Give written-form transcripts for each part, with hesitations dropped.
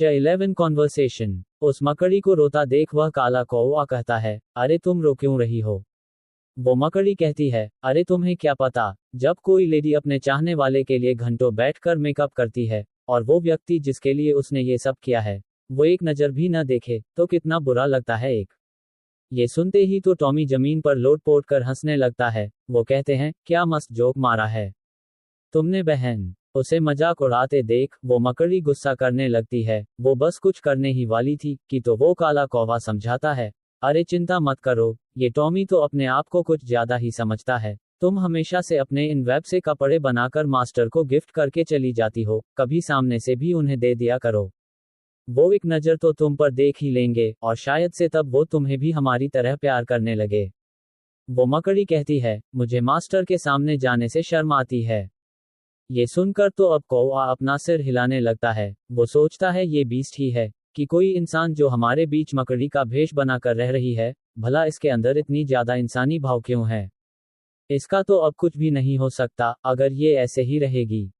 11 conversation. उस मकड़ी को रोता देख वह काला कौवा कहता है, अरे तुम रो क्यों रही हो? वो मकड़ी कहती है, अरे तुम्हें क्या पता, जब कोई लेडी अपने चाहने वाले के लिए घंटों बैठकर मेकअप करती है, और वो व्यक्ति जिसके लिए उसने ये सब किया है, वो एक नज़र भी न देखे, तो कितना बुरा लगता है एक। ये सुनते ही तो टॉमी जमीन पर लोट पोट कर हंसने लगता है। वो कहते हैं, क्या मस्त जोक मारा है तुमने बहन। उसे मजाक उड़ाते देख वो मकड़ी गुस्सा करने लगती है। वो बस कुछ करने ही वाली थी कि तो वो काला कौवा समझाता है, अरे चिंता मत करो, ये टॉमी तो अपने आप को कुछ ज्यादा ही समझता है। तुम हमेशा से अपने इन वेब से कपड़े बनाकर मास्टर को गिफ्ट करके चली जाती हो, कभी सामने से भी उन्हें दे दिया करो। वो एक नज़र तो तुम पर देख ही लेंगे, और शायद से तब वो तुम्हें भी हमारी तरह प्यार करने लगे। वो मकड़ी कहती है, मुझे मास्टर के सामने जाने से शर्म आती है। ये सुनकर तो अब कौवा अपना सिर हिलाने लगता है। वो सोचता है ये बीस्ट ही है कि कोई इंसान जो हमारे बीच मकड़ी का भेष बनाकर रह रही है, भला इसके अंदर इतनी ज्यादा इंसानी भाव क्यों है? इसका तो अब कुछ भी नहीं हो सकता अगर ये ऐसे ही रहेगी।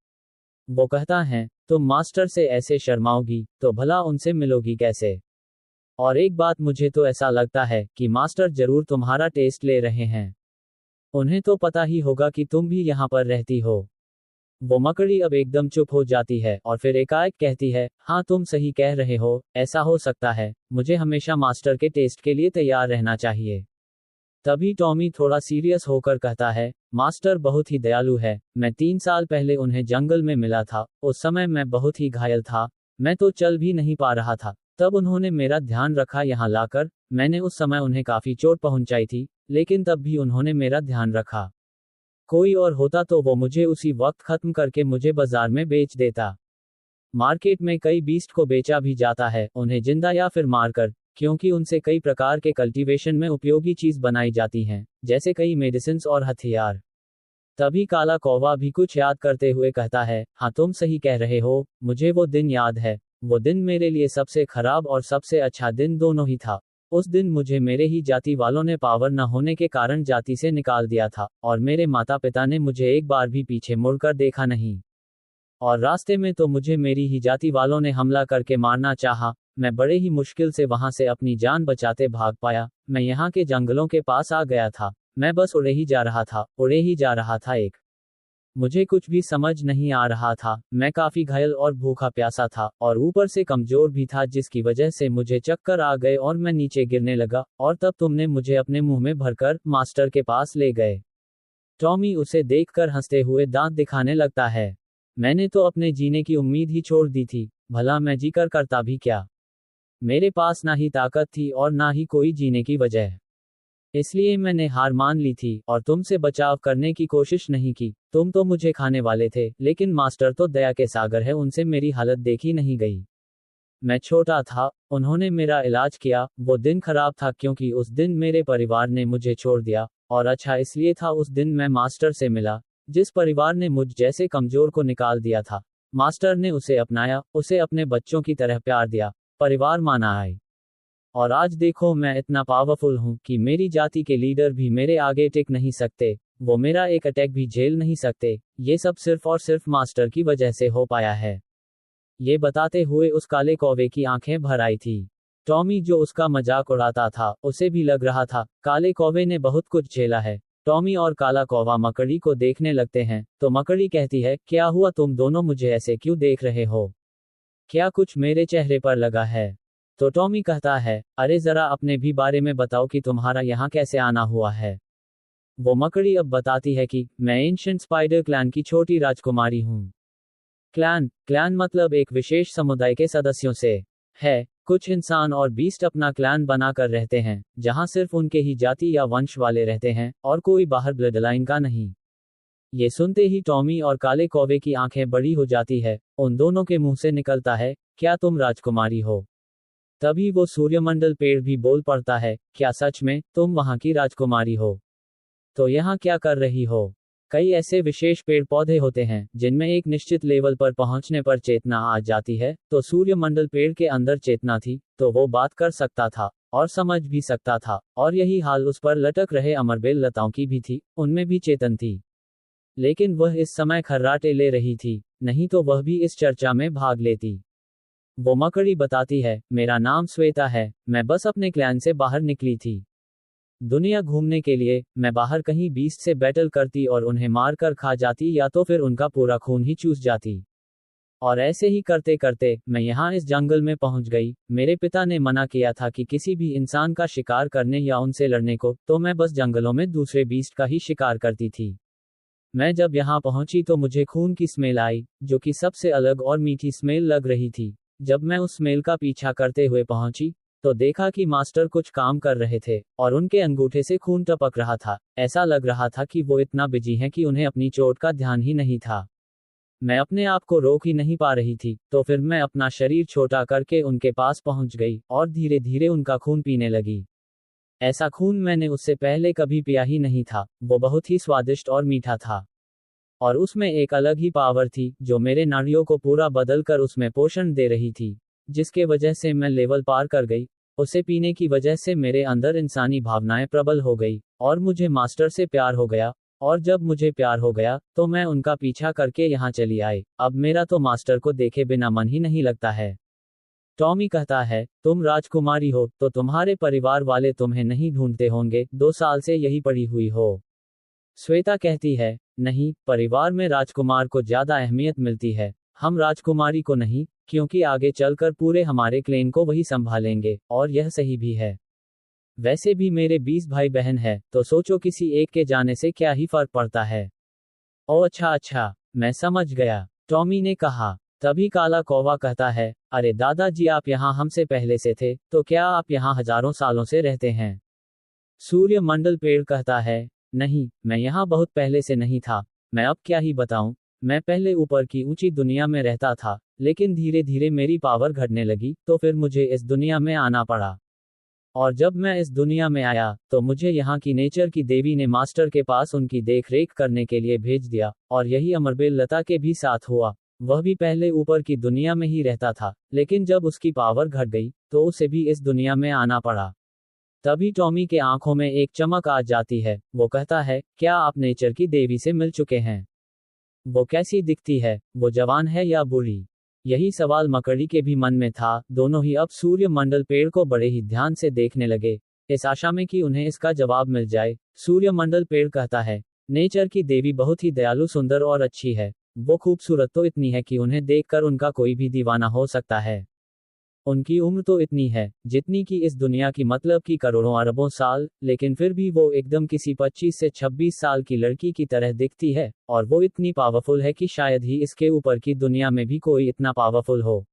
वो कहता है, तुम मास्टर से ऐसे शर्माओगी तो भला उनसे मिलोगी कैसे? और एक बात मुझे तो ऐसा लगता है कि मास्टर जरूर तुम्हारा टेस्ट ले रहे हैं। उन्हें तो पता ही होगा कि तुम भी यहाँ पर रहती हो। वो मकड़ी अब एकदम चुप हो जाती है और फिर एकाएक कहती है, हाँ तुम सही कह रहे हो, ऐसा हो सकता है, मुझे हमेशा मास्टर के टेस्ट के लिए तैयार रहना चाहिए। तभी टॉमी थोड़ा सीरियस होकर कहता है, मास्टर बहुत ही दयालु है। मैं 3 साल पहले उन्हें जंगल में मिला था। उस समय मैं बहुत ही घायल था, मैं तो चल भी नहीं पा रहा था। तब उन्होंने मेरा ध्यान रखा यहाँ लाकर। मैंने उस समय उन्हें काफी चोट पहुंचाई थी, लेकिन तब भी उन्होंने मेरा ध्यान रखा। कोई और होता तो वो मुझे उसी वक्त खत्म करके मुझे बाजार में बेच देता। मार्केट में कई बीस्ट को बेचा भी जाता है, उन्हें जिंदा या फिर मारकर, क्योंकि उनसे कई प्रकार के कल्टीवेशन में उपयोगी चीज बनाई जाती हैं, जैसे कई मेडिसिन्स और हथियार। तभी काला कौवा भी कुछ याद करते हुए कहता है, हाँ तुम सही कह रहे हो, मुझे वो दिन याद है। वो दिन मेरे लिए सबसे खराब और सबसे अच्छा दिन दोनों ही था। उस दिन मुझे मेरे ही जाति वालों ने पावर न होने के कारण जाति से निकाल दिया था, और मेरे माता पिता ने मुझे एक बार भी पीछे मुड़कर देखा नहीं। और रास्ते में तो मुझे मेरी ही जाति वालों ने हमला करके मारना चाहा। मैं बड़े ही मुश्किल से वहां से अपनी जान बचाते भाग पाया। मैं यहाँ के जंगलों के पास आ गया था। मैं बस उड़े ही जा रहा था, उड़े ही जा रहा था एक। मुझे कुछ भी समझ नहीं आ रहा था। मैं काफी घायल और भूखा प्यासा था, और ऊपर से कमजोर भी था, जिसकी वजह से मुझे चक्कर आ गए और मैं नीचे गिरने लगा। और तब तुमने मुझे अपने मुंह में भरकर मास्टर के पास ले गए। टॉमी उसे देखकर हंसते हुए दांत दिखाने लगता है। मैंने तो अपने जीने की उम्मीद ही छोड़ दी थी। भला मैं जीकर करता भी क्या? मेरे पास ना ही ताकत थी और ना ही कोई जीने की वजह। इसलिए मैंने हार मान ली थी और तुमसे बचाव करने की कोशिश नहीं की। तुम तो मुझे खाने वाले थे, लेकिन मास्टर तो दया के सागर है, उनसे मेरी हालत देखी नहीं गई। मैं छोटा था, उन्होंने मेरा इलाज किया। वो दिन खराब था क्योंकि उस दिन मेरे परिवार ने मुझे छोड़ दिया, और अच्छा इसलिए था उस दिन मैं मास्टर से मिला, जिस परिवार ने मुझ जैसे कमजोर को निकाल दिया था। मास्टर ने उसे अपनाया, उसे अपने बच्चों की तरह प्यार दिया, परिवार माना आए। और आज देखो मैं इतना पावरफुल हूँ कि मेरी जाति के लीडर भी मेरे आगे टिक नहीं सकते। वो मेरा एक अटैक भी झेल नहीं सकते। ये सब सिर्फ और सिर्फ मास्टर की वजह से हो पाया है। ये बताते हुए उस काले कौवे की आंखें भर आई थी। टॉमी जो उसका मजाक उड़ाता था, उसे भी लग रहा था काले कौवे ने बहुत कुछ झेला है। टॉमी और काला कौवा मकड़ी को देखने लगते हैं, तो मकड़ी कहती है, क्या हुआ, तुम दोनों मुझे ऐसे क्यों देख रहे हो? क्या कुछ मेरे चेहरे पर लगा है? तो टॉमी कहता है, अरे जरा अपने भी बारे में बताओ कि तुम्हारा यहाँ कैसे आना हुआ है। वो मकड़ी अब बताती है कि मैं एंशिएंट स्पाइडर क्लैन की छोटी राजकुमारी हूँ। क्लैन मतलब एक विशेष समुदाय के सदस्यों से है। कुछ इंसान और बीस्ट अपना क्लैन बनाकर रहते हैं, जहाँ सिर्फ उनके ही जाति या वंश वाले रहते हैं, और कोई बाहर ब्लड लाइन का नहीं। ये सुनते ही टॉमी और काले कौवे की आंखें बड़ी हो जाती है। उन दोनों के मुंह से निकलता है, क्या तुम राजकुमारी हो? तभी वो सूर्यमंडल पेड़ भी बोल पड़ता है, क्या सच में तुम वहां की राजकुमारी हो? तो यहाँ क्या कर रही हो? कई ऐसे विशेष पेड़ पौधे होते हैं जिनमें एक निश्चित लेवल पर पहुंचने पर चेतना आ जाती है। तो सूर्यमंडल पेड़ के अंदर चेतना थी, तो वो बात कर सकता था और समझ भी सकता था। और यही हाल उस पर लटक रहे अमरबेल लताओं की भी थी, उनमें भी चेतन थी। लेकिन वह इस समय खर्राटे ले रही थी, नहीं तो वह भी इस चर्चा में भाग लेती। वो मकड़ी बताती है, मेरा नाम श्वेता है, मैं बस अपने क्लैन से बाहर निकली थी दुनिया घूमने के लिए। मैं बाहर कहीं बीस्ट से बैटल करती और उन्हें मार कर खा जाती या तो फिर उनका पूरा खून ही चूस जाती। और ऐसे ही करते करते मैं यहाँ इस जंगल में पहुंच गई। मेरे पिता ने मना किया था कि किसी भी इंसान का शिकार करने या उनसे लड़ने को, तो मैं बस जंगलों में दूसरे बीस्ट का ही शिकार करती थी। मैं जब यहाँ पहुंची तो मुझे खून की स्मेल आई, जो कि सबसे अलग और मीठी स्मेल लग रही थी। जब मैं उस स्मेल का पीछा करते हुए पहुंची तो देखा कि मास्टर कुछ काम कर रहे थे और उनके अंगूठे से खून टपक रहा था। ऐसा लग रहा था कि वो इतना बिजी हैं कि उन्हें अपनी चोट का ध्यान ही नहीं था। मैं अपने आप को रोक ही नहीं पा रही थी, तो फिर मैं अपना शरीर छोटा करके उनके पास पहुंच गई और धीरे धीरे उनका खून पीने लगी। ऐसा खून मैंने उससे पहले कभी पिया ही नहीं था। वो बहुत ही स्वादिष्ट और मीठा था और उसमें एक अलग ही पावर थी जो मेरे नाड़ियों को पूरा बदल कर उसमें पोषण दे रही थी, जिसके वजह से मैं लेवल पार कर गई। उसे पीने की वजह से मेरे अंदर इंसानी भावनाएं प्रबल हो गई और मुझे मास्टर से प्यार हो गया। और जब मुझे प्यार हो गया तो मैं उनका पीछा करके यहाँ चली आई। अब मेरा तो मास्टर को देखे बिना मन ही नहीं लगता है। टॉमी कहता है, तुम राजकुमारी हो तो तुम्हारे परिवार वाले तुम्हें नहीं ढूंढते होंगे, 2 साल से यही पड़ी हुई हो। श्वेता कहती है, नहीं, परिवार में राजकुमार को ज्यादा अहमियत मिलती है, हम राजकुमारी को नहीं, क्योंकि आगे चलकर पूरे हमारे क्लेन को वही संभालेंगे, और यह सही भी है। वैसे भी मेरे 20 भाई बहन है, तो सोचो किसी एक के जाने से क्या ही फर्क पड़ता है। ओ अच्छा अच्छा, मैं समझ गया, टॉमी ने कहा। तभी काला कौवा कहता है, अरे दादाजी, आप यहाँ हमसे पहले से थे, तो क्या आप यहाँ हजारों सालों से रहते हैं? सूर्य मंडल पेड़ कहता है, नहीं, मैं यहाँ बहुत पहले से नहीं था। मैं अब क्या ही बताऊं, मैं पहले ऊपर की ऊंची दुनिया में रहता था, लेकिन धीरे धीरे मेरी पावर घटने लगी, तो फिर मुझे इस दुनिया में आना पड़ा। और जब मैं इस दुनिया में आया तो मुझे यहाँ की नेचर की देवी ने मास्टर के पास उनकी देख रेख करने के लिए भेज दिया, और यही अमरबेल लता के भी साथ हुआ। वह भी पहले ऊपर की दुनिया में ही रहता था, लेकिन जब उसकी पावर घट गई तो उसे भी इस दुनिया में आना पड़ा। तभी टॉमी के आंखों में एक चमक आ जाती है। वो कहता है, क्या आप नेचर की देवी से मिल चुके हैं? वो कैसी दिखती है, वो जवान है या बूढ़ी? यही सवाल मकड़ी के भी मन में था। दोनों ही अब सूर्य मंडल पेड़ को बड़े ही ध्यान से देखने लगे, इस आशा में कि उन्हें इसका जवाब मिल जाए। सूर्य मंडल पेड़ कहता है, नेचर की देवी बहुत ही दयालु, सुंदर और अच्छी है। वो खूबसूरत तो इतनी है कि उन्हें देखकर उनका कोई भी दीवाना हो सकता है। उनकी उम्र तो इतनी है जितनी कि इस दुनिया की, मतलब कि करोड़ों अरबों साल, लेकिन फिर भी वो एकदम किसी 25 से 26 साल की लड़की की तरह दिखती है, और वो इतनी पावरफुल है कि शायद ही इसके ऊपर की दुनिया में भी कोई इतना पावरफुल हो।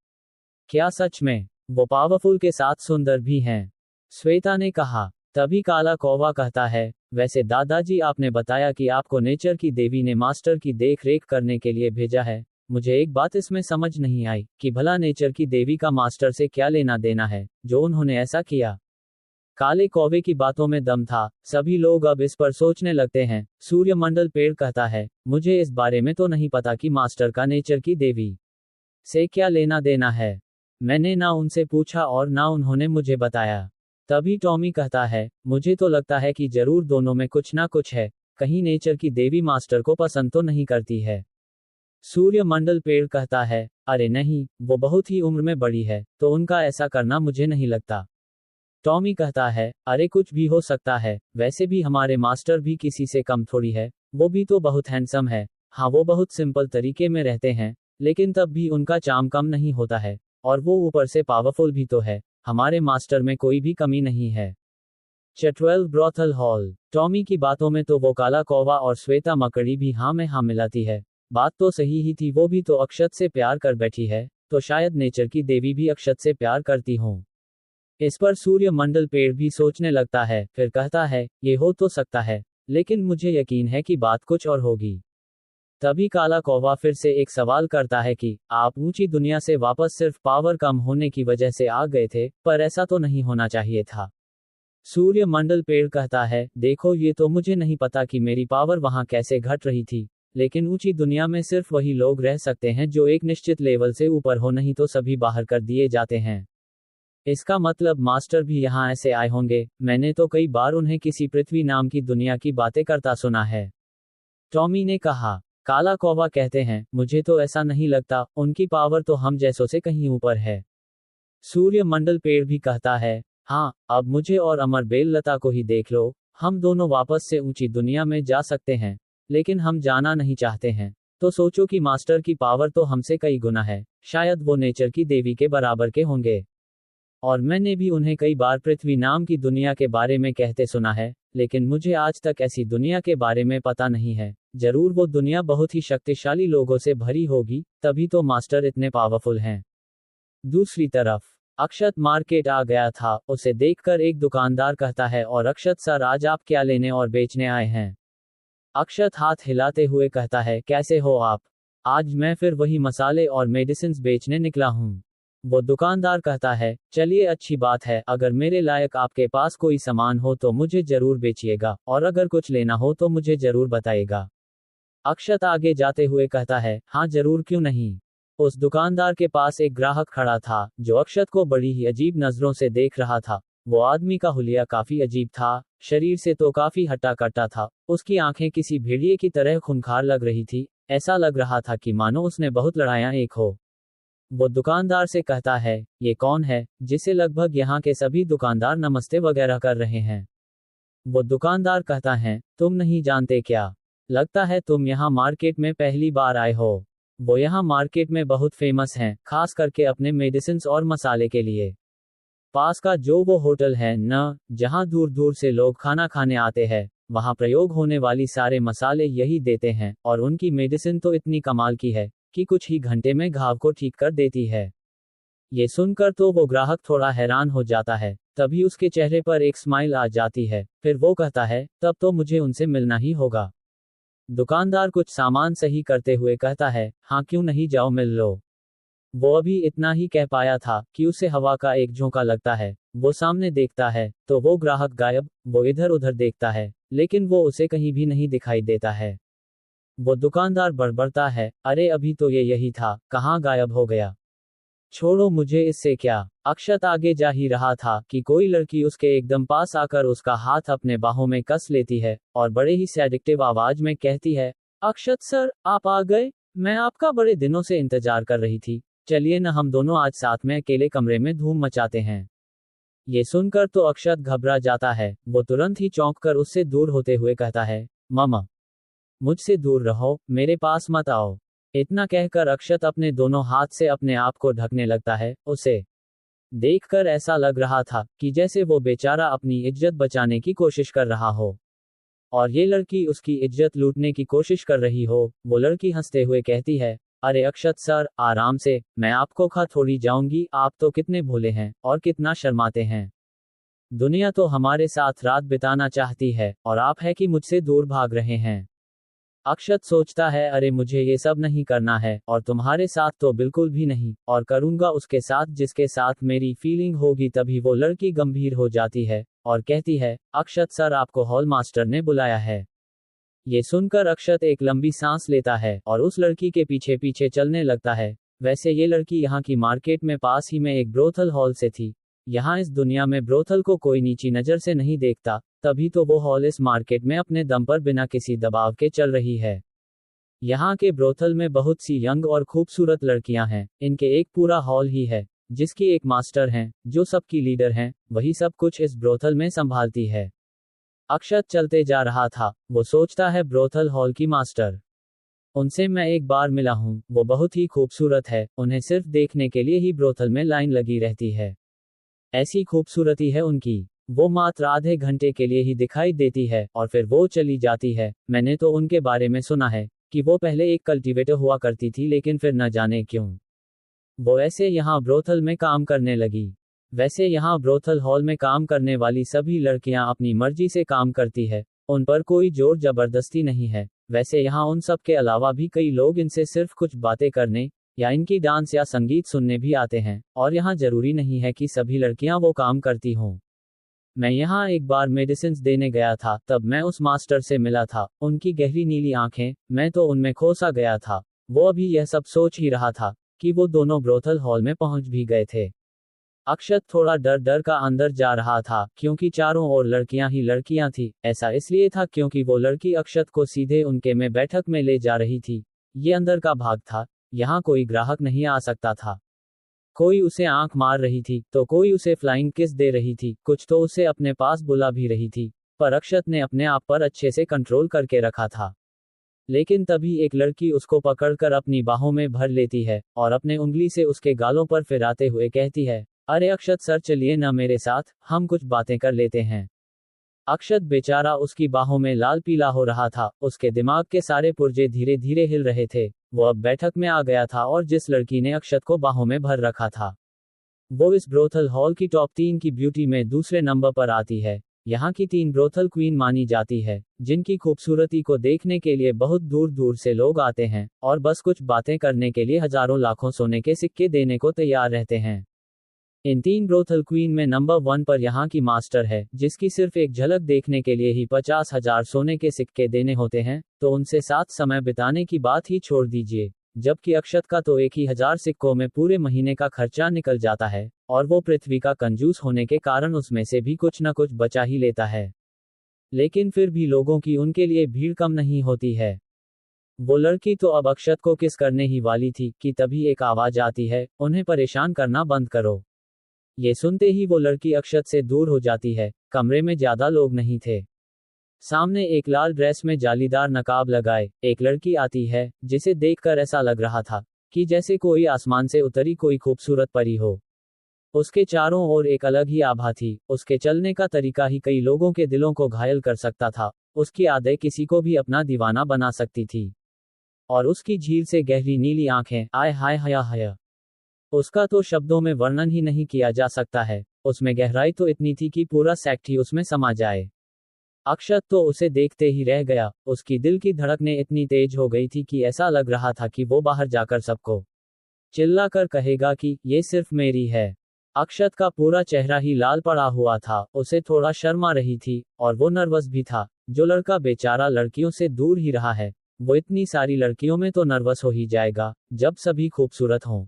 क्या सच में? वो पावरफुल के साथ सुंदर भी हैं? श्वेता ने कहा। तभी काला कौवा कहता है, वैसे दादाजी, आपने बताया कि आपको नेचर की देवी ने मास्टर की देख रेख करने के लिए भेजा है। मुझे एक बात इसमें समझ नहीं आई कि भला नेचर की देवी का मास्टर से क्या लेना देना है जो उन्होंने ऐसा किया। काले कौवे की बातों में दम था। सभी लोग अब इस पर सोचने लगते हैं। सूर्यमंडल पेड़ कहता है, मुझे इस बारे में तो नहीं पता कि मास्टर का नेचर की देवी से क्या लेना देना है। मैंने ना उनसे पूछा और ना उन्होंने मुझे बताया। तभी टॉमी कहता है, मुझे तो लगता है कि जरूर दोनों में कुछ ना कुछ है। कहीं नेचर की देवी मास्टर को पसंद तो नहीं करती है। सूर्य मंडल पेड़ कहता है, अरे नहीं, वो बहुत ही उम्र में बड़ी है, तो उनका ऐसा करना मुझे नहीं लगता। टॉमी कहता है, अरे कुछ भी हो सकता है, वैसे भी हमारे मास्टर भी किसी से कम थोड़ी है। वो भी तो बहुत हैंडसम है। हाँ, वो बहुत सिंपल तरीके में रहते हैं, लेकिन तब भी उनका चार्म कम नहीं होता है, और वो ऊपर से पावरफुल भी तो है। हमारे मास्टर में कोई भी कमी नहीं है। चटवेल ब्रॉथल हॉल। टॉमी की बातों में तो वो काला कौवा और श्वेता मकड़ी भी हाँ में हाँ मिलाती है। बात तो सही ही थी, वो भी तो अक्षत से प्यार कर बैठी है, तो शायद नेचर की देवी भी अक्षत से प्यार करती हों। इस पर सूर्य मंडल पेड़ भी सोचने लगता है, फिर कहता है, ये हो तो सकता है, लेकिन मुझे यकीन है कि बात कुछ और होगी। तभी काला कौवा फिर से एक सवाल करता है कि आप ऊंची दुनिया से वापस सिर्फ पावर कम होने की वजह से आ गए थे, पर ऐसा तो नहीं होना चाहिए था। सूर्य मंडल पेड़ कहता है, देखो, ये तो मुझे नहीं पता कि मेरी पावर वहां कैसे घट रही थी, लेकिन ऊंची दुनिया में सिर्फ वही लोग रह सकते हैं जो एक निश्चित लेवल से ऊपर हो, नहीं तो सभी बाहर कर दिए जाते हैं। इसका मतलब मास्टर भी यहाँ ऐसे आए होंगे। मैंने तो कई बार उन्हें किसी पृथ्वी नाम की दुनिया की बातें करता सुना है। टॉमी ने कहा। काला कौवा कहते हैं, मुझे तो ऐसा नहीं लगता, उनकी पावर तो हम जैसों से कहीं ऊपर है। सूर्य मंडल पेड़ भी कहता है, हाँ, अब मुझे और अमर बेललता को ही देख लो, हम दोनों वापस से ऊंची दुनिया में जा सकते हैं, लेकिन हम जाना नहीं चाहते हैं। तो सोचो कि मास्टर की पावर तो हमसे कई गुना है, शायद वो नेचर की देवी के बराबर के होंगे। और मैंने भी उन्हें कई बार पृथ्वी नाम की दुनिया के बारे में कहते सुना है, लेकिन मुझे आज तक ऐसी दुनिया के बारे में पता नहीं है। जरूर वो दुनिया बहुत ही शक्तिशाली लोगों से भरी होगी, तभी तो मास्टर इतने पावरफुल हैं। दूसरी तरफ अक्षत मार्केट आ गया था। उसे देखकर एक दुकानदार कहता है, और अक्षत सर, आज आप क्या लेने और बेचने आए हैं? अक्षत हाथ हिलाते हुए कहता है, कैसे हो आप? आज मैं फिर वही मसाले और मेडिसिन्स बेचने निकला हूँ। वो दुकानदार कहता है, चलिए अच्छी बात है, अगर मेरे लायक आपके पास कोई सामान हो तो मुझे जरूर बेचिएगा, और अगर कुछ लेना हो तो मुझे जरूर बताइएगा। अक्षत आगे जाते हुए कहता है, हाँ जरूर, क्यों नहीं। उस दुकानदार के पास एक ग्राहक खड़ा था, जो अक्षत को बड़ी ही अजीब नजरों से देख रहा था। वो आदमी का हुलिया काफी अजीब था, शरीर से तो काफी हट्टा कट्टा था, उसकी आंखें किसी भेड़िए की तरह खूंखार लग रही थी, ऐसा लग रहा था कि मानो उसने बहुत लड़ाइयां एक हो। वो दुकानदार से कहता है, ये कौन है, जिसे लगभग यहाँ के सभी दुकानदार नमस्ते वगैरह कर रहे हैं? वो दुकानदार कहता है, तुम नहीं जानते क्या? लगता है तुम यहाँ मार्केट में पहली बार आए हो। वो यहाँ मार्केट में बहुत फेमस हैं, खास करके अपने मेडिसिन्स और मसाले के लिए। पास का जो वो होटल है न, जहाँ दूर दूर से लोग खाना खाने आते हैं, वहाँ प्रयोग होने वाली सारे मसाले यही देते हैं, और उनकी मेडिसिन तो इतनी कमाल की है कि कुछ ही घंटे में घाव को ठीक कर देती है। ये सुनकर तो वो ग्राहक थोड़ा हैरान हो जाता है, तभी उसके चेहरे पर एक स्माइल आ जाती है। फिर वो कहता है, तब तो मुझे उनसे मिलना ही होगा। दुकानदार कुछ सामान सही करते हुए कहता है, हाँ क्यों नहीं, जाओ मिल लो। वो अभी इतना ही कह पाया था कि उसे हवा का एक झोंका लगता है। वो सामने देखता है तो वो ग्राहक गायब। वो इधर उधर देखता है, लेकिन वो उसे कहीं भी नहीं दिखाई देता है। वो दुकानदार बड़बड़ता है, अरे अभी तो ये यही था, कहाँ गायब हो गया? छोड़ो मुझे, इससे क्या। अक्षत आगे जा ही रहा था कि कोई लड़की उसके एकदम पास आकर उसका हाथ अपने बाहों में कस लेती है, और बड़े ही सैडिक्टिव आवाज में कहती है, अक्षत सर, आप आ गए। मैं आपका बड़े दिनों से इंतजार कर रही थी। चलिए न, हम दोनों आज साथ में अकेले कमरे में धूम मचाते हैं। ये सुनकर तो अक्षत घबरा जाता है। वो तुरंत ही चौंक कर उससे दूर होते हुए कहता है, मामा, मुझसे दूर रहो, मेरे पास मत आओ। इतना कहकर अक्षत अपने दोनों हाथ से अपने आप को ढकने लगता है। उसे देखकर ऐसा लग रहा था कि जैसे वो बेचारा अपनी इज्जत बचाने की कोशिश कर रहा हो, और ये लड़की उसकी इज्जत लूटने की कोशिश कर रही हो। वो लड़की हंसते हुए कहती है, अरे अक्षत सर, आराम से, मैं आपको खा थोड़ी जाऊंगी। आप तो कितने भोले हैं और कितना शर्माते हैं। दुनिया तो हमारे साथ रात बिताना चाहती है, और आप है कि मुझसे दूर भाग रहे हैं। अक्षत सोचता है, अरे मुझे ये सब नहीं करना है, और तुम्हारे साथ तो बिल्कुल भी नहीं, और करूंगा उसके साथ जिसके साथ मेरी फीलिंग होगी। तभी वो लड़की गंभीर हो जाती है और कहती है, अक्षत सर, आपको हॉल मास्टर ने बुलाया है। ये सुनकर अक्षत एक लंबी सांस लेता है और उस लड़की के पीछे पीछे चलने लगता है। वैसे ये लड़की यहाँ की मार्केट में पास ही में एक ब्रोथल हॉल से थी। यहाँ इस दुनिया में ब्रोथल को कोई नीची नजर से नहीं देखता, तभी तो वो हॉल इस मार्केट में अपने दम पर बिना किसी दबाव के चल रही है। यहाँ के ब्रोथल में बहुत सी यंग और खूबसूरत लड़कियां हैं। इनके एक पूरा हॉल ही है, जिसकी एक मास्टर हैं, जो सबकी लीडर हैं। वही सब कुछ इस ब्रोथल में संभालती है। अक्षत चलते जा रहा था। वो सोचता है, ब्रोथल हॉल की मास्टर, उनसे मैं एक बार मिला हूँ। वो बहुत ही खूबसूरत है, उन्हें सिर्फ देखने के लिए ही ब्रोथल में लाइन लगी रहती है। ऐसी खूबसूरती है उनकी। वो मात्र आधे घंटे के लिए ही दिखाई देती है और फिर वो चली जाती है। मैंने तो उनके बारे में सुना है कि वो पहले एक कल्टीवेटर हुआ करती थी, लेकिन फिर न जाने क्यों वो ऐसे यहाँ ब्रोथल में काम करने लगी। वैसे यहाँ ब्रोथल हॉल में काम करने वाली सभी लड़कियां अपनी मर्जी से काम करती है, उन पर कोई जोर जबरदस्ती नहीं है। वैसे यहाँ उन सब के अलावा भी कई लोग इनसे सिर्फ कुछ बातें करने या इनकी डांस या संगीत सुनने भी आते हैं, और यहाँ जरूरी नहीं है कि सभी लड़कियां वो काम करती हों। मैं यहाँ एक बार मेडिसिन देने गया था, तब मैं उस मास्टर से मिला था। उनकी गहरी नीली आंखें, मैं तो उनमें खो सा गया था। वो अभी यह सब सोच ही रहा था कि वो दोनों ब्रोथल हॉल में पहुंच भी गए थे। अक्षत थोड़ा डर डर का अंदर जा रहा था, क्योंकि चारों ओर लड़कियां ही लड़कियां थी। ऐसा इसलिए था क्योंकि वो लड़की अक्षत को सीधे उनके में बैठक में ले जा रही थी। ये अंदर का भाग था, यहाँ कोई ग्राहक नहीं आ सकता था। कोई उसे आंख मार रही थी, तो कोई उसे फ्लाइंग किस दे रही थी, कुछ तो उसे अपने पास बुला भी रही थी। पर अक्षत ने अपने आप पर अच्छे से कंट्रोल करके रखा था। लेकिन तभी एक लड़की उसको पकड़कर अपनी बाहों में भर लेती है और अपने उंगली से उसके गालों पर फिराते हुए कहती है, अरे अक्षत सर, चलिए ना मेरे साथ, हम कुछ बातें कर लेते हैं। अक्षत बेचारा उसकी बाहों में लाल पीला हो रहा था, उसके दिमाग के सारे पुर्जे धीरे धीरे हिल रहे थे। वो अब बैठक में आ गया था और जिस लड़की ने अक्षत को बाहों में भर रखा था, वो इस ब्रोथल हॉल की टॉप 3 की ब्यूटी में दूसरे नंबर पर आती है। यहाँ की 3 ब्रोथल क्वीन मानी जाती है, जिनकी खूबसूरती को देखने के लिए बहुत दूर दूर से लोग आते हैं और बस कुछ बातें करने के लिए हजारों लाखों सोने के सिक्के देने को तैयार रहते हैं। इन 3 ब्रोथल क्वीन में नंबर 1 पर यहाँ की मास्टर है, जिसकी सिर्फ एक झलक देखने के लिए ही 50,000 सोने के सिक्के देने होते हैं, तो उनसे साथ समय बिताने की बात ही छोड़ दीजिए। जबकि अक्षत का तो 1,000 सिक्कों में पूरे महीने का खर्चा निकल जाता है, और वो पृथ्वी का कंजूस होने के कारण उसमें से भी कुछ न कुछ बचा ही लेता है। लेकिन फिर भी लोगों की उनके लिए भीड़ कम नहीं होती है। वो लड़की तो अब अक्षत को किस करने ही वाली थी कि तभी एक आवाज आती है, उन्हें परेशान करना बंद करो। ये सुनते ही वो लड़की अक्षत से दूर हो जाती है। कमरे में ज्यादा लोग नहीं थे। सामने एक लाल ड्रेस में जालीदार नकाब लगाए एक लड़की आती है, जिसे देखकर ऐसा लग रहा था कि जैसे कोई आसमान से उतरी कोई खूबसूरत परी हो। उसके चारों ओर एक अलग ही आभा थी, उसके चलने का तरीका ही कई लोगों के दिलों को घायल कर सकता था। उसकी आदतें किसी को भी अपना दीवाना बना सकती थी। और उसकी झील से गहरी नीली आंखें, आय हाय हया हया, उसका तो शब्दों में वर्णन ही नहीं किया जा सकता है। उसमें गहराई तो इतनी थी कि पूरा सेक्ट ही उसमें समा जाए। अक्षत तो उसे देखते ही रह गया। उसकी दिल की धड़कनें इतनी तेज हो गई थी कि ऐसा लग रहा था कि वो बाहर जाकर सबको चिल्लाकर कहेगा कि ये सिर्फ मेरी है। अक्षत का पूरा चेहरा ही लाल पड़ा हुआ था, उसे थोड़ा शर्म आ रही थी और वो नर्वस भी था। जो लड़का बेचारा लड़कियों से दूर ही रहा है, वो इतनी सारी लड़कियों में तो नर्वस हो ही जाएगा, जब सभी खूबसूरत हों।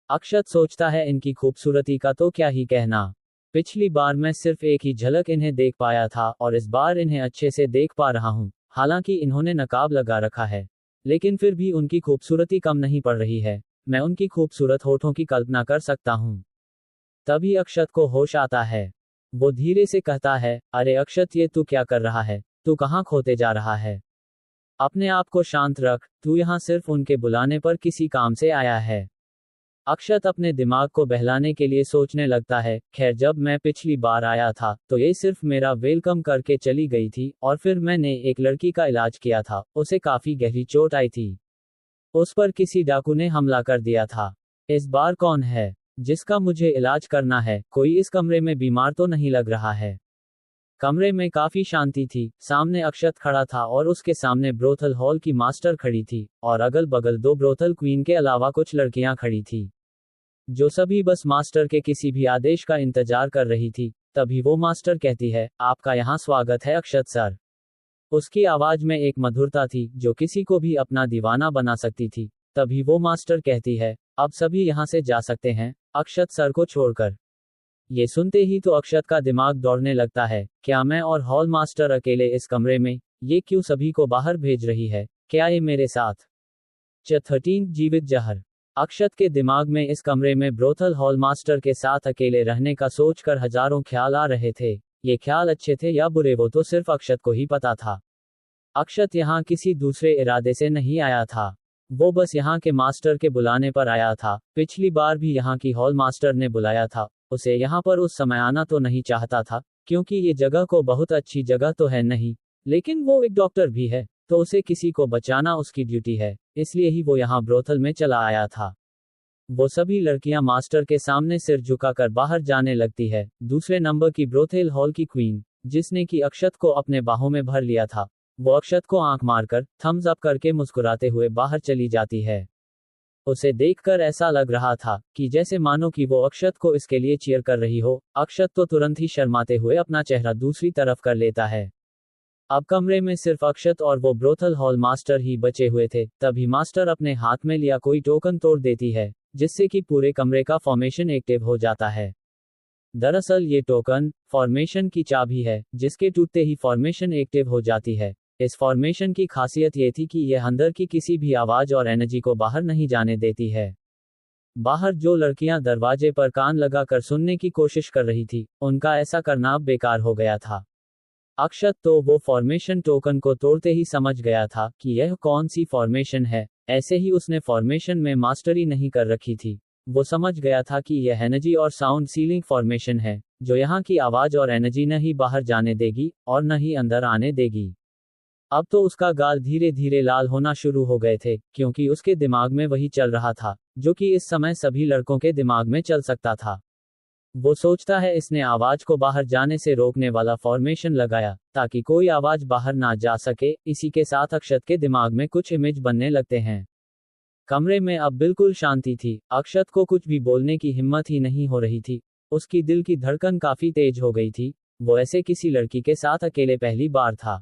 अक्षत सोचता है, इनकी खूबसूरती का तो क्या ही कहना। पिछली बार मैं सिर्फ एक ही झलक इन्हें देख पाया था और इस बार इन्हें अच्छे से देख पा रहा हूँ। हालांकि इन्होंने नकाब लगा रखा है, लेकिन फिर भी उनकी खूबसूरती कम नहीं पड़ रही है। मैं उनकी खूबसूरत होठों की कल्पना कर सकता हूँ। तभी अक्षत को होश आता है। वो धीरे से कहता है, अरे अक्षत, ये तू क्या कर रहा है? तू कहाँ खोते जा रहा है? अपने आप को शांत रख, तू यहाँ सिर्फ उनके बुलाने पर किसी काम से आया है। अक्षत अपने दिमाग को बहलाने के लिए सोचने लगता है, खैर जब मैं पिछली बार आया था तो ये सिर्फ मेरा वेलकम करके चली गई थी और फिर मैंने एक लड़की का इलाज किया था, उसे काफी गहरी चोट आई थी। उस पर किसी डाकू ने हमला कर दिया था। इस बार कौन है जिसका मुझे इलाज करना है? कोई इस कमरे में बीमार तो नहीं लग रहा है? कमरे में काफी शांति थी। सामने अक्षत खड़ा था और उसके सामने ब्रोथल हॉल की मास्टर खड़ी थी और अगल बगल 2 ब्रोथल क्वीन के अलावा कुछ लड़कियां खड़ी थी, जो सभी बस मास्टर के किसी भी आदेश का इंतजार कर रही थी। तभी वो मास्टर कहती है, आपका यहाँ स्वागत है अक्षत सर। उसकी आवाज में एक मधुरता थी जो किसी को भी अपना दीवाना बना सकती थी। तभी वो मास्टर कहती है, अब सभी यहाँ से जा सकते हैं, अक्षत सर को छोड़कर। ये सुनते ही तो अक्षत का दिमाग दौड़ने लगता है, क्या मैं और हॉल मास्टर अकेले इस कमरे में? ये क्यों सभी को बाहर भेज रही है? क्या ये मेरे साथ 13 जीवित जहर? अक्षत के दिमाग में इस कमरे में ब्रोथल हॉल मास्टर के साथ अकेले रहने का सोचकर हजारों ख्याल आ रहे थे। ये ख्याल अच्छे थे या बुरे, वो तो सिर्फ अक्षत को ही पता था। अक्षत यहाँ किसी दूसरे इरादे से नहीं आया था। वो बस यहाँ के मास्टर के बुलाने पर आया था। पिछली बार भी यहाँ की हॉल मास्टर ने बुलाया था। उसे यहाँ पर उस समय आना तो नहीं चाहता था, क्योंकि ये जगह को बहुत अच्छी जगह तो है नहीं, लेकिन वो एक डॉक्टर भी है, तो उसे किसी को बचाना उसकी ड्यूटी है, इसलिए ही वो यहाँ ब्रोथल में चला आया था। वो सभी लड़कियां मास्टर के सामने सिर झुकाकर बाहर जाने लगती है। दूसरे नंबर की ब्रोथल हॉल की क्वीन, जिसने कि अक्षत को अपने बाहों में भर लिया था, वो अक्षत को आंख मारकर थम्स अप करके मुस्कुराते हुए बाहर चली जाती है। उसे देखकर ऐसा लग रहा था कि जैसे मानो कि वो अक्षत को इसके लिए चीयर कर रही हो। अक्षत तो तुरंत ही शर्माते हुए अपना चेहरा दूसरी तरफ कर लेता है। अब कमरे में सिर्फ अक्षत और वो ब्रोथल हॉल मास्टर ही बचे हुए थे। तभी मास्टर अपने हाथ में लिया कोई टोकन तोड़ देती है, जिससे कि पूरे कमरे का फॉर्मेशन एक्टिव हो जाता है। दरअसल ये टोकन फॉर्मेशन की चाबी है, जिसके टूटते ही फॉर्मेशन एक्टिव हो जाती है। इस फॉर्मेशन की खासियत ये थी कि यह अंदर की किसी भी आवाज और एनर्जी को बाहर नहीं जाने देती है। बाहर जो लड़कियां दरवाजे पर कान लगाकर सुनने की कोशिश कर रही थी, उनका ऐसा करना अब बेकार हो गया था। अक्षत तो वो फॉर्मेशन टोकन को तोड़ते ही समझ गया था कि यह कौन सी फॉर्मेशन है। ऐसे ही उसने फॉर्मेशन में मास्टरी नहीं कर रखी थी। वो समझ गया था कि यह एनर्जी और साउंड सीलिंग फॉर्मेशन है, जो यहाँ की आवाज और एनर्जी न ही बाहर जाने देगी और न ही अंदर आने देगी। अब तो उसका गाल धीरे धीरे लाल होना शुरू हो गए थे, क्योंकि उसके दिमाग में वही चल रहा था जो कि इस समय सभी लड़कों के दिमाग में चल सकता था। वो सोचता है इसने आवाज को बाहर जाने से रोकने वाला फॉर्मेशन लगाया ताकि कोई आवाज बाहर ना जा सके। इसी के साथ अक्षत के दिमाग में कुछ इमेज बनने लगते हैं। कमरे में अब बिल्कुल शांति थी। अक्षत को कुछ भी बोलने की हिम्मत ही नहीं हो रही थी। उसकी दिल की धड़कन काफी तेज हो गई थी। वो ऐसे किसी लड़की के साथ अकेले पहली बार था।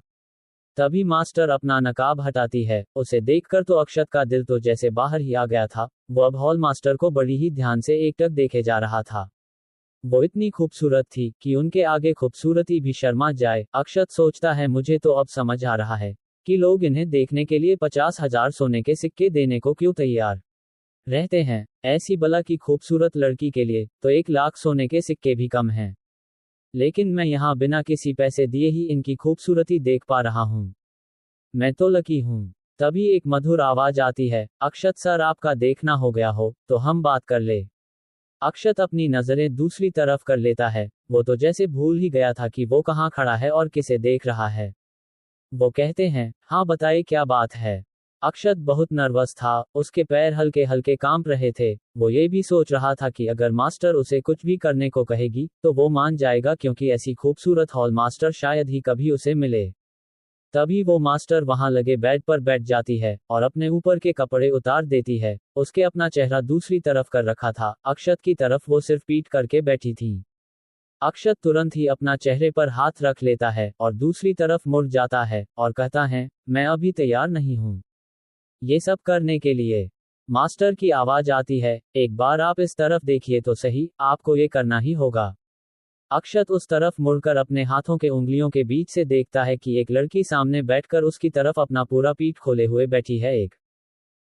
तभी मास्टर अपना नकाब हटाती है। उसे देखकर तो अक्षत का दिल तो जैसे बाहर ही आ गया था। वो अब हॉल मास्टर को बड़ी ही ध्यान से एकटक देखे जा रहा था। वो इतनी खूबसूरत थी कि उनके आगे खूबसूरती भी शर्मा जाए। अक्षत सोचता है, मुझे तो अब समझ आ रहा है कि लोग इन्हें देखने के लिए 50,000 सोने के सिक्के देने को क्यों तैयार रहते हैं। ऐसी बला की खूबसूरत लड़की के लिए तो 1 लाख सोने के सिक्के भी कम हैं। लेकिन मैं यहाँ बिना किसी पैसे दिए ही इनकी खूबसूरती देख पा रहा हूँ। मैं तो लकी हूँ। तभी एक मधुर आवाज आती है, अक्षत सर, आपका देखना हो गया हो तो हम बात कर ले। अक्षत अपनी नजरें दूसरी तरफ कर लेता है। वो तो जैसे भूल ही गया था कि वो कहाँ खड़ा है और किसे देख रहा है। वो कहते हैं, हाँ बताइए क्या बात है। अक्षत बहुत नर्वस था। उसके पैर हल्के हल्के कांप रहे थे। वो ये भी सोच रहा था कि अगर मास्टर उसे कुछ भी करने को कहेगी तो वो मान जाएगा, क्योंकि ऐसी खूबसूरत हॉल मास्टर शायद ही कभी उसे मिले। तभी वो मास्टर वहां लगे बेड पर बैठ जाती है और अपने ऊपर के कपड़े उतार देती है। उसके अपना चेहरा दूसरी तरफ कर रखा था। अक्षत की तरफ वो सिर्फ पीट करके बैठी थी। अक्षत तुरंत ही अपना चेहरे पर हाथ रख लेता है और दूसरी तरफ मुड़ जाता है और कहता है, मैं अभी तैयार नहीं हूँ ये सब करने के लिए। मास्टर की आवाज आती है, एक बार आप इस तरफ देखिए तो सही, आपको ये करना ही होगा। अक्षत उस तरफ मुड़कर अपने हाथों के उंगलियों के बीच से देखता है कि एक लड़की सामने बैठकर उसकी तरफ अपना पूरा पीठ खोले हुए बैठी है।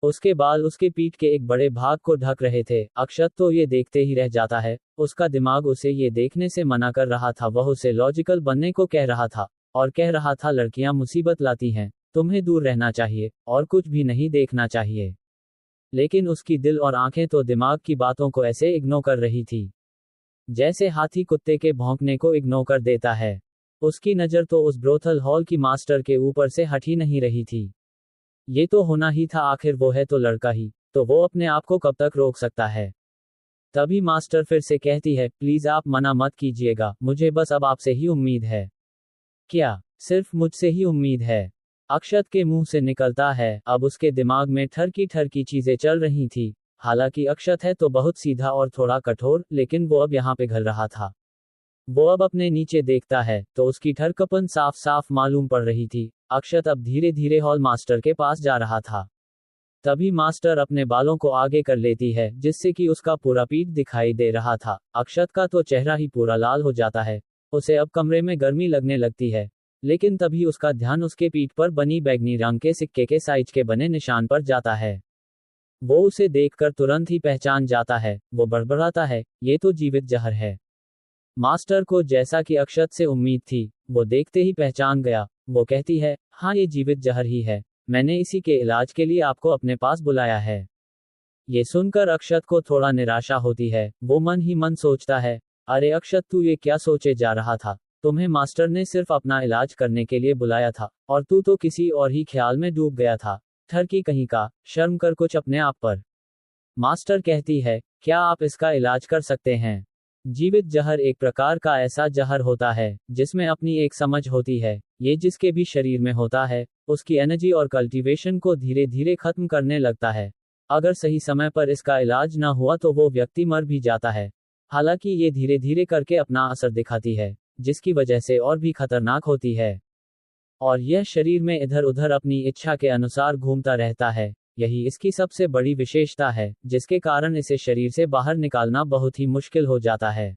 उसके बाल उसके पीठ के एक बड़े भाग को ढक रहे थे। अक्षत तो ये देखते ही रह जाता है। उसका दिमाग उसे ये देखने से मना कर रहा था। वह उसे लॉजिकल बनने को कह रहा था और कह रहा था, लड़कियां मुसीबत लाती हैं, तुम्हें दूर रहना चाहिए और कुछ भी नहीं देखना चाहिए। लेकिन उसकी दिल और आंखें तो दिमाग की बातों को ऐसे इग्नोर कर रही थी जैसे हाथी कुत्ते के भौंकने को इग्नोर कर देता है। उसकी नज़र तो उस ब्रोथल हॉल की मास्टर के ऊपर से हट ही नहीं रही थी। ये तो होना ही था, आखिर वो है तो लड़का ही, तो वो अपने आप को कब तक रोक सकता है। तभी मास्टर फिर से कहती है, प्लीज आप मना मत कीजिएगा, मुझे बस अब आपसे ही उम्मीद है। क्या सिर्फ मुझसे ही उम्मीद है? अक्षत के मुंह से निकलता है। अब उसके दिमाग में ठरकी ठरकी चीजें चल रही थी। हालांकि अक्षत है तो बहुत सीधा और थोड़ा कठोर, लेकिन वो अब यहाँ पिघल रहा था। वो अब अपने नीचे देखता है तो उसकी ठरकपन साफ साफ मालूम पड़ रही थी। अक्षत अब धीरे धीरे हॉल मास्टर के पास जा रहा था। तभी मास्टर अपने बालों को आगे कर लेती है, जिससे कि उसका पूरा पीठ दिखाई दे रहा था। अक्षत का तो चेहरा ही पूरा लाल हो जाता है। उसे अब कमरे में गर्मी लगने लगती है। लेकिन तभी उसका ध्यान उसके पीठ पर बनी बैगनी रंग के सिक्के के साइज के बने निशान पर जाता है। वो उसे देखकर तुरंत ही पहचान जाता है। वो बड़बड़ाता है, ये तो जीवित जहर है। मास्टर को जैसा कि अक्षत से उम्मीद थी, वो देखते ही पहचान गया। वो कहती है, हाँ ये जीवित जहर ही है, मैंने इसी के इलाज के लिए आपको अपने पास बुलाया है। ये सुनकर अक्षत को थोड़ा निराशा होती है। वो मन ही मन सोचता है, अरे अक्षत, तू ये क्या सोचे जा रहा था? तुम्हें मास्टर ने सिर्फ अपना इलाज करने के लिए बुलाया था और तू तो किसी और ही ख्याल में डूब गया था। ठरकी कहीं का, शर्म कर कुछ अपने आप पर। मास्टर कहती है, क्या आप इसका इलाज कर सकते हैं? जीवित जहर एक प्रकार का ऐसा जहर होता है जिसमें अपनी एक समझ होती है। ये जिसके भी शरीर में होता है, उसकी एनर्जी और कल्टीवेशन को धीरे धीरे खत्म करने लगता है। अगर सही समय पर इसका इलाज ना हुआ तो वो व्यक्ति मर भी जाता है। हालांकि ये धीरे धीरे करके अपना असर दिखाती है, जिसकी वजह से और भी खतरनाक होती है। और यह शरीर में इधर उधर अपनी इच्छा के अनुसार घूमता रहता है। यही इसकी सबसे बड़ी विशेषता है, जिसके कारण इसे शरीर से बाहर निकालना बहुत ही मुश्किल हो जाता है।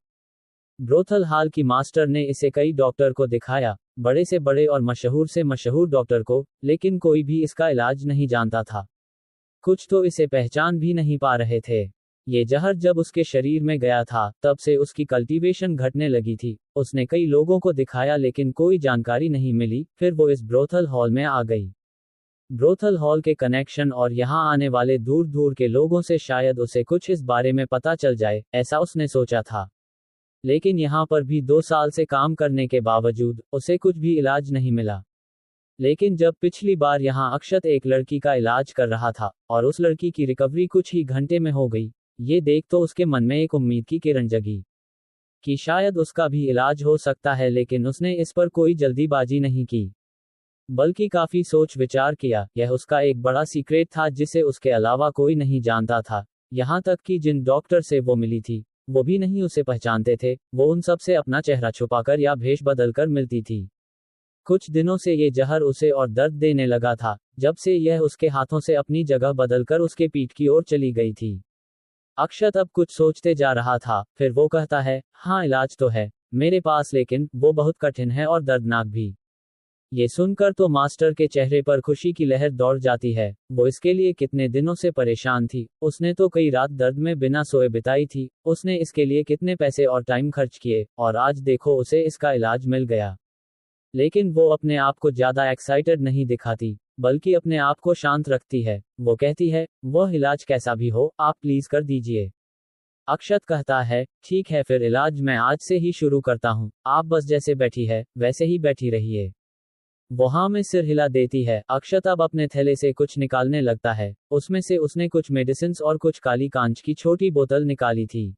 ब्रोथल हाल की मास्टर ने इसे कई डॉक्टर को दिखाया, बड़े से बड़े और मशहूर से मशहूर डॉक्टर को, लेकिन कोई भी इसका इलाज नहीं जानता था। कुछ तो इसे पहचान भी नहीं पा रहे थे। ये जहर जब उसके शरीर में गया था, तब से उसकी कल्टीवेशन घटने लगी थी। उसने कई लोगों को दिखाया लेकिन कोई जानकारी नहीं मिली। फिर वो इस ब्रोथल हॉल में आ गई। ब्रोथल हॉल के कनेक्शन और यहाँ आने वाले दूर दूर के लोगों से शायद उसे कुछ इस बारे में पता चल जाए, ऐसा उसने सोचा था। लेकिन यहाँ पर भी 2 साल से काम करने के बावजूद उसे कुछ भी इलाज नहीं मिला। लेकिन जब पिछली बार यहाँ अक्षत एक लड़की का इलाज कर रहा था और उस लड़की की रिकवरी कुछ ही घंटे में हो गई, ये देख तो उसके मन में एक उम्मीद की किरण जगी कि शायद उसका भी इलाज हो सकता है। लेकिन उसने इस पर कोई जल्दीबाजी नहीं की, बल्कि काफी सोच विचार किया। यह उसका एक बड़ा सीक्रेट था जिसे उसके अलावा कोई नहीं जानता था। यहाँ तक कि जिन डॉक्टर से वो मिली थी, वो भी नहीं उसे पहचानते थे। वो उन सब से अपना चेहरा छुपाकर या भेष बदलकर मिलती थी। कुछ दिनों से ये जहर उसे और दर्द देने लगा था, जब से यह उसके हाथों से अपनी जगह बदलकर उसके पीठ की ओर चली गई थी। अक्षत अब कुछ सोचते जा रहा था। फिर वो कहता है, हाँ इलाज तो है मेरे पास, लेकिन वो बहुत कठिन है और दर्दनाक भी। ये सुनकर तो मास्टर के चेहरे पर खुशी की लहर दौड़ जाती है। वो इसके लिए कितने दिनों से परेशान थी। उसने तो कई रात दर्द में बिना सोए बिताई थी। उसने इसके लिए कितने पैसे और टाइम खर्च किए, और आज देखो उसे इसका इलाज मिल गया। लेकिन वो अपने आप को ज्यादा एक्साइटेड नहीं दिखाती, बल्कि अपने आप को शांत रखती है। वो कहती है, वह इलाज कैसा भी हो, आप प्लीज कर दीजिए। अक्षत कहता है, ठीक है फिर इलाज मैं आज से ही शुरू करता हूँ। आप बस जैसे बैठी है वैसे ही बैठी रहिए। वो हाँ में सिर हिला देती है। अक्षत अब अपने थैले से कुछ निकालने लगता है। उसमें से उसने कुछ मेडिसिन और कुछ काली कांच की छोटी बोतल निकाली थी।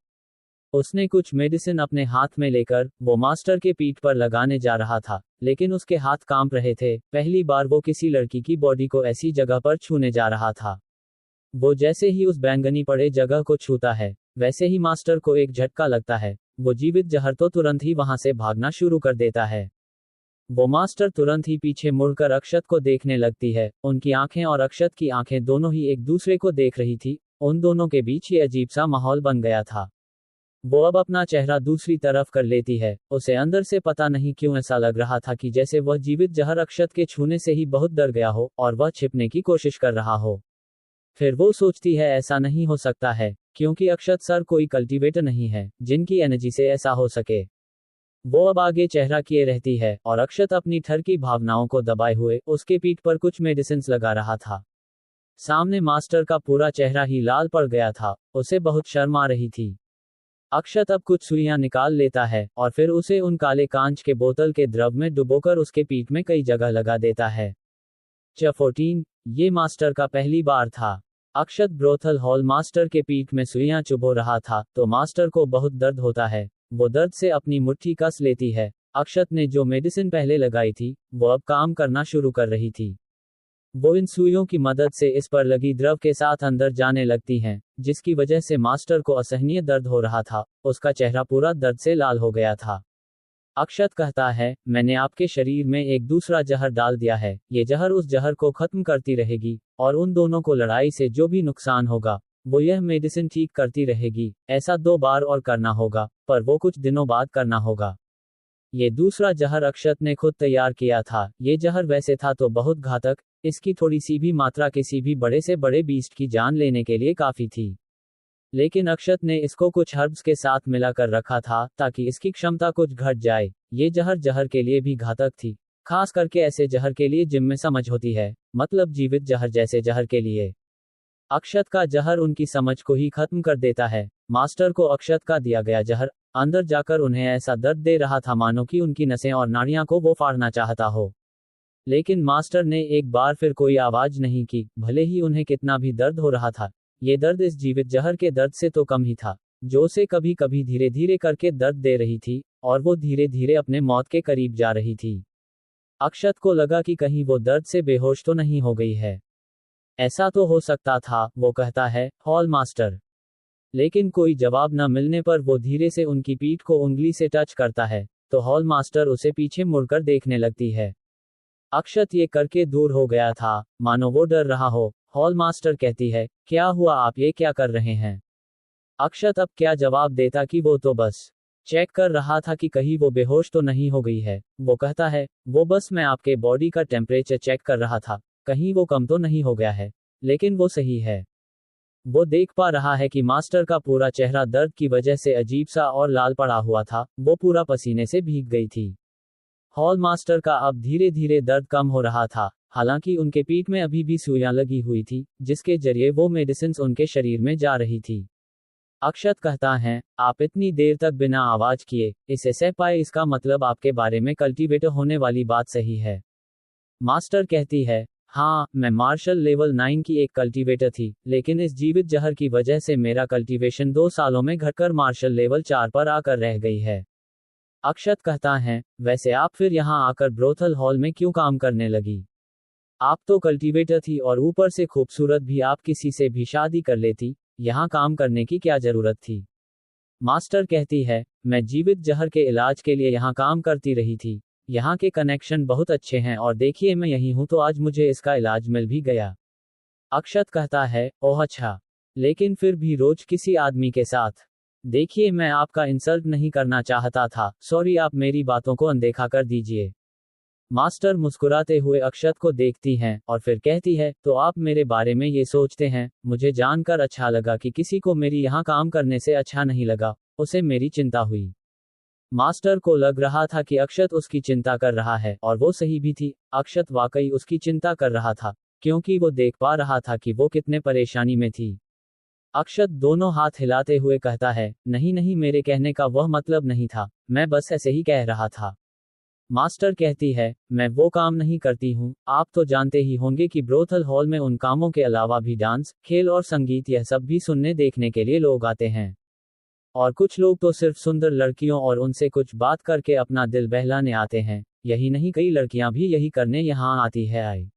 उसने कुछ मेडिसिन अपने हाथ में लेकर वो मास्टर के पीठ पर लगाने जा रहा था, लेकिन उसके हाथ कांप रहे थे। पहली बार वो किसी लड़की की बॉडी को ऐसी जगह पर छूने जा रहा था। वो जैसे ही उस बैंगनी पड़े जगह को छूता है, वैसे ही मास्टर को एक झटका लगता है। वो जीवित जहर तो तुरंत ही वहां से भागना शुरू कर देता है। वो मास्टर तुरंत ही पीछे मुड़कर अक्षत को देखने लगती है। उनकी आंखें और अक्षत की आंखें दोनों ही एक दूसरे को देख रही थी। उन दोनों के बीच ये अजीब सा माहौल बन गया था। वो अब अपना चेहरा दूसरी तरफ कर लेती है। उसे अंदर से पता नहीं क्यों ऐसा लग रहा था कि जैसे वह जीवित जहर अक्षत के छूने से ही बहुत डर गया हो और वह छिपने की कोशिश कर रहा हो। फिर वो सोचती है, ऐसा नहीं हो सकता है, क्योंकि अक्षत सर कोई कल्टीवेटर नहीं है जिनकी एनर्जी से ऐसा हो सके। वो अब आगे चेहरा किए रहती है और अक्षत अपनी ठर की भावनाओं को दबाए हुए उसके पीठ पर कुछ मेडिसिन लगा रहा था। सामने मास्टर का पूरा चेहरा ही लाल पड़ गया था। उसे बहुत शर्म आ रही थी। अक्षत अब कुछ सुइयां निकाल लेता है और फिर उसे उन काले कांच के बोतल के द्रव में डुबोकर उसके पीठ में कई जगह लगा देता है। 14 ये मास्टर का पहली बार था। अक्षत ब्रोथल हॉल मास्टर के पीठ में सुइयां चुभो रहा था, तो मास्टर को बहुत दर्द होता है। वो दर्द से अपनी मुट्ठी कस लेती है। अक्षत ने जो मेडिसिन पहले लगाई थी, वो अब काम करना शुरू कर रही थी। वो इन सुइयों की मदद से इस पर लगी द्रव के साथ अंदर जाने लगती हैं, जिसकी वजह से मास्टर को असहनीय दर्द हो रहा था। उसका चेहरा पूरा दर्द से लाल हो गया था। अक्षत कहता है, मैंने आपके शरीर में एक दूसरा जहर डाल दिया है। ये जहर उस जहर को खत्म करती रहेगी, और उन दोनों को लड़ाई से जो भी नुकसान होगा, वो यह मेडिसिन ठीक करती रहेगी। ऐसा 2 बार और करना होगा, पर वो कुछ दिनों बाद करना होगा। ये दूसरा जहर अक्षत ने खुद तैयार किया था। ये जहर वैसे था तो बहुत घातक। इसकी थोड़ी सी भी मात्रा किसी भी बड़े से बड़े बीस्ट की जान लेने के लिए काफी थी। लेकिन अक्षत ने इसको कुछ हर्ब्स के साथ मिलाकर रखा था, ताकि इसकी क्षमता कुछ घट जाए। ये जहर जहर के लिए भी घातक थी, खास करके ऐसे जहर के लिए जिनमें समझ होती है, मतलब जीवित जहर जैसे जहर के लिए। अक्षत का जहर उनकी समझ को ही खत्म कर देता है। मास्टर को अक्षत का दिया गया जहर अंदर जाकर उन्हें ऐसा दर्द दे रहा था मानो कि उनकी नसें और नाड़ियां को वो फाड़ना चाहता हो। लेकिन मास्टर ने एक बार फिर कोई आवाज नहीं की, भले ही उन्हें कितना भी दर्द हो रहा था। ये दर्द इस जीवित जहर के दर्द से तो कम ही था, जो उसे कभी कभी धीरे धीरे करके दर्द दे रही थी, और वो धीरे धीरे अपने मौत के करीब जा रही थी। अक्षत को लगा कि कहीं वो दर्द से बेहोश तो नहीं हो गई है। ऐसा तो हो सकता था, वो कहता है, हॉल मास्टर। लेकिन कोई जवाब न मिलने पर वो धीरे से उनकी पीठ को उंगली से टच करता है, तो हॉल मास्टर उसे पीछे मुड़कर देखने लगती है। अक्षत ये करके दूर हो गया था, मानो वो डर रहा हो। हॉल मास्टर कहती है, क्या हुआ, आप ये क्या कर रहे हैं? अक्षत अब क्या जवाब देता कि वो तो बस चेक कर रहा था कि कहीं वो बेहोश तो नहीं हो गई है। वो कहता है, वो बस मैं आपके बॉडी का टेम्परेचर चेक कर रहा था, कहीं वो कम तो नहीं हो गया है। लेकिन वो सही है। वो देख पा रहा है कि मास्टर का पूरा चेहरा दर्द की वजह से अजीब सा और लाल पड़ा हुआ था, वो पूरा पसीने से भीग गई थी। हॉल मास्टर का अब धीरे धीरे दर्द कम हो रहा था, हालांकि उनके पीठ में अभी भी सुइयां लगी हुई थी, जिसके जरिए वो मेडिसिन उनके शरीर में जा रही थी। अक्षत कहता है, आप इतनी देर तक बिना आवाज किए इसे सह पाए, इसका मतलब आपके बारे में कल्टीवेटर होने वाली बात सही है। मास्टर कहती है, हाँ, मैं मार्शल लेवल 9 की एक कल्टीवेटर थी, लेकिन इस जीवित जहर की वजह से मेरा कल्टीवेशन 2 सालों में घटकर मार्शल लेवल 4 पर आकर रह गई है। अक्षत कहता है, वैसे आप फिर यहाँ आकर ब्रोथल हॉल में क्यों काम करने लगी? आप तो कल्टीवेटर थी और ऊपर से खूबसूरत भी, आप किसी से भी शादी कर लेती, यहाँ काम करने की क्या जरूरत थी? मास्टर कहती है, मैं जीवित जहर के इलाज के लिए यहाँ काम करती रही थी, यहाँ के कनेक्शन बहुत अच्छे हैं और देखिए मैं यहीं हूँ तो आज मुझे इसका इलाज मिल भी गया। अक्षत कहता है, ओह अच्छा, लेकिन फिर भी रोज किसी आदमी के साथ? देखिए मैं आपका इंसल्ट नहीं करना चाहता था, सॉरी, आप मेरी बातों को अनदेखा कर दीजिए। मास्टर मुस्कुराते हुए अक्षत को देखती हैं और फिर कहती है, तो आप मेरे बारे में ये सोचते हैं? मुझे जानकर अच्छा लगा कि किसी को मेरी यहाँ काम करने से अच्छा नहीं लगा, उसे मेरी चिंता हुई। मास्टर को लग रहा था कि अक्षत उसकी चिंता कर रहा है और वो सही भी थी, अक्षत वाकई उसकी चिंता कर रहा था, क्योंकि वो देख पा रहा था कि वो कितने परेशानी में थी। अक्षत दोनों हाथ हिलाते हुए कहता है, नहीं नहीं, मेरे कहने का वह मतलब नहीं था, मैं बस ऐसे ही कह रहा था। मास्टर कहती है, मैं वो काम नहीं करती हूँ, आप तो जानते ही होंगे कि ब्रोथल हॉल में उन कामों के अलावा भी डांस, खेल और संगीत, यह सब भी सुनने देखने के लिए लोग आते हैं। और कुछ लोग तो सिर्फ सुंदर लड़कियों और उनसे कुछ बात करके अपना दिल बहलाने आते हैं, यही नहीं कई लड़कियां भी यही करने यहाँ आती है। आई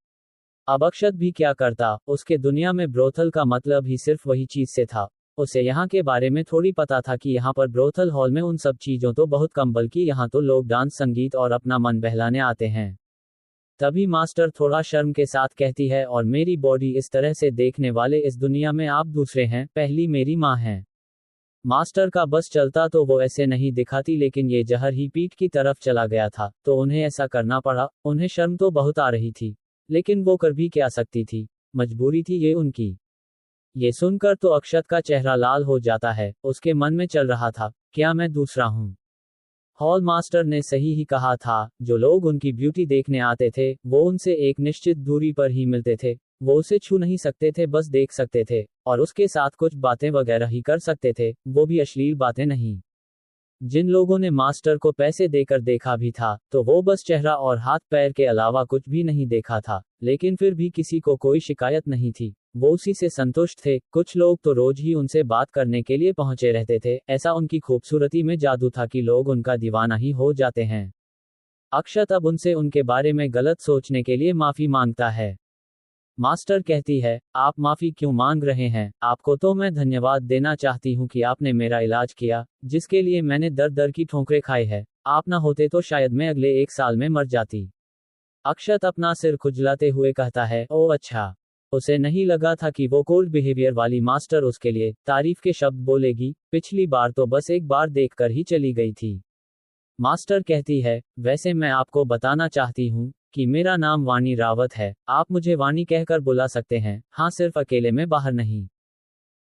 अब अक्षत भी क्या करता, उसके दुनिया में ब्रोथल का मतलब ही सिर्फ वही चीज से था। उसे यहाँ के बारे में थोड़ी पता था कि यहाँ पर ब्रोथल हॉल में उन सब चीजों तो बहुत कम, बल्कि यहाँ तो लोग डांस, संगीत और अपना मन बहलाने आते हैं। तभी मास्टर थोड़ा शर्म के साथ कहती है, और मेरी बॉडी इस तरह से देखने वाले इस दुनिया में आप दूसरे हैं, पहली मेरी माँ हैं। मास्टर का बस चलता तो वो ऐसे नहीं दिखाती, लेकिन ये जहर ही पीठ की तरफ चला गया था तो उन्हें ऐसा करना पड़ा। उन्हें शर्म तो बहुत आ रही थी, लेकिन वो कर भी क्या सकती थी, मजबूरी थी ये उनकी। ये सुनकर तो अक्षत का चेहरा लाल हो जाता है, उसके मन में चल रहा था, क्या मैं दूसरा हूँ? हॉल मास्टर ने सही ही कहा था, जो लोग उनकी ब्यूटी देखने आते थे वो उनसे एक निश्चित दूरी पर ही मिलते थे, वो उसे छू नहीं सकते थे, बस देख सकते थे और उसके साथ कुछ बातें वगैरह ही कर सकते थे, वो भी अश्लील बातें नहीं। जिन लोगों ने मास्टर को पैसे देकर देखा भी था तो वो बस चेहरा और हाथ पैर के अलावा कुछ भी नहीं देखा था, लेकिन फिर भी किसी को कोई शिकायत नहीं थी, वो उसी से संतुष्ट थे। कुछ लोग तो रोज ही उनसे बात करने के लिए पहुंचे रहते थे, ऐसा उनकी खूबसूरती में जादू था कि लोग उनका दीवाना ही हो जाते हैं। अक्षत अब उनसे उनके बारे में गलत सोचने के लिए माफी मांगता है। मास्टर कहती है, आप माफी क्यों मांग रहे हैं? आपको तो मैं धन्यवाद देना चाहती हूँ कि आपने मेरा इलाज किया, जिसके लिए मैंने दर दर की ठोकरें खाई है। आप ना होते तो शायद मैं अगले 1 साल में मर जाती। अक्षत अपना सिर खुजलाते हुए कहता है, ओह अच्छा। उसे नहीं लगा था कि वो कोल्ड बिहेवियर वाली मास्टर उसके लिए तारीफ के शब्द बोलेगी, पिछली बार तो बस एक बार देखकर ही चली गई थी। मास्टर कहती है, वैसे मैं आपको बताना चाहती हूँ कि मेरा नाम वाणी रावत है, आप मुझे वाणी कहकर बुला सकते हैं, हाँ, सिर्फ अकेले में, बाहर नहीं।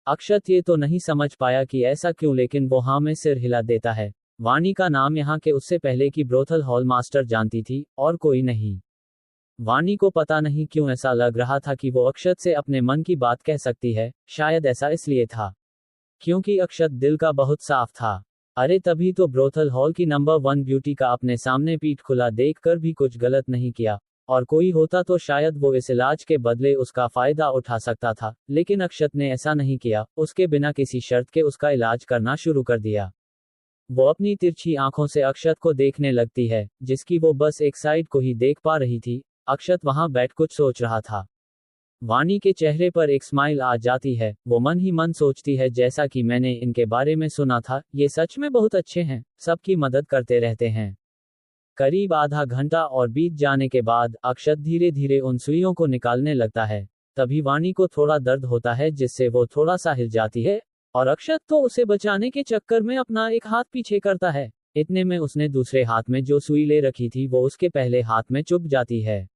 अक्षत ये तो नहीं समझ पाया कि ऐसा क्यों, लेकिन वो हाँ में सिर हिला देता है। वाणी का नाम यहाँ के उससे पहले की ब्रोथल हॉल मास्टर जानती थी, और कोई नहीं। वाणी को पता नहीं क्यों ऐसा लग रहा था कि वो अक्षत से अपने मन की बात कह सकती है, शायद ऐसा इसलिए था क्योंकि अक्षत दिल का बहुत साफ था। अरे तभी तो ब्रोथल हॉल की नंबर 1 ब्यूटी का अपने सामने पीठ खुला देखकर भी कुछ गलत नहीं किया, और कोई होता तो शायद वो इस इलाज के बदले उसका फायदा उठा सकता था, लेकिन अक्षत ने ऐसा नहीं किया, उसके बिना किसी शर्त के उसका इलाज करना शुरू कर दिया। वो अपनी तिरछी आंखों से अक्षत को देखने लगती है, जिसकी वो बस एक साइड को ही देख पा रही थी। अक्षत वहां बैठ कुछ सोच रहा था। वाणी के चेहरे पर एक स्माइल आ जाती है, वो मन ही मन सोचती है, जैसा कि मैंने इनके बारे में सुना था, ये सच में बहुत अच्छे हैं, सबकी मदद करते रहते हैं। करीब आधा घंटा और बीत जाने के बाद अक्षत धीरे धीरे उन सुइयों को निकालने लगता है। तभी वाणी को थोड़ा दर्द होता है, जिससे वो थोड़ा सा हिल जाती है, और अक्षत तो उसे बचाने के चक्कर में अपना एक हाथ पीछे करता है। इतने में उसने दूसरे हाथ में जो सुई ले रखी थी वो उसके पहले हाथ में चुभ जाती है।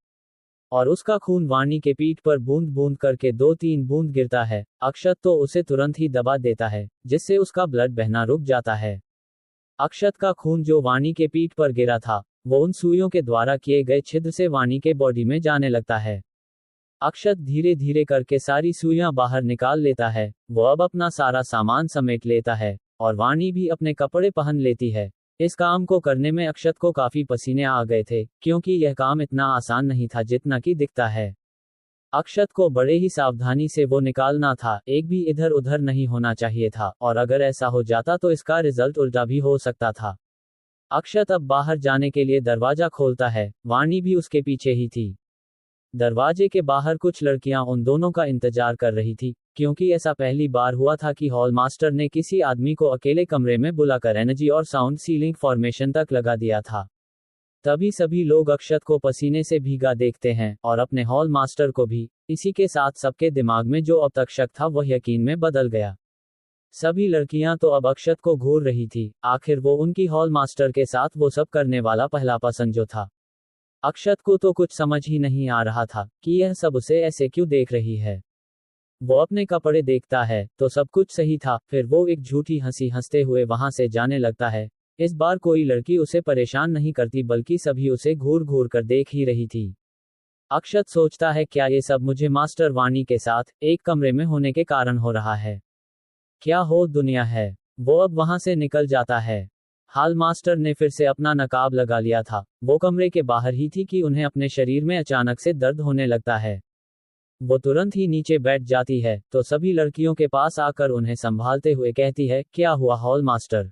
और उसका खून वाणी के पीठ पर बूंद बूंद करके 2-3 बूंद गिरता है। अक्षत तो उसे तुरंत ही दबा देता है, जिससे उसका ब्लड बहना रुक जाता है। अक्षत का खून जो वाणी के पीठ पर गिरा था, वो उन सुइयों के द्वारा किए गए छिद्र से वाणी के बॉडी में जाने लगता है। अक्षत धीरे धीरे करके सारी सुइयां बाहर निकाल लेता है। वो अब अपना सारा सामान समेट लेता है और वाणी भी अपने कपड़े पहन लेती है। इस काम को करने में अक्षत को काफी पसीने आ गए थे, क्योंकि यह काम इतना आसान नहीं था जितना कि दिखता है। अक्षत को बड़े ही सावधानी से वो निकालना था, एक भी इधर उधर नहीं होना चाहिए था, और अगर ऐसा हो जाता तो इसका रिजल्ट उल्टा भी हो सकता था। अक्षत अब बाहर जाने के लिए दरवाजा खोलता है, वाणी भी उसके पीछे ही थी। दरवाजे के बाहर कुछ लड़कियां उन दोनों का इंतजार कर रही थी, क्योंकि ऐसा पहली बार हुआ था कि हॉल मास्टर ने किसी आदमी को अकेले कमरे में बुलाकर एनर्जी और साउंड सीलिंग फॉर्मेशन तक लगा दिया था। तभी सभी लोग अक्षत को पसीने से भीगा देखते हैं, और अपने हॉल मास्टर को भी। इसी के साथ सबके दिमाग में जो अब तक शक था वह यकीन में बदल गया। सभी लड़कियां तो अब अक्षत को घूर रही थी, आखिर वो उनकी हॉल मास्टर के साथ वो सब करने वाला पहला पसंद जो था। अक्षत को तो कुछ समझ ही नहीं आ रहा था कि यह सब उसे ऐसे क्यों देख रही है। वो अपने कपड़े देखता है तो सब कुछ सही था, फिर वो एक झूठी हंसी हंसते हुए वहां से जाने लगता है। इस बार कोई लड़की उसे परेशान नहीं करती, बल्कि सभी उसे घूर घूर कर देख ही रही थी। अक्षत सोचता है, क्या ये सब मुझे मास्टर वाणी के साथ एक कमरे में होने के कारण हो रहा है? क्या हो दुनिया है। वो अब वहां से निकल जाता है। हॉल मास्टर ने फिर से अपना नकाब लगा लिया था। वो कमरे के बाहर ही थी कि उन्हें अपने शरीर में अचानक से दर्द होने लगता है। वो तुरंत ही नीचे बैठ जाती है तो सभी लड़कियों के पास आकर उन्हें संभालते हुए कहती है, क्या हुआ हॉल मास्टर?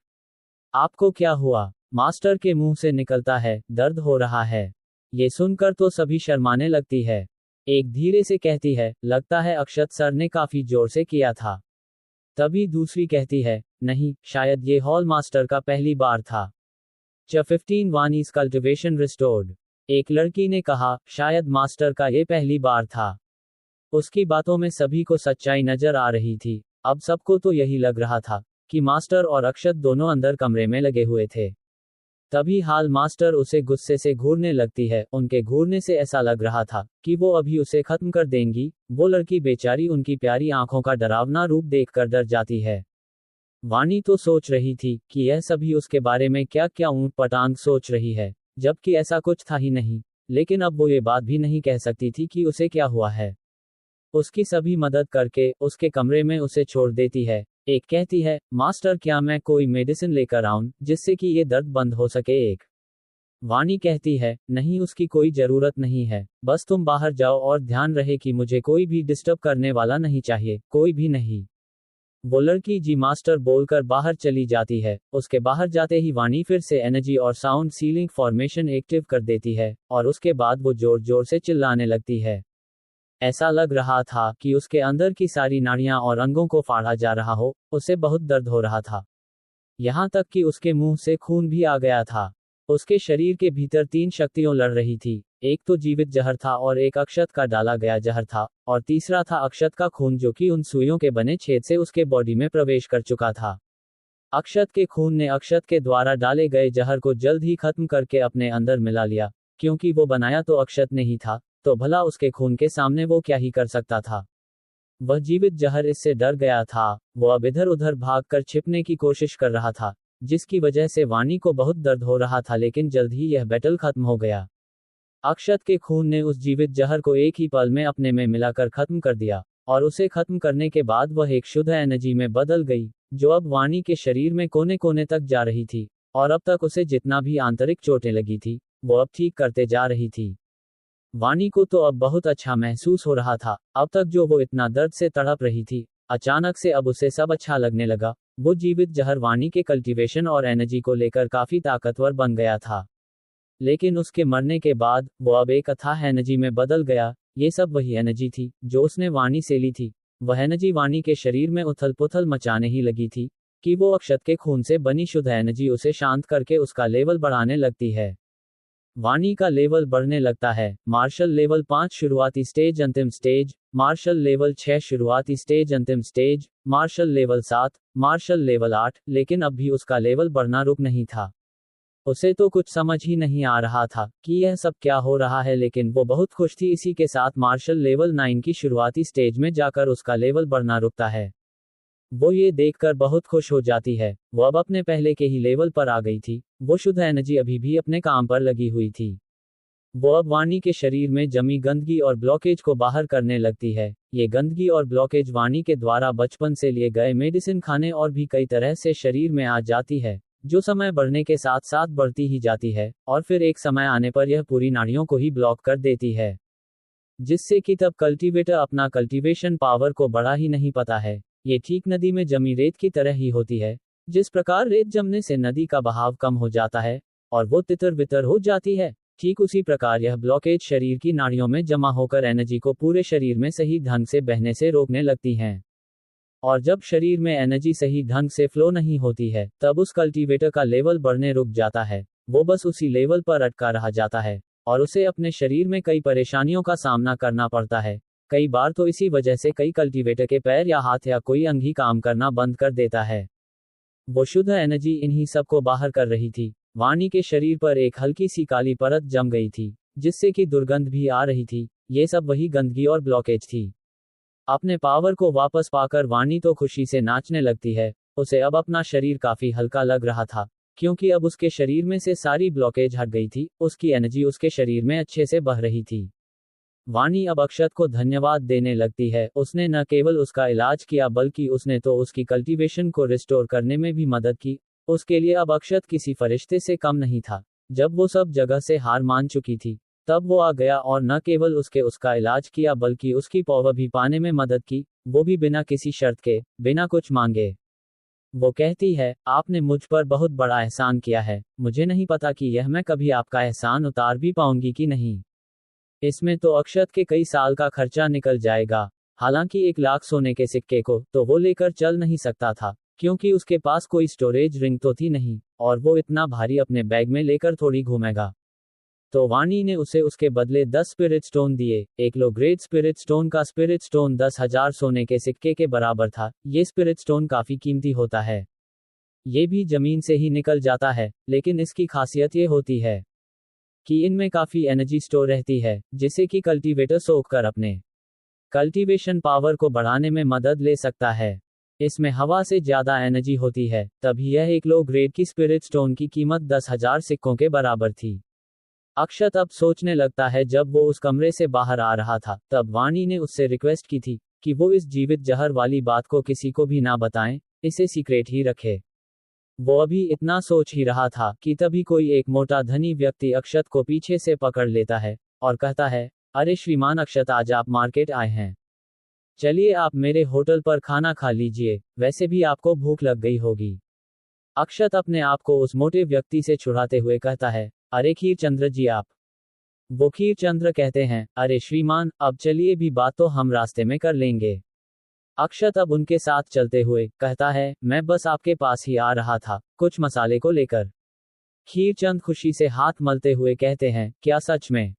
आपको क्या हुआ? मास्टर के मुंह से निकलता है, दर्द हो रहा है। ये सुनकर तो सभी शर्माने लगती है। एक धीरे से कहती है, लगता है अक्षत सर ने काफी जोर से किया था। तभी दूसरी कहती है, नहीं, शायद ये हॉल मास्टर का पहली बार था। 15 वानीज कल्टिवेशन रिस्टोर्ड। एक लड़की ने कहा, शायद मास्टर का ये पहली बार था। उसकी बातों में सभी को सच्चाई नजर आ रही थी। अब सबको तो यही लग रहा था कि मास्टर और अक्षत दोनों अंदर कमरे में लगे हुए थे। तभी हॉल मास्टर उसे गुस्से से घूरने लगती है। उनके घूरने से ऐसा लग रहा था कि वो अभी उसे खत्म कर देंगी। वो लड़की बेचारी उनकी प्यारी आंखों का डरावना रूप देखकर डर जाती है। वाणी तो सोच रही थी कि यह सभी उसके बारे में क्या क्या ऊंट पटांग सोच रही है, जबकि ऐसा कुछ था ही नहीं। लेकिन अब वो ये बात भी नहीं कह सकती थी कि उसे क्या हुआ है। उसकी सभी मदद करके उसके कमरे में उसे छोड़ देती है। एक कहती है, मास्टर क्या मैं कोई मेडिसिन लेकर आऊं जिससे कि ये दर्द बंद हो सके? एक वाणी कहती है, नहीं, उसकी कोई जरूरत नहीं है, बस तुम बाहर जाओ और ध्यान रहे कि मुझे कोई भी डिस्टर्ब करने वाला नहीं चाहिए, कोई भी नहीं। वो लड़की जी मास्टर बोलकर बाहर चली जाती है। उसके बाहर जाते ही वाणी फिर से एनर्जी और साउंड सीलिंग फॉर्मेशन एक्टिव कर देती है, और उसके बाद वो जोर जोर से चिल्लाने लगती है। ऐसा लग रहा था कि उसके अंदर की सारी नाड़ियां और अंगों को फाड़ा जा रहा हो। उसे बहुत दर्द हो रहा था, यहाँ तक कि उसके मुंह से खून भी आ गया था। उसके शरीर के भीतर 3 शक्तियां लड़ रही थी। एक तो जीवित जहर था, और एक अक्षत का डाला गया जहर था, और तीसरा था अक्षत का खून जो कि उन सुइयों के बने छेद से उसके बॉडी में प्रवेश कर चुका था। अक्षत के खून ने अक्षत के द्वारा डाले गए जहर को जल्द ही खत्म करके अपने अंदर मिला लिया, क्योंकि वो बनाया तो अक्षत ने ही था, तो भला उसके खून के सामने वो क्या ही कर सकता था। वह जीवित जहर इससे डर गया था। वो अब इधर उधर भागकर छिपने की कोशिश कर रहा था, जिसकी वजह से वाणी को बहुत दर्द हो रहा था। लेकिन जल्द ही यह बैटल खत्म हो गया। अक्षत के खून ने उस जीवित जहर को एक ही पल में अपने में मिलाकर खत्म कर दिया, और उसे खत्म करने के बाद वह एक शुद्ध एनर्जी में बदल गई, जो अब वाणी के शरीर में कोने कोने तक जा रही थी, और अब तक उसे जितना भी आंतरिक चोटें लगी थी वो अब ठीक करते जा रही थी। वाणी को तो अब बहुत अच्छा महसूस हो रहा था। अब तक जो वो इतना दर्द से तड़प रही थी, अचानक से अब उसे सब अच्छा लगने लगा। वो जीवित जहर वाणी के कल्टीवेशन और एनर्जी को लेकर काफी ताकतवर बन गया था। लेकिन उसके मरने के बाद वो अब एक अथाह एनर्जी में बदल गया। ये सब वही एनर्जी थी जो उसने वाणी से ली थी। वह एनर्जी वाणी के शरीर में उथल पुथल मचाने ही लगी थी कि वो अक्षत के खून से बनी शुद्ध एनर्जी उसे शांत करके उसका लेवल बढ़ाने लगती है। वाणी का लेवल बढ़ने लगता है। मार्शल लेवल 5 शुरुआती स्टेज अंतिम स्टेज, मार्शल लेवल 6 शुरुआती स्टेज अंतिम stage, marshal level 7, marshal level 8। लेकिन अब भी उसका लेवल बढ़ना रुक नहीं था। उसे तो कुछ समझ ही नहीं आ रहा था कि यह सब क्या हो रहा है, लेकिन वो बहुत खुश थी। इसी के साथ मार्शल लेवल 9 की शुरुआती स्टेज में जाकर उसका लेवल बढ़ना रुकता है। वो ये देखकर बहुत खुश हो जाती है। वो अब अपने पहले के ही लेवल पर आ गई थी। वो शुद्ध एनर्जी अभी भी अपने काम पर लगी हुई थी। वो अब वाणी के शरीर में जमी गंदगी और ब्लॉकेज को बाहर करने लगती है। ये गंदगी और ब्लॉकेज वाणी के द्वारा बचपन से लिए गए मेडिसिन खाने और भी कई तरह से शरीर में आ जाती है, जो समय बढ़ने के साथ साथ बढ़ती ही जाती है, और फिर एक समय आने पर यह पूरी नाड़ियों को ही ब्लॉक कर देती है, जिससे कि तब कल्टीवेटर अपना कल्टीवेशन पावर को बढ़ा ही नहीं पाता है। ये ठीक नदी में जमी रेत की तरह ही होती है। जिस प्रकार रेत जमने से नदी का बहाव कम हो जाता है और वो तितर बितर हो जाती है, ठीक उसी प्रकार यह ब्लॉकेज शरीर की नाड़ियों में जमा होकर एनर्जी को पूरे शरीर में सही ढंग से बहने से रोकने लगती हैं। और जब शरीर में एनर्जी सही ढंग से फ्लो नहीं होती है, तब उस कल्टीवेटर का लेवल बढ़ने रुक जाता है। वो बस उसी लेवल पर अटका रह जाता है और उसे अपने शरीर में कई परेशानियों का सामना करना पड़ता है। कई बार तो इसी वजह से कई कल्टीवेटर के पैर या हाथ या कोई अंग ही काम करना बंद कर देता है। वो शुद्ध एनर्जी इन्हीं सब को बाहर कर रही थी। वाणी के शरीर पर एक हल्की सी काली परत जम गई थी, जिससे कि दुर्गंध भी आ रही थी। ये सब वही गंदगी और ब्लॉकेज थी। अपने पावर को वापस पाकर वाणी तो खुशी से नाचने लगती है। उसे अब अपना शरीर काफी हल्का लग रहा था, क्योंकि अब उसके शरीर में से सारी ब्लॉकेज हट गई थी। उसकी एनर्जी उसके शरीर में अच्छे से बह रही थी। वाणी अब अक्षत को धन्यवाद देने लगती है। उसने न केवल उसका इलाज किया, बल्कि उसने तो उसकी कल्टीवेशन को रिस्टोर करने में भी मदद की। उसके लिए अब अक्षत किसी फरिश्ते से कम नहीं था। जब वो सब जगह से हार मान चुकी थी, तब वो आ गया और न केवल उसका इलाज किया, बल्कि उसकी पावर भी पाने में मदद की, वो भी बिना किसी शर्त के, बिना कुछ मांगे। वो कहती है, आपने मुझ पर बहुत बड़ा एहसान किया है। मुझे नहीं पता कि यह मैं कभी आपका एहसान उतार भी पाऊंगी कि नहीं। इसमें तो अक्षत के कई साल का खर्चा निकल जाएगा। हालांकि 1 लाख सोने के सिक्के को तो वो लेकर चल नहीं सकता था, क्योंकि उसके पास कोई स्टोरेज रिंग तो थी नहीं, और वो इतना भारी अपने बैग में लेकर थोड़ी घूमेगा। तो वाणी ने उसे उसके बदले 10 स्पिरिट स्टोन दिए। 1 लो ग्रेट स्पिरिट स्टोन का स्पिरिट स्टोन 10,000 सोने के सिक्के के बराबर था। ये स्पिरिट स्टोन काफी कीमती होता है। ये भी जमीन से ही निकल जाता है, लेकिन इसकी खासियत ये होती है कि इनमें काफी एनर्जी स्टोर रहती है, जिसे कि कल्टीवेटर सोख कर अपने कल्टीवेशन पावर को बढ़ाने में मदद ले सकता है। इसमें हवा से ज्यादा एनर्जी होती है, तभी यह 1 लो ग्रेड की स्पिरिट स्टोन की कीमत 10,000 सिक्कों के बराबर थी। अक्षत अब सोचने लगता है, जब वो उस कमरे से बाहर आ रहा था, तब वाणी ने उससे रिक्वेस्ट की थी कि वो इस जीवित जहर वाली बात को किसी को भी ना बताएं, इसे सीक्रेट ही रखे। वो अभी इतना सोच ही रहा था कि तभी कोई एक मोटा धनी व्यक्ति अक्षत को पीछे से पकड़ लेता है और कहता है, अरे श्रीमान अक्षत, आज आप मार्केट आए हैं। चलिए आप मेरे होटल पर खाना खा लीजिए, वैसे भी आपको भूख लग गई होगी। अक्षत अपने आप को उस मोटे व्यक्ति से छुड़ाते हुए कहता है, अरे खीर चंद्र जी आप। वो खीर चंद्र कहते हैं, अरे श्रीमान, अब चलिए भी बात तो हम रास्ते में कर लेंगे। अक्षत अब उनके साथ चलते हुए कहता है, मैं बस आपके पास ही आ रहा था, कुछ मसाले को लेकर। खीरचंद खुशी से हाथ मलते हुए कहते हैं, क्या सच में?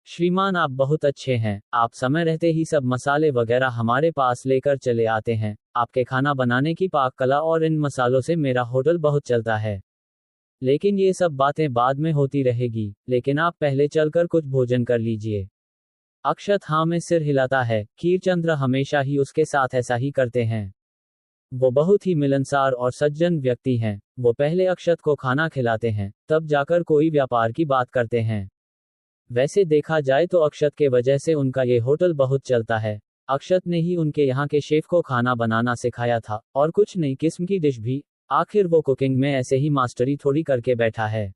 श्रीमान आप बहुत अच्छे हैं, आप समय रहते ही सब मसाले वगैरह हमारे पास लेकर चले आते हैं। आपके खाना बनाने की पाक कला और इन मसालों से मेरा होटल बहुत चलता है। लेकिन ये सब बातें बाद में होती रहेगी, लेकिन आप पहले चलकर कुछ भोजन कर लीजिए। अक्षत हाँ में सिर हिलाता है। खीरचंद्र हमेशा ही उसके साथ ऐसा ही करते हैं। वो बहुत ही मिलनसार और सज्जन व्यक्ति हैं। वो पहले अक्षत को खाना खिलाते हैं, तब जाकर कोई व्यापार की बात करते हैं। वैसे देखा जाए तो अक्षत के वजह से उनका ये होटल बहुत चलता है। अक्षत ने ही उनके यहाँ के शेफ को खाना बनाना सिखाया था, और कुछ नई किस्म की डिश भी। आखिर वो कुकिंग में ऐसे ही मास्टरी थोड़ी करके बैठा है।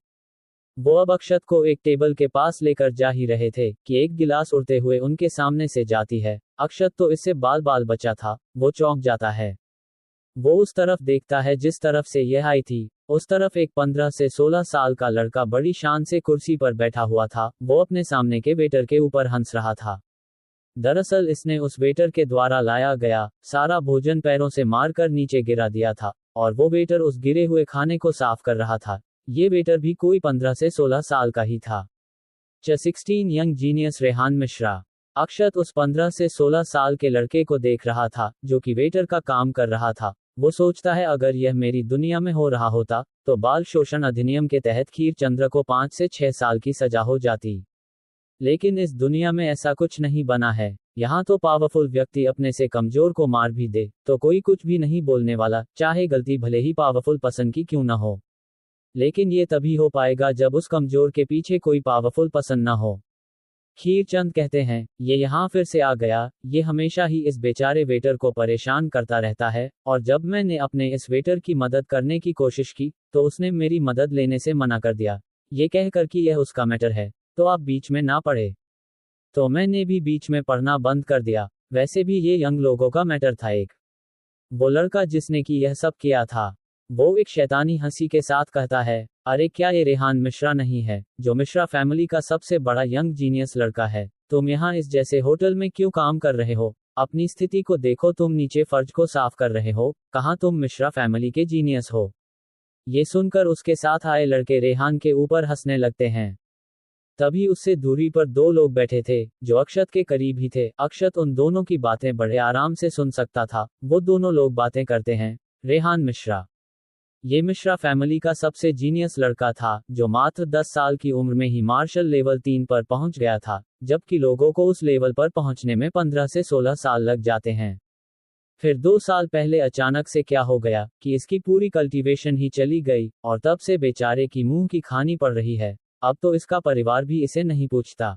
वो अब अक्षत को एक टेबल के पास लेकर जा ही रहे थे कि एक गिलास उड़ते हुए उनके सामने से जाती है। अक्षत तो इससे बाल बाल बचा था। वो चौंक जाता है। वो उस तरफ देखता है जिस तरफ से यह आई थी। उस तरफ एक 15 से 16 साल का लड़का बड़ी शान से कुर्सी पर बैठा हुआ था। वो अपने सामने के वेटर के ऊपर हंस रहा था। दरअसल इसने उस वेटर के द्वारा लाया गया सारा भोजन पैरों से मारकर नीचे गिरा दिया था, और वो वेटर उस गिरे हुए खाने को साफ कर रहा था। ये वेटर भी कोई 15 से 16 साल का ही था। 16 यंग जीनियस रेहान मिश्रा। अक्षत उस 15 से 16 साल के लड़के को देख रहा था, जो कि वेटर का काम कर रहा था। वो सोचता है अगर यह मेरी दुनिया में हो रहा होता तो बाल शोषण अधिनियम के तहत खीरचंद्र को 5 से 6 साल की सजा हो जाती। लेकिन इस दुनिया में ऐसा कुछ नहीं बना है। यहाँ तो पावरफुल व्यक्ति अपने से कमजोर को मार भी दे तो कोई कुछ भी नहीं बोलने वाला, चाहे गलती भले ही पावरफुल पसंद की क्यों ना हो। लेकिन ये तभी हो पाएगा जब उस कमजोर के पीछे कोई पावरफुल पसंद ना हो। खीरचंद कहते हैं, ये यहाँ फिर से आ गया, ये हमेशा ही इस बेचारे वेटर को परेशान करता रहता है, और जब मैंने अपने इस वेटर की मदद करने की कोशिश की तो उसने मेरी मदद लेने से मना कर दिया, ये कहकर कि यह उसका मैटर है तो आप बीच में ना पढ़े। तो मैंने भी बीच में पढ़ना बंद कर दिया। वैसे भी ये यंग लोगों का मैटर था। एक वो लड़का जिसने कि यह सब किया था, वो एक शैतानी हंसी के साथ कहता है, अरे क्या ये रेहान मिश्रा नहीं है, जो मिश्रा फैमिली का सबसे बड़ा यंग जीनियस लड़का है। तुम यहाँ इस जैसे होटल में क्यों काम कर रहे हो? अपनी स्थिति को देखो, तुम नीचे फर्श को साफ कर रहे हो, कहाँ तुम मिश्रा फैमिली के जीनियस हो। ये सुनकर उसके साथ आए लड़के रेहान के ऊपर हंसने लगते हैं। तभी उससे दूरी पर दो लोग बैठे थे जो अक्षत के करीब ही थे। अक्षत उन दोनों की बातें बड़े आराम से सुन सकता था। वो दोनों लोग बातें करते हैं। रेहान मिश्रा, ये मिश्रा फैमिली का सबसे जीनियस लड़का था जो मात्र 10 साल की उम्र में ही मार्शल लेवल 3 पर पहुंच गया था, जबकि लोगों को उस लेवल पर पहुंचने में 15 से 16 साल लग जाते हैं। फिर 2 साल पहले अचानक से क्या हो गया कि इसकी पूरी कल्टीवेशन ही चली गई और तब से बेचारे की मुंह की खानी पड़ रही है। अब तो इसका परिवार भी इसे नहीं पूछता।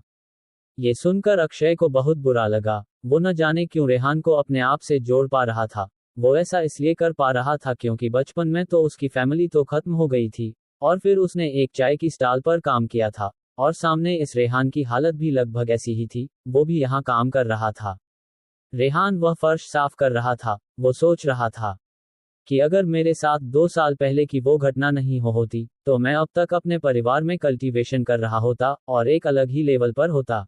ये सुनकर अक्षय को बहुत बुरा लगा। वो न जाने क्यों रेहान को अपने आप से जोड़ पा रहा था। वो ऐसा इसलिए कर पा रहा था क्योंकि बचपन में तो उसकी फैमिली तो खत्म हो गई थी, और फिर उसने एक चाय की स्टॉल पर काम किया था, और सामने इस रेहान की हालत भी लगभग ऐसी ही थी। वो भी यहाँ काम कर रहा था। रेहान वह फर्श साफ कर रहा था। वो सोच रहा था कि अगर मेरे साथ 2 साल पहले की वो घटना नहीं होती तो मैं अब तक अपने परिवार में कल्टीवेशन कर रहा होता और एक अलग ही लेवल पर होता।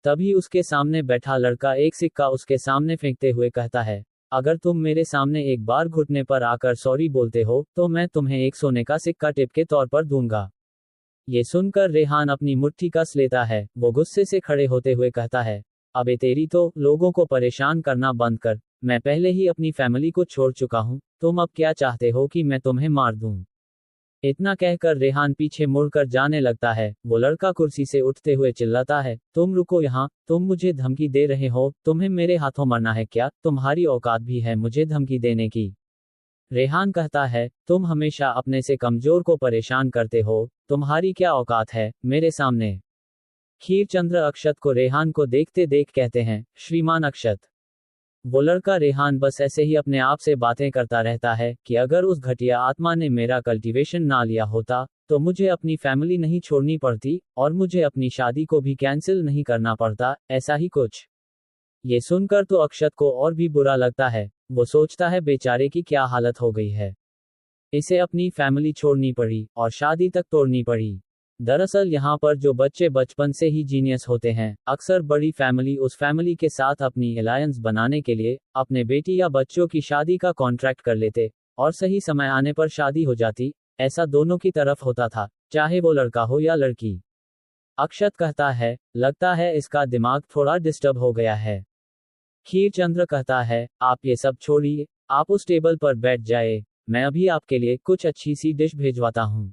तभी उसके सामने बैठा लड़का एक सिक्का उसके सामने फेंकते हुए कहता है, अगर तुम मेरे सामने एक बार घुटने पर आकर सॉरी बोलते हो तो मैं तुम्हें एक सोने का सिक्का टिप के तौर पर दूंगा। ये सुनकर रेहान अपनी मुट्ठी कस लेता है। वो गुस्से से खड़े होते हुए कहता है, अबे तेरी तो लोगों को परेशान करना बंद कर। मैं पहले ही अपनी फैमिली को छोड़ चुका हूँ, तुम अब क्या चाहते हो कि मैं तुम्हें मार दूं? इतना कहकर रेहान पीछे मुड़कर जाने लगता है। वो लड़का कुर्सी से उठते हुए चिल्लाता है, तुम रुको यहाँ, तुम मुझे धमकी दे रहे हो? तुम्हें मेरे हाथों मरना है क्या? तुम्हारी औकात भी है मुझे धमकी देने की? रेहान कहता है, तुम हमेशा अपने से कमजोर को परेशान करते हो, तुम्हारी क्या औकात है मेरे सामने? खीरचंद्र अक्षत को रेहान को देखते देख कहते हैं, श्रीमान अक्षत। वो लड़का रेहान बस ऐसे ही अपने आप से बातें करता रहता है कि अगर उस घटिया आत्मा ने मेरा कल्टीवेशन ना लिया होता तो मुझे अपनी फैमिली नहीं छोड़नी पड़ती और मुझे अपनी शादी को भी कैंसिल नहीं करना पड़ता, ऐसा ही कुछ। ये सुनकर तो अक्षत को और भी बुरा लगता है। वो सोचता है बेचारे की क्या हालत हो गई है, इसे अपनी फैमिली छोड़नी पड़ी और शादी तक तोड़नी पड़ी। दरअसल यहाँ पर जो बच्चे बचपन से ही जीनियस होते हैं, अक्सर बड़ी फैमिली उस फैमिली के साथ अपनी अलायंस बनाने के लिए अपने बेटी या बच्चों की शादी का कॉन्ट्रैक्ट कर लेते और सही समय आने पर शादी हो जाती। ऐसा दोनों की तरफ होता था, चाहे वो लड़का हो या लड़की। अक्षत कहता है, लगता है इसका दिमाग थोड़ा डिस्टर्ब हो गया है। खीरचंद्र कहता है, आप ये सब छोड़िए, आप उस टेबल पर बैठ जाए, मैं अभी आपके लिए कुछ अच्छी सी डिश भेजवाता हूँ।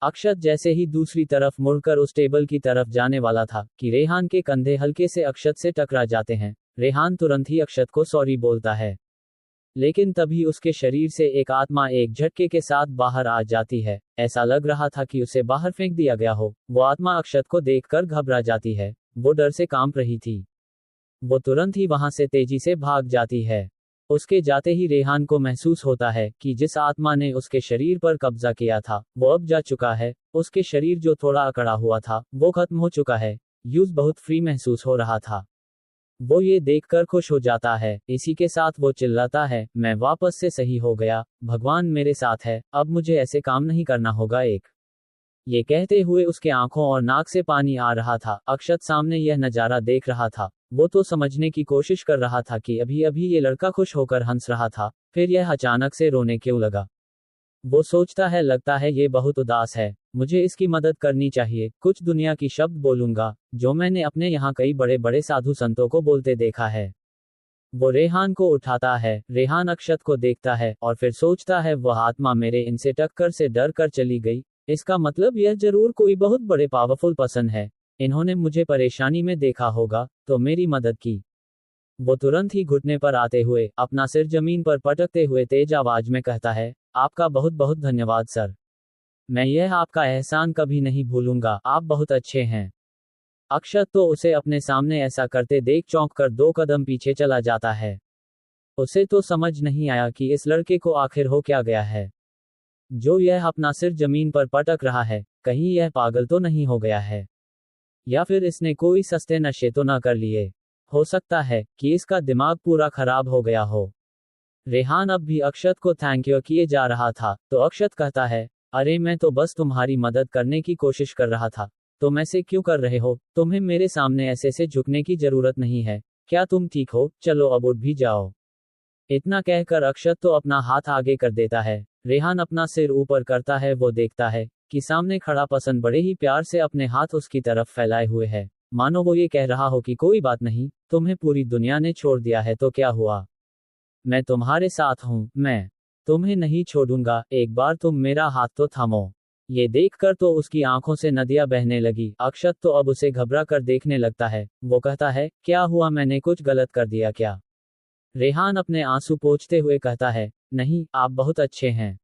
अक्षत जैसे ही दूसरी तरफ मुड़कर उस टेबल की तरफ जाने वाला था कि रेहान के कंधे हल्के से अक्षत से टकरा जाते हैं। रेहान तुरंत ही अक्षत को सॉरी बोलता है, लेकिन तभी उसके शरीर से एक आत्मा एक झटके के साथ बाहर आ जाती है। ऐसा लग रहा था कि उसे बाहर फेंक दिया गया हो। वो आत्मा अक्षत को देखकर घबरा जाती है। वो डर से कांप रही थी। वो तुरंत ही वहां से तेजी से भाग जाती है। उसके जाते ही रेहान को महसूस होता है कि जिस आत्मा ने उसके शरीर पर कब्जा किया था वो अब जा चुका है। उसके शरीर जो थोड़ा अकड़ा हुआ था वो खत्म हो चुका है। यूज बहुत फ्री महसूस हो रहा था। वो ये देखकर खुश हो जाता है। इसी के साथ वो चिल्लाता है, मैं वापस से सही हो गया, भगवान मेरे साथ है, अब मुझे ऐसे काम नहीं करना होगा। ये कहते हुए उसके आंखों और नाक से पानी आ रहा था। अक्षत सामने यह नजारा देख रहा था। वो तो समझने की कोशिश कर रहा था कि अभी अभी ये लड़का खुश होकर हंस रहा था, फिर यह अचानक से रोने क्यों लगा। वो सोचता है, लगता है ये बहुत उदास है, मुझे इसकी मदद करनी चाहिए। कुछ दुनिया की शब्द बोलूंगा जो मैंने अपने यहाँ कई बड़े बड़े साधु संतों को बोलते देखा है। वो रेहान को उठाता है। रेहान अक्षत को देखता है और फिर सोचता है वह आत्मा मेरे इनसे टक्कर से डर कर चली गई। इसका मतलब यह जरूर कोई बहुत बड़े पावरफुल पर्सन है। इन्होंने मुझे परेशानी में देखा होगा तो मेरी मदद की। वो तुरंत ही घुटने पर आते हुए अपना सिर जमीन पर पटकते हुए तेज आवाज में कहता है, आपका बहुत बहुत धन्यवाद सर। मैं यह आपका एहसान कभी नहीं भूलूंगा, आप बहुत अच्छे हैं। अक्षत तो उसे अपने सामने ऐसा करते देख चौंक कर 2 कदम पीछे चला जाता है। उसे तो समझ नहीं आया कि इस लड़के को आखिर हो क्या गया है, जो यह अपना सिर जमीन पर पटक रहा है। कहीं यह पागल तो नहीं हो गया है, या फिर इसने कोई सस्ते नशे तो ना कर लिए। हो सकता है कि इसका दिमाग पूरा खराब हो गया हो। रेहान अब भी अक्षत को थैंक यू किए जा रहा था तो अक्षत कहता है, अरे मैं तो बस तुम्हारी मदद करने की कोशिश कर रहा था। तुम ऐसे क्यों कर रहे हो? तुम्हें मेरे सामने ऐसे से झुकने की जरूरत नहीं है। क्या तुम ठीक हो? चलो अब उठ भी जाओ। इतना कहकर अक्षत तो अपना हाथ आगे कर देता है। रेहान अपना सिर ऊपर करता है। वो देखता है कि सामने खड़ा पर्सन बड़े ही प्यार से अपने हाथ उसकी तरफ फैलाए हुए है, मानो वो ये कह रहा हो कि कोई बात नहीं, तुम्हें पूरी दुनिया ने छोड़ दिया है तो क्या हुआ, मैं तुम्हारे साथ हूँ, मैं तुम्हें नहीं छोड़ूंगा, एक बार तुम मेरा हाथ तो थामो। ये देखकर तो उसकी आंखों से नदियां बहने लगी। अक्षत तो अब उसे घबरा कर देखने लगता है। वो कहता है, क्या हुआ, मैंने कुछ गलत कर दिया क्या? रेहान अपने आंसू पोंछते हुए कहता है, नहीं, आप बहुत अच्छे हैं।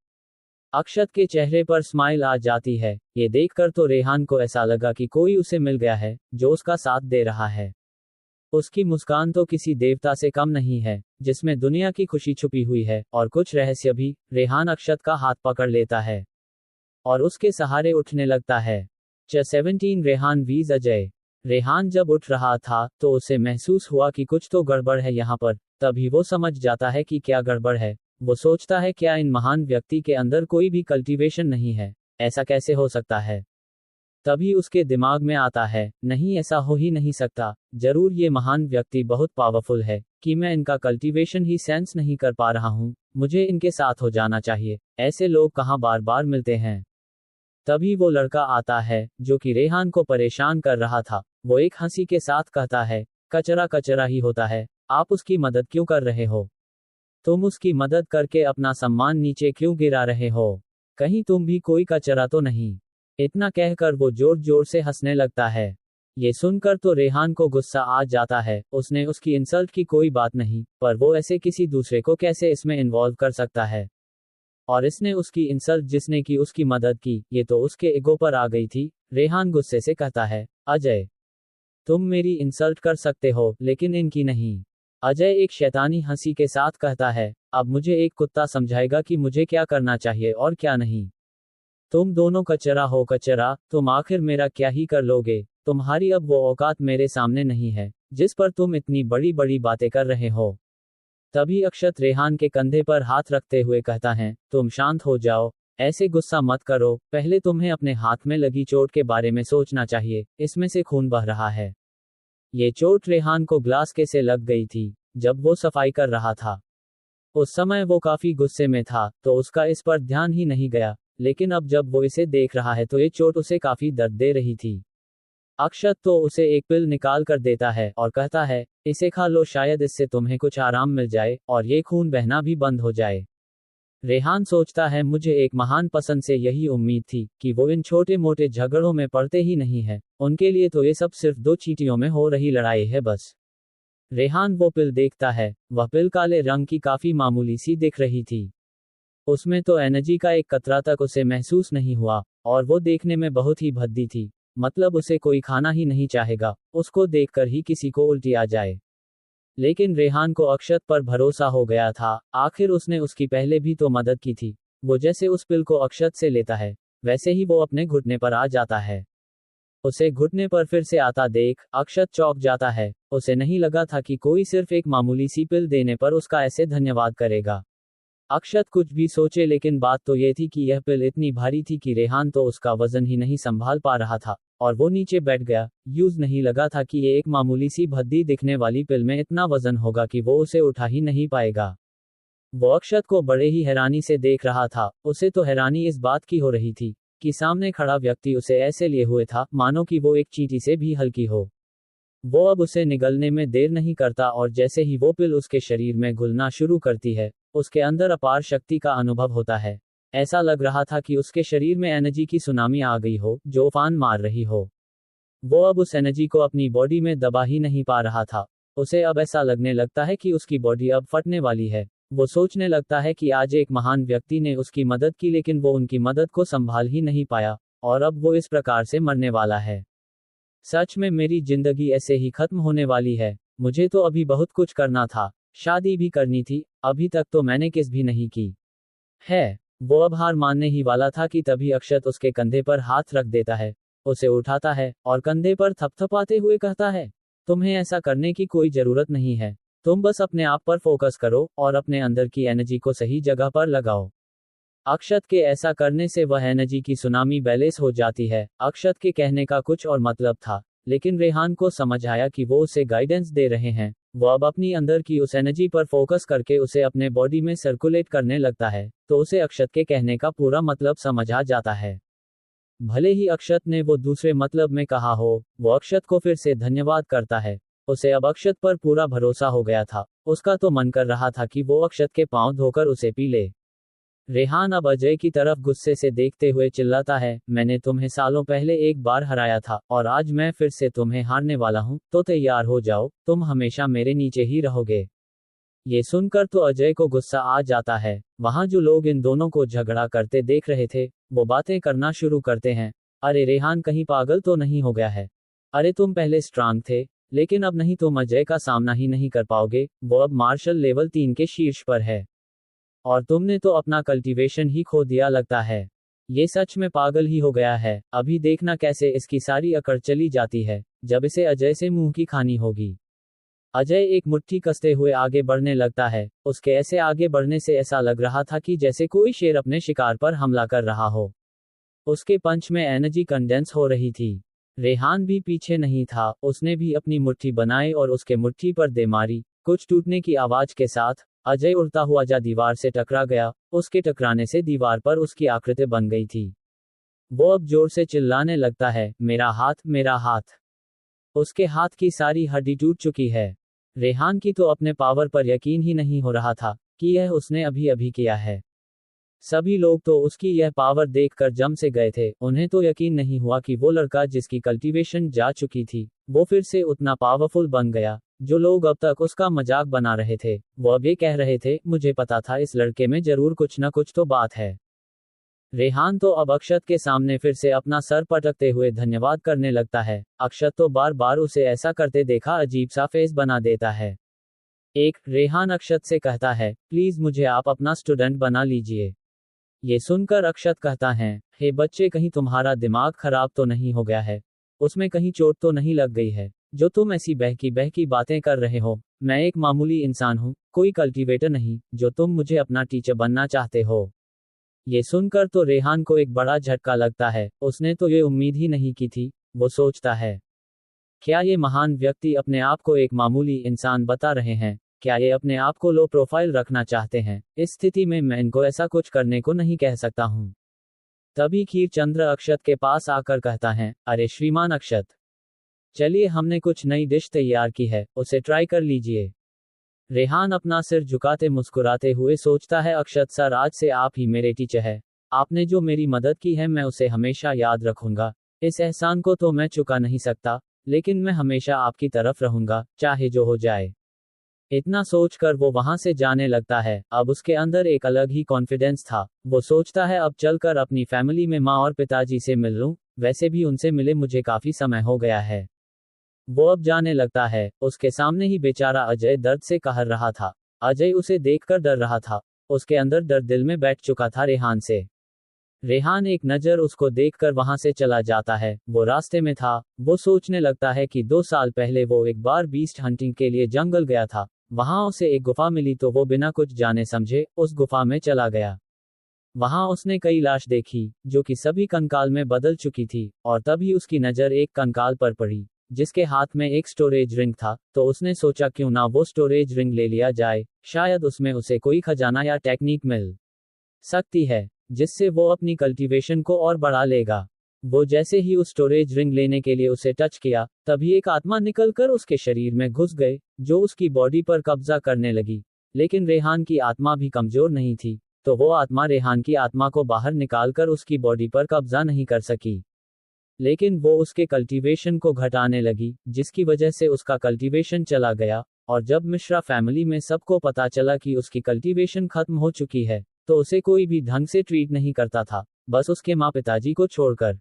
अक्षत के चेहरे पर स्माइल आ जाती है। ये देखकर तो रेहान को ऐसा लगा कि कोई उसे मिल गया है जो उसका साथ दे रहा है। उसकी मुस्कान तो किसी देवता से कम नहीं है, जिसमें दुनिया की खुशी छुपी हुई है और कुछ रहस्य भी। रेहान अक्षत का हाथ पकड़ लेता है और उसके सहारे उठने लगता है। 17 रेहान वीज अजय। रेहान जब उठ रहा था तो उसे महसूस हुआ कि कुछ तो गड़बड़ है यहाँ पर। तभी वो समझ जाता है कि क्या गड़बड़ है। वो सोचता है, क्या इन महान व्यक्ति के अंदर कोई भी कल्टीवेशन नहीं है? ऐसा कैसे हो सकता है? तभी उसके दिमाग में आता है, नहीं, ऐसा हो ही नहीं सकता। जरूर ये महान व्यक्ति बहुत पावरफुल है कि मैं इनका कल्टीवेशन ही सेंस नहीं कर पा रहा हूँ। मुझे इनके साथ हो जाना चाहिए। ऐसे लोग कहाँ बार बार मिलते हैं। तभी वो लड़का आता है जो कि रेहान को परेशान कर रहा था। वो एक हंसी के साथ कहता है, कचरा कचरा ही होता है, आप उसकी मदद क्यों कर रहे हो? तुम उसकी मदद करके अपना सम्मान नीचे क्यों गिरा रहे हो? कहीं तुम भी कोई कचरा तो नहीं? इतना कहकर वो जोर जोर से हंसने लगता है। ये सुनकर तो रेहान को गुस्सा आ जाता है। उसने उसकी इंसल्ट की कोई बात नहीं, पर वो ऐसे किसी दूसरे को कैसे इसमें इन्वॉल्व कर सकता है? और इसने उसकी इंसल्ट जिसने की उसकी मदद की, ये तो उसके ईगो पर आ गई थी। रेहान गुस्से से कहता है, अजय, तुम मेरी इंसल्ट कर सकते हो लेकिन इनकी नहीं। अजय एक शैतानी हंसी के साथ कहता है, अब मुझे एक कुत्ता समझाएगा कि मुझे क्या करना चाहिए और क्या नहीं। तुम दोनों कचरा हो, कचरा। तुम आखिर मेरा क्या ही कर लोगे? तुम्हारी अब वो औकात मेरे सामने नहीं है जिस पर तुम इतनी बड़ी बड़ी बातें कर रहे हो। तभी अक्षत रेहान के कंधे पर हाथ रखते हुए कहता है, तुम शांत हो जाओ, ऐसे गुस्सा मत करो। पहले तुम्हें अपने हाथ में लगी चोट के बारे में सोचना चाहिए, इसमें से खून बह रहा है। ये चोट रेहान को ग्लास के से लग गई थी जब वो सफाई कर रहा था। उस समय वो काफी गुस्से में था तो उसका इस पर ध्यान ही नहीं गया, लेकिन अब जब वो इसे देख रहा है तो ये चोट उसे काफी दर्द दे रही थी। अक्षत तो उसे एक पिल निकाल कर देता है और कहता है, इसे खा लो, शायद इससे तुम्हें कुछ आराम मिल जाए और ये खून बहना भी बंद हो जाए। रेहान सोचता है, मुझे एक महान पसंद से यही उम्मीद थी कि वो इन छोटे मोटे झगड़ों में पड़ते ही नहीं है। उनके लिए तो ये सब सिर्फ 2 चींटियों में हो रही लड़ाई है बस। रेहान वो पिल देखता है। वह पिल काले रंग की काफी मामूली सी दिख रही थी। उसमें तो एनर्जी का एक कतरा तक उसे महसूस नहीं हुआ और वो देखने में बहुत ही भद्दी थी। मतलब उसे कोई खाना ही नहीं चाहेगा, उसको देखकर ही किसी को उल्टी आ जाए। लेकिन रेहान को अक्षत पर भरोसा हो गया था। आखिर उसने उसकी पहले भी तो मदद की थी। वो जैसे उस पिल को अक्षत से लेता है वैसे ही वो अपने घुटने पर आ जाता है। उसे घुटने पर फिर से आता देख अक्षत चौंक जाता है। उसे नहीं लगा था कि कोई सिर्फ एक मामूली सी पिल देने पर उसका ऐसे धन्यवाद करेगा। अक्षत कुछ भी सोचे, लेकिन बात तो ये थी कि यह पिल इतनी भारी थी कि रेहान तो उसका वजन ही नहीं संभाल पा रहा था और वो नीचे बैठ गया। यूज नहीं लगा था कि ये एक मामूली सी भद्दी दिखने वाली पिल में इतना वजन होगा कि वो उसे उठा ही नहीं पाएगा। वो अक्षत को बड़े ही हैरानी से देख रहा था। उसे तो हैरानी इस बात की हो रही थी कि सामने खड़ा व्यक्ति उसे ऐसे लिए हुए था मानो कि वो एक चींटी से भी हल्की हो। वो अब उसे निगलने में देर नहीं करता और जैसे ही वो पिल उसके शरीर में घुलना शुरू करती है, उसके अंदर अपार शक्ति का अनुभव होता है। ऐसा लग रहा था कि उसके शरीर में एनर्जी की सुनामी आ गई हो, जो उफान मार रही हो। वो अब उस एनर्जी को अपनी बॉडी में दबा ही नहीं पा रहा था। उसे अब ऐसा लगने लगता है कि उसकी बॉडी अब फटने वाली है। वो सोचने लगता है कि आज एक महान व्यक्ति ने उसकी मदद की, लेकिन वो उनकी मदद को संभाल ही नहीं पाया, और अब वो इस प्रकार से मरने वाला है। सच में मेरी जिंदगी ऐसे ही खत्म होने वाली है। मुझे तो अभी बहुत कुछ करना था, शादी भी करनी थी, अभी तक तो मैंने किस भी नहीं की है। वो अब हार मानने ही वाला था कि तभी अक्षत उसके कंधे पर हाथ रख देता है, उसे उठाता है और कंधे पर थपथपाते हुए कहता है, तुम्हें ऐसा करने की कोई जरूरत नहीं है। तुम बस अपने आप पर फोकस करो और अपने अंदर की एनर्जी को सही जगह पर लगाओ। अक्षत के ऐसा करने से वह एनर्जी की सुनामी बैलेंस हो जाती है। अक्षत के कहने का कुछ और मतलब था, लेकिन रेहान को समझ आया कि वो उसे गाइडेंस दे रहे हैं। वो अब अपनी अंदर की उस एनर्जी पर फोकस करके उसे अपने बॉडी में सर्कुलेट करने लगता है, तो उसे अक्षत के कहने का पूरा मतलब समझ आ जाता है। भले ही अक्षत ने वो दूसरे मतलब में कहा हो, वो अक्षत को फिर से धन्यवाद करता है। उसे अब अक्षत पर पूरा भरोसा हो गया था। उसका तो मन कर रहा था कि वो अक्षत के पांव धोकर उसे पी ले। रेहान अब अजय की तरफ गुस्से से देखते हुए चिल्लाता है, मैंने तुम्हें सालों पहले एक बार हराया था और आज मैं फिर से तुम्हें हारने वाला हूं, तो तैयार हो जाओ, तुम हमेशा मेरे नीचे ही रहोगे। ये सुनकर तो अजय को गुस्सा आ जाता है। वहां जो लोग इन दोनों को झगड़ा करते देख रहे थे, वो बातें करना शुरू करते हैं। अरे रेहान कहीं पागल तो नहीं हो गया है? अरे तुम पहले स्ट्रांग थे, लेकिन अब नहीं, तुम अजय का सामना ही नहीं कर पाओगे। वो अब मार्शल लेवल 3 के शीर्ष पर है और तुमने तो अपना कल्टीवेशन ही खो दिया लगता है। ये सच में पागल ही हो गया है। अभी देखना कैसे इसकी सारी अकड़ चली जाती है, जब इसे अजय से मुंह की खानी होगी। अजय एक मुट्ठी कसते हुए आगे बढ़ने लगता है। उसके ऐसे आगे बढ़ने से ऐसा लग रहा था कि जैसे कोई शेर अपने शिकार पर हमला कर रहा हो। उसके पंच में एनर्जी कंडेंस हो रही थी। रेहान भी पीछे नहीं था, उसने भी अपनी मुट्ठी बनाई और उसके मुट्ठी पर दे मारी। कुछ टूटने की आवाज के साथ अजय उड़ता हुआ जा दीवार से टकरा गया। उसके टकराने से दीवार पर उसकी आकृति बन गई थी। वो अब जोर से चिल्लाने लगता है, मेरा हाथ, मेरा हाथ। उसके हाथ की सारी हड्डी टूट चुकी है। रेहान की तो अपने पावर पर यकीन ही नहीं हो रहा था कि यह उसने अभी अभी किया है। सभी लोग तो उसकी यह पावर देखकर जम से गए थे। उन्हें तो यकीन नहीं हुआ कि वो लड़का जिसकी कल्टीवेशन जा चुकी थी, वो फिर से उतना पावरफुल बन गया। जो लोग अब तक उसका मजाक बना रहे थे, वो अब ये कह रहे थे, मुझे पता था इस लड़के में जरूर कुछ न कुछ तो बात है। रेहान तो अब अक्षत के सामने फिर से अपना सर पटकते हुए धन्यवाद करने लगता है। अक्षत तो बार बार उसे ऐसा करते देखा अजीब सा फेस बना देता है। रेहान अक्षत से कहता है, प्लीज मुझे आप अपना स्टूडेंट बना लीजिए। ये सुनकर अक्षत कहता है, हे बच्चे, कहीं तुम्हारा दिमाग खराब तो नहीं हो गया है? उसमें कहीं चोट तो नहीं लग गई है, जो तुम ऐसी बहकी बहकी बातें कर रहे हो? मैं एक मामूली इंसान हूँ, कोई कल्टीवेटर नहीं, जो तुम मुझे अपना टीचर बनना चाहते हो। ये सुनकर तो रेहान को एक बड़ा झटका लगता है। उसने तो ये उम्मीद ही नहीं की थी। वो सोचता है, क्या ये महान व्यक्ति अपने आप को एक मामूली इंसान बता रहे हैं? क्या ये अपने आप को लो प्रोफाइल रखना चाहते हैं? इस स्थिति में मैं इनको ऐसा कुछ करने को नहीं कह सकता हूँ। तभी खीर चंद्र अक्षत के पास आकर कहता है, अरे श्रीमान अक्षत, चलिए हमने कुछ नई डिश तैयार की है, उसे ट्राई कर लीजिए। रेहान अपना सिर झुकाते मुस्कुराते हुए सोचता है, अक्षत सर, आज से आप ही मेरे टीचर है। आपने जो मेरी मदद की है, मैं उसे हमेशा याद रखूंगा। इस एहसान को तो मैं चुका नहीं सकता, लेकिन मैं हमेशा आपकी तरफ रहूंगा, चाहे जो हो जाए। इतना सोचकर वो वहां से जाने लगता है। अब उसके अंदर एक अलग ही कॉन्फिडेंस था। वो सोचता है, अब चलकर अपनी फैमिली में माँ और पिताजी से मिल लूं, वैसे भी उनसे मिले मुझे काफी समय हो गया है। वो अब जाने लगता है। उसके सामने ही बेचारा अजय दर्द से कहर रहा था। अजय उसे देखकर डर रहा था। उसके अंदर दर्द दिल में बैठ चुका था रेहान से। रेहान एक नज़र उसको देखकर वहां से चला जाता है। वो रास्ते में था। वो सोचने लगता है कि 2 साल पहले वो एक बार बीस्ट हंटिंग के लिए जंगल गया था। वहां उसे एक गुफा मिली तो वो बिना कुछ जाने समझे उस गुफा में चला गया। वहां उसने कई लाश देखी, जो कि सभी कंकाल में बदल चुकी थी, और तभी उसकी नज़र एक कंकाल पर पड़ी, जिसके हाथ में एक स्टोरेज रिंग था। तो उसने सोचा, क्यों ना वो स्टोरेज रिंग ले लिया जाए, शायद उसमें उसे कोई खजाना या टेक्निक मिल सकती है, जिससे वो अपनी कल्टीवेशन को और बढ़ा लेगा। वो जैसे ही उस स्टोरेज रिंग लेने के लिए उसे टच किया, तभी एक आत्मा निकलकर उसके शरीर में घुस गए, जो उसकी बॉडी पर कब्जा करने लगी। लेकिन रेहान की आत्मा भी कमजोर नहीं थी, तो वो आत्मा रेहान की आत्मा को बाहर निकालकर उसकी बॉडी पर कब्जा नहीं कर सकी। लेकिन वो उसके कल्टीवेशन को घटाने लगी, जिसकी वजह से उसका कल्टीवेशन चला गया। और जब मिश्रा फैमिली में सबको पता चला कि उसकी कल्टीवेशन खत्म हो चुकी है, तो उसे कोई भी ढंग से ट्रीट नहीं करता था, बस उसके माँ पिताजी को छोड़कर।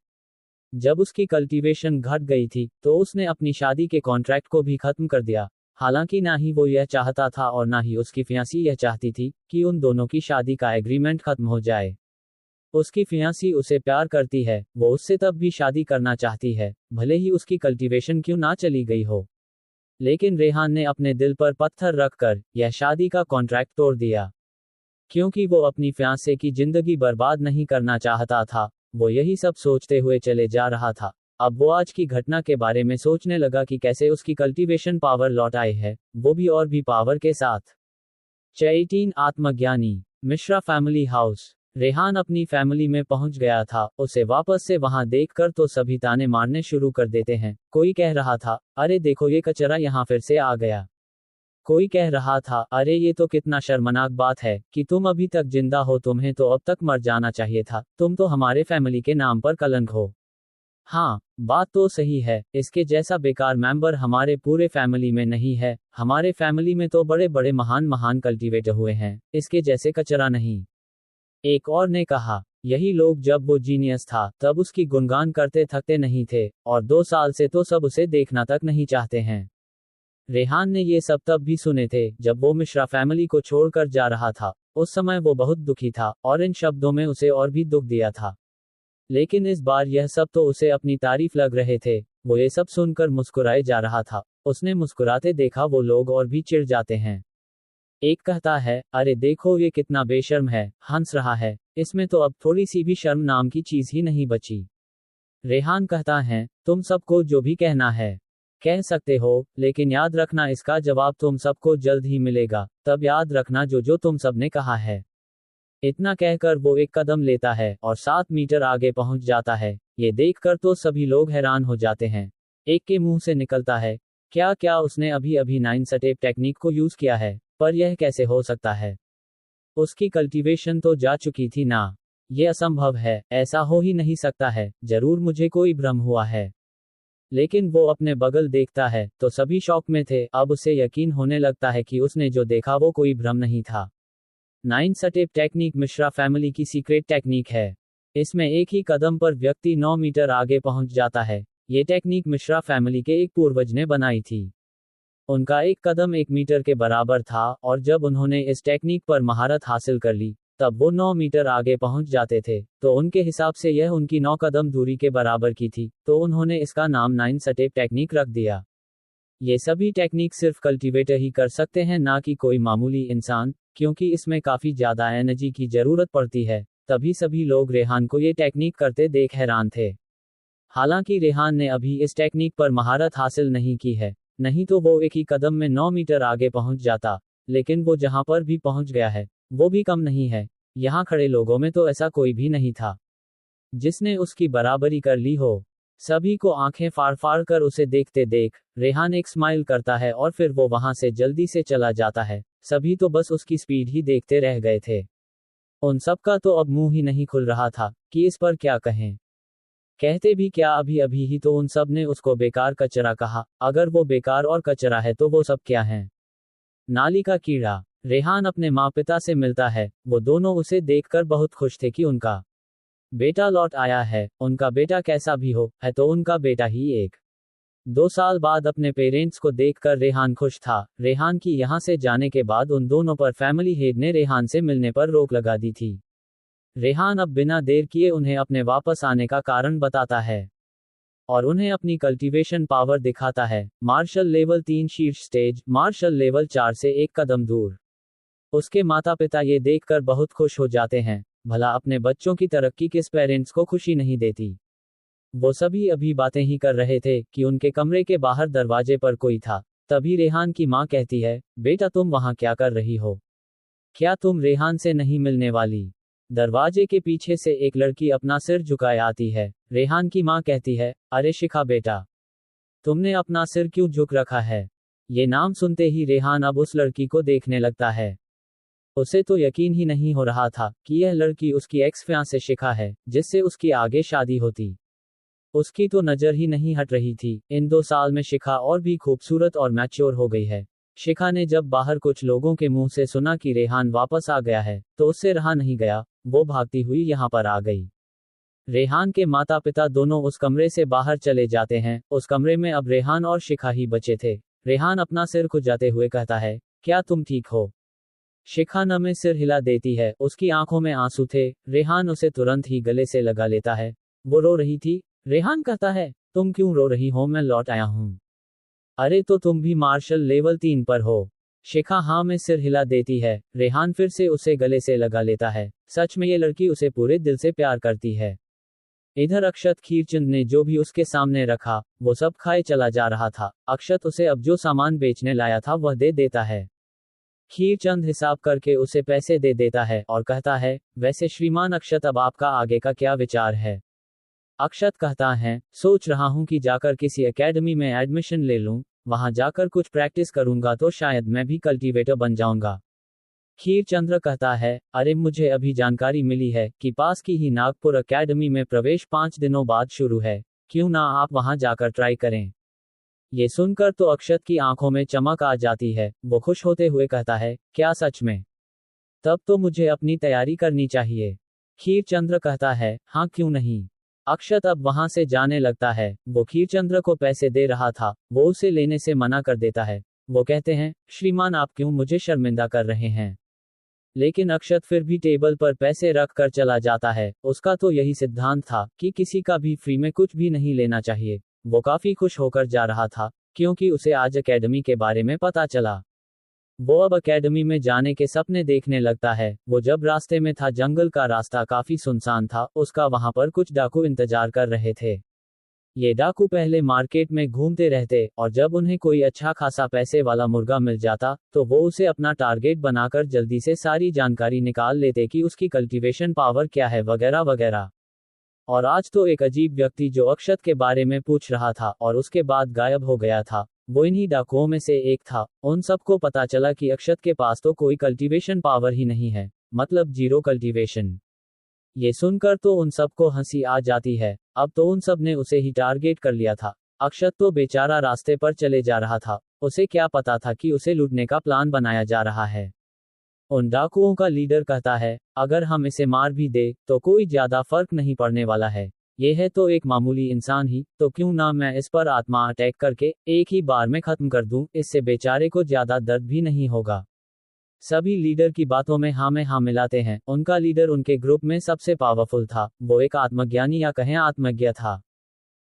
जब उसकी कल्टीवेशन घट गई थी, तो उसने अपनी शादी के कॉन्ट्रैक्ट को भी खत्म कर दिया। हालांकि ना ही वो यह चाहता था और ना ही उसकी फियांसी यह चाहती थी कि उन दोनों की शादी का एग्रीमेंट खत्म हो जाए। उसकी फियांसी उसे प्यार करती है, वो उससे तब भी शादी करना चाहती है, भले ही उसकी कल्टीवेशन क्यों ना चली गई हो। लेकिन रेहान ने अपने दिल पर पत्थर रखकर यह शादी का कॉन्ट्रैक्ट तोड़ दिया, क्योंकि वो अपनी फियांसे की जिंदगी बर्बाद नहीं करना चाहता था। वो यही सब सोचते हुए चले जा रहा था। अब वो आज की घटना के बारे में सोचने लगा कि कैसे उसकी कल्टीवेशन पावर लौट आई है, वो भी और भी पावर के साथ। 18 आत्मज्ञानी। Mishra family house. रेहान अपनी फैमिली में पहुंच गया था। उसे वापस से वहां देखकर तो सभी ताने मारने शुरू कर देते हैं। कोई कह रहा था, अरे देखो ये कचरा यहाँ फिर से आ गया। कोई कह रहा था, अरे ये तो कितना शर्मनाक बात है कि तुम अभी तक जिंदा हो, तुम्हें तो अब तक मर जाना चाहिए था, तुम तो हमारे फैमिली के नाम पर कलंक हो। हाँ, बात तो सही है, इसके जैसा बेकार मेंबर हमारे पूरे फैमिली में नहीं है। हमारे फैमिली में तो बड़े बड़े महान महान कल्टीवेटर हुए हैं, इसके जैसे कचरा नहीं। एक और ने कहा, यही लोग जब वो जीनियस था तब उसकी गुणगान करते थकते नहीं थे, और 2 साल से तो सब उसे देखना तक नहीं चाहते हैं। रेहान ने ये सब तब भी सुने थे जब वो मिश्रा फैमिली को छोड़कर जा रहा था। उस समय वो बहुत दुखी था और इन शब्दों में उसे और भी दुख दिया था। लेकिन इस बार यह सब तो उसे अपनी तारीफ लग रहे थे। वो ये सब सुनकर मुस्कुराए जा रहा था। उसने मुस्कुराते देखा वो लोग और भी चिढ़ जाते हैं। एक कहता है, अरे देखो ये कितना बेशर्म है, हंस रहा है, इसमें तो अब थोड़ी सी भी शर्म नाम की चीज ही नहीं बची। रेहान कहता है, तुम सबको जो भी कहना है कह सकते हो, लेकिन याद रखना इसका जवाब तुम सबको जल्द ही मिलेगा, तब याद रखना जो जो तुम सबने कहा है। इतना कहकर वो एक कदम लेता है और 7 मीटर आगे पहुंच जाता है। ये देखकर तो सभी लोग हैरान हो जाते हैं। एक के मुंह से निकलता है, क्या क्या उसने अभी अभी 9 स्टेप टेक्निक को यूज किया है, पर यह कैसे हो सकता है? उसकी कल्टीवेशन तो जा चुकी थी ना। ये असंभव है, ऐसा हो ही नहीं सकता है, जरूर मुझे कोई भ्रम हुआ है। लेकिन वो अपने बगल देखता है तो सभी शॉक में थे। अब उसे यकीन होने लगता है कि उसने जो देखा वो कोई भ्रम नहीं था। 9 स्टेप टेक्निक मिश्रा फैमिली की सीक्रेट टेक्निक है। इसमें एक ही कदम पर व्यक्ति 9 मीटर आगे पहुंच जाता है। ये टेक्निक मिश्रा फैमिली के एक पूर्वज ने बनाई थी। उनका एक कदम 1 मीटर के बराबर था, और जब उन्होंने इस टेक्निक पर महारत हासिल कर ली, तब वो 9 मीटर आगे पहुंच जाते थे। तो उनके हिसाब से यह उनकी 9 कदम दूरी के बराबर की थी, तो उन्होंने इसका नाम 9 स्टेप टेक्निक रख दिया। ये सभी टेक्निक सिर्फ कल्टीवेटर ही कर सकते हैं, ना कि कोई मामूली इंसान, क्योंकि इसमें काफी ज्यादा एनर्जी की जरूरत पड़ती है। तभी सभी लोग रेहान को ये टेक्निक करते देख हैरान थे। हालांकि रेहान ने अभी इस टेक्निक पर महारत हासिल नहीं की है, नहीं तो वो एक ही कदम में 9 मीटर आगे पहुंच जाता। लेकिन वो जहां पर भी पहुंच गया है, वो भी कम नहीं है। यहाँ खड़े लोगों में तो ऐसा कोई भी नहीं था जिसने उसकी बराबरी कर ली हो। सभी को आंखें फाड़ फाड़ कर उसे देखते देख रेहान एक स्माइल करता है और फिर वो वहां से जल्दी से चला जाता है। सभी तो बस उसकी स्पीड ही देखते रह गए थे। उन सबका तो अब मुंह ही नहीं खुल रहा था कि इस पर क्या कहें। कहते भी क्या, अभी अभी ही तो उन सब ने उसको बेकार कचरा कहा। अगर वो बेकार और कचरा है तो वो सब क्या है? नाली का कीड़ा। रेहान अपने माँ पिता से मिलता है। वो दोनों उसे देखकर बहुत खुश थे कि उनका बेटा लौट आया है। उनका बेटा कैसा भी हो, है तो उनका बेटा ही एक। 2 साल बाद अपने पेरेंट्स को देखकर रेहान खुश था। रेहान की यहाँ से जाने के बाद उन दोनों पर फैमिली हेड ने रेहान से मिलने पर रोक लगा दी थी। रेहान अब बिना देर किए उन्हें अपने वापस आने का कारण बताता है और उन्हें अपनी कल्टीवेशन पावर दिखाता है। मार्शल लेवल 3 शीर्ष स्टेज, मार्शल लेवल 4 से एक कदम दूर। उसके माता पिता ये देखकर बहुत खुश हो जाते हैं। भला अपने बच्चों की तरक्की किस पेरेंट्स को खुशी नहीं देती। वो सभी अभी बातें ही कर रहे थे कि उनके कमरे के बाहर दरवाजे पर कोई था। तभी रेहान की माँ कहती है, बेटा तुम वहां क्या कर रही हो? क्या तुम रेहान से नहीं मिलने वाली? दरवाजे के पीछे से एक लड़की अपना सिर झुकाए आती है। रेहान की माँ कहती है, अरे शिखा बेटा, तुमने अपना सिर क्यों झुक रखा है। ये नाम सुनते ही रेहान अब उस लड़की को देखने लगता है। उसे तो यकीन ही नहीं हो रहा था कि यह लड़की उसकी एक्स फियांसे शिखा है, जिससे उसकी आगे शादी होती। उसकी तो नजर ही नहीं हट रही थी। इन 2 साल में शिखा और भी खूबसूरत और मैच्योर हो गई है। शिखा ने जब बाहर कुछ लोगों के मुंह से सुना कि रेहान वापस आ गया है, तो उससे रहा नहीं गया, वो भागती हुई यहाँ पर आ गई। रेहान के माता पिता दोनों उस कमरे से बाहर चले जाते हैं। उस कमरे में अब रेहान और शिखा ही बचे थे। रेहान अपना सिर खुजाते हुए कहता है, क्या तुम ठीक हो। शिखा नमे सिर हिला देती है, उसकी आंखों में आंसू थे। रेहान उसे तुरंत ही गले से लगा लेता है। वो रो रही थी। रेहान कहता है, तुम क्यों रो रही हो, मैं लौट आया हूँ। अरे तो तुम भी मार्शल लेवल 3 पर हो। शिखा हाँ में सिर हिला देती है। रेहान फिर से उसे गले से लगा लेता है। सच में ये लड़की उसे पूरे दिल से प्यार करती है। इधर अक्षत खीरचंद ने जो भी उसके सामने रखा, वो सब खाए चला जा रहा था। अक्षत उसे अब जो सामान बेचने लाया था वह दे देता है। खीरचंद हिसाब करके उसे पैसे दे देता है और कहता है, वैसे श्रीमान अक्षत, अब आपका आगे का क्या विचार है। अक्षत कहता है, सोच रहा हूं कि जाकर किसी एकेडमी में एडमिशन ले लूं, वहां जाकर कुछ प्रैक्टिस करूंगा तो शायद मैं भी कल्टीवेटर बन जाऊंगा। खीरचंद्र कहता है, अरे मुझे अभी जानकारी मिली है कि पास की ही नागपुर एकेडमी में प्रवेश 5 दिनों बाद शुरू है, क्यों ना आप वहां जाकर ट्राई करें। ये सुनकर तो अक्षत की आंखों में चमक आ जाती है। वो खुश होते हुए कहता है, क्या सच में? तब तो मुझे अपनी तैयारी करनी चाहिए। खीरचंद्र कहता है, हाँ क्यों नहीं। अक्षत अब वहां से जाने लगता है। वो खीरचंद्र को पैसे दे रहा था, वो उसे लेने से मना कर देता है। वो कहते हैं, श्रीमान आप क्यों मुझे शर्मिंदा कर रहे हैं। लेकिन अक्षत फिर भी टेबल पर पैसे रख कर चला जाता है। उसका तो यही सिद्धांत था कि किसी का भी फ्री में कुछ भी नहीं लेना चाहिए। वो काफी खुश होकर जा रहा था, क्योंकि उसे आज एकेडमी के बारे में पता चला। वो अब एकेडमी में जाने के सपने देखने लगता है। वो जब रास्ते में था, जंगल का रास्ता काफी सुनसान था। उसका वहां पर कुछ डाकू इंतजार कर रहे थे। ये डाकू पहले मार्केट में घूमते रहते, और जब उन्हें कोई अच्छा खासा पैसे वाला मुर्गा मिल जाता, तो वो उसे अपना टारगेट बनाकर जल्दी से सारी जानकारी निकाल लेते कि उसकी कल्टीवेशन पावर क्या है, वगैरह वगैरह। और आज तो एक अजीब व्यक्ति जो अक्षत के बारे में पूछ रहा था और उसके बाद गायब हो गया था, वो इन्हीं डाकुओं में से एक था। उन सबको पता चला कि अक्षत के पास तो कोई कल्टीवेशन पावर ही नहीं है, मतलब जीरो कल्टीवेशन। ये सुनकर तो उन सबको हंसी आ जाती है। अब तो उन सब ने उसे ही टारगेट कर लिया था। अक्षत तो बेचारा रास्ते पर चले जा रहा था। उसे क्या पता था कि उसे लूटने का प्लान बनाया जा रहा है। उन डाकुओं का लीडर कहता है, अगर हम इसे मार भी दे तो कोई ज्यादा फर्क नहीं पड़ने वाला है। ये है तो एक मामूली इंसान ही, तो क्यों ना मैं इस पर आत्मा अटैक करके एक ही बार में खत्म कर दूं, इससे बेचारे को ज्यादा दर्द भी नहीं होगा। सभी लीडर की बातों में हाँ मिलाते हैं। उनका लीडर उनके ग्रुप में सबसे पावरफुल था। वो एक आत्मज्ञानी या कहें आत्मज्ञ था।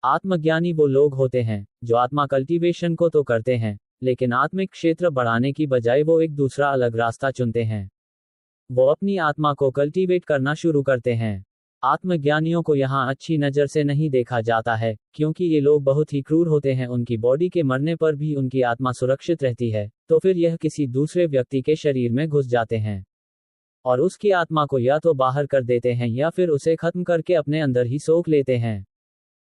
आत्मज्ञानी वो लोग होते हैं जो आत्मा कल्टीवेशन को तो करते हैं, लेकिन आत्मिक क्षेत्र बढ़ाने की बजाय वो एक दूसरा अलग रास्ता चुनते हैं। वो अपनी आत्मा को कल्टीवेट करना शुरू करते हैं। आत्मज्ञानियों को यहाँ अच्छी नज़र से नहीं देखा जाता है, क्योंकि ये लोग बहुत ही क्रूर होते हैं। उनकी बॉडी के मरने पर भी उनकी आत्मा सुरक्षित रहती है, तो फिर यह किसी दूसरे व्यक्ति के शरीर में घुस जाते हैं और उसकी आत्मा को या तो बाहर कर देते हैं या फिर उसे खत्म करके अपने अंदर ही सोख लेते हैं।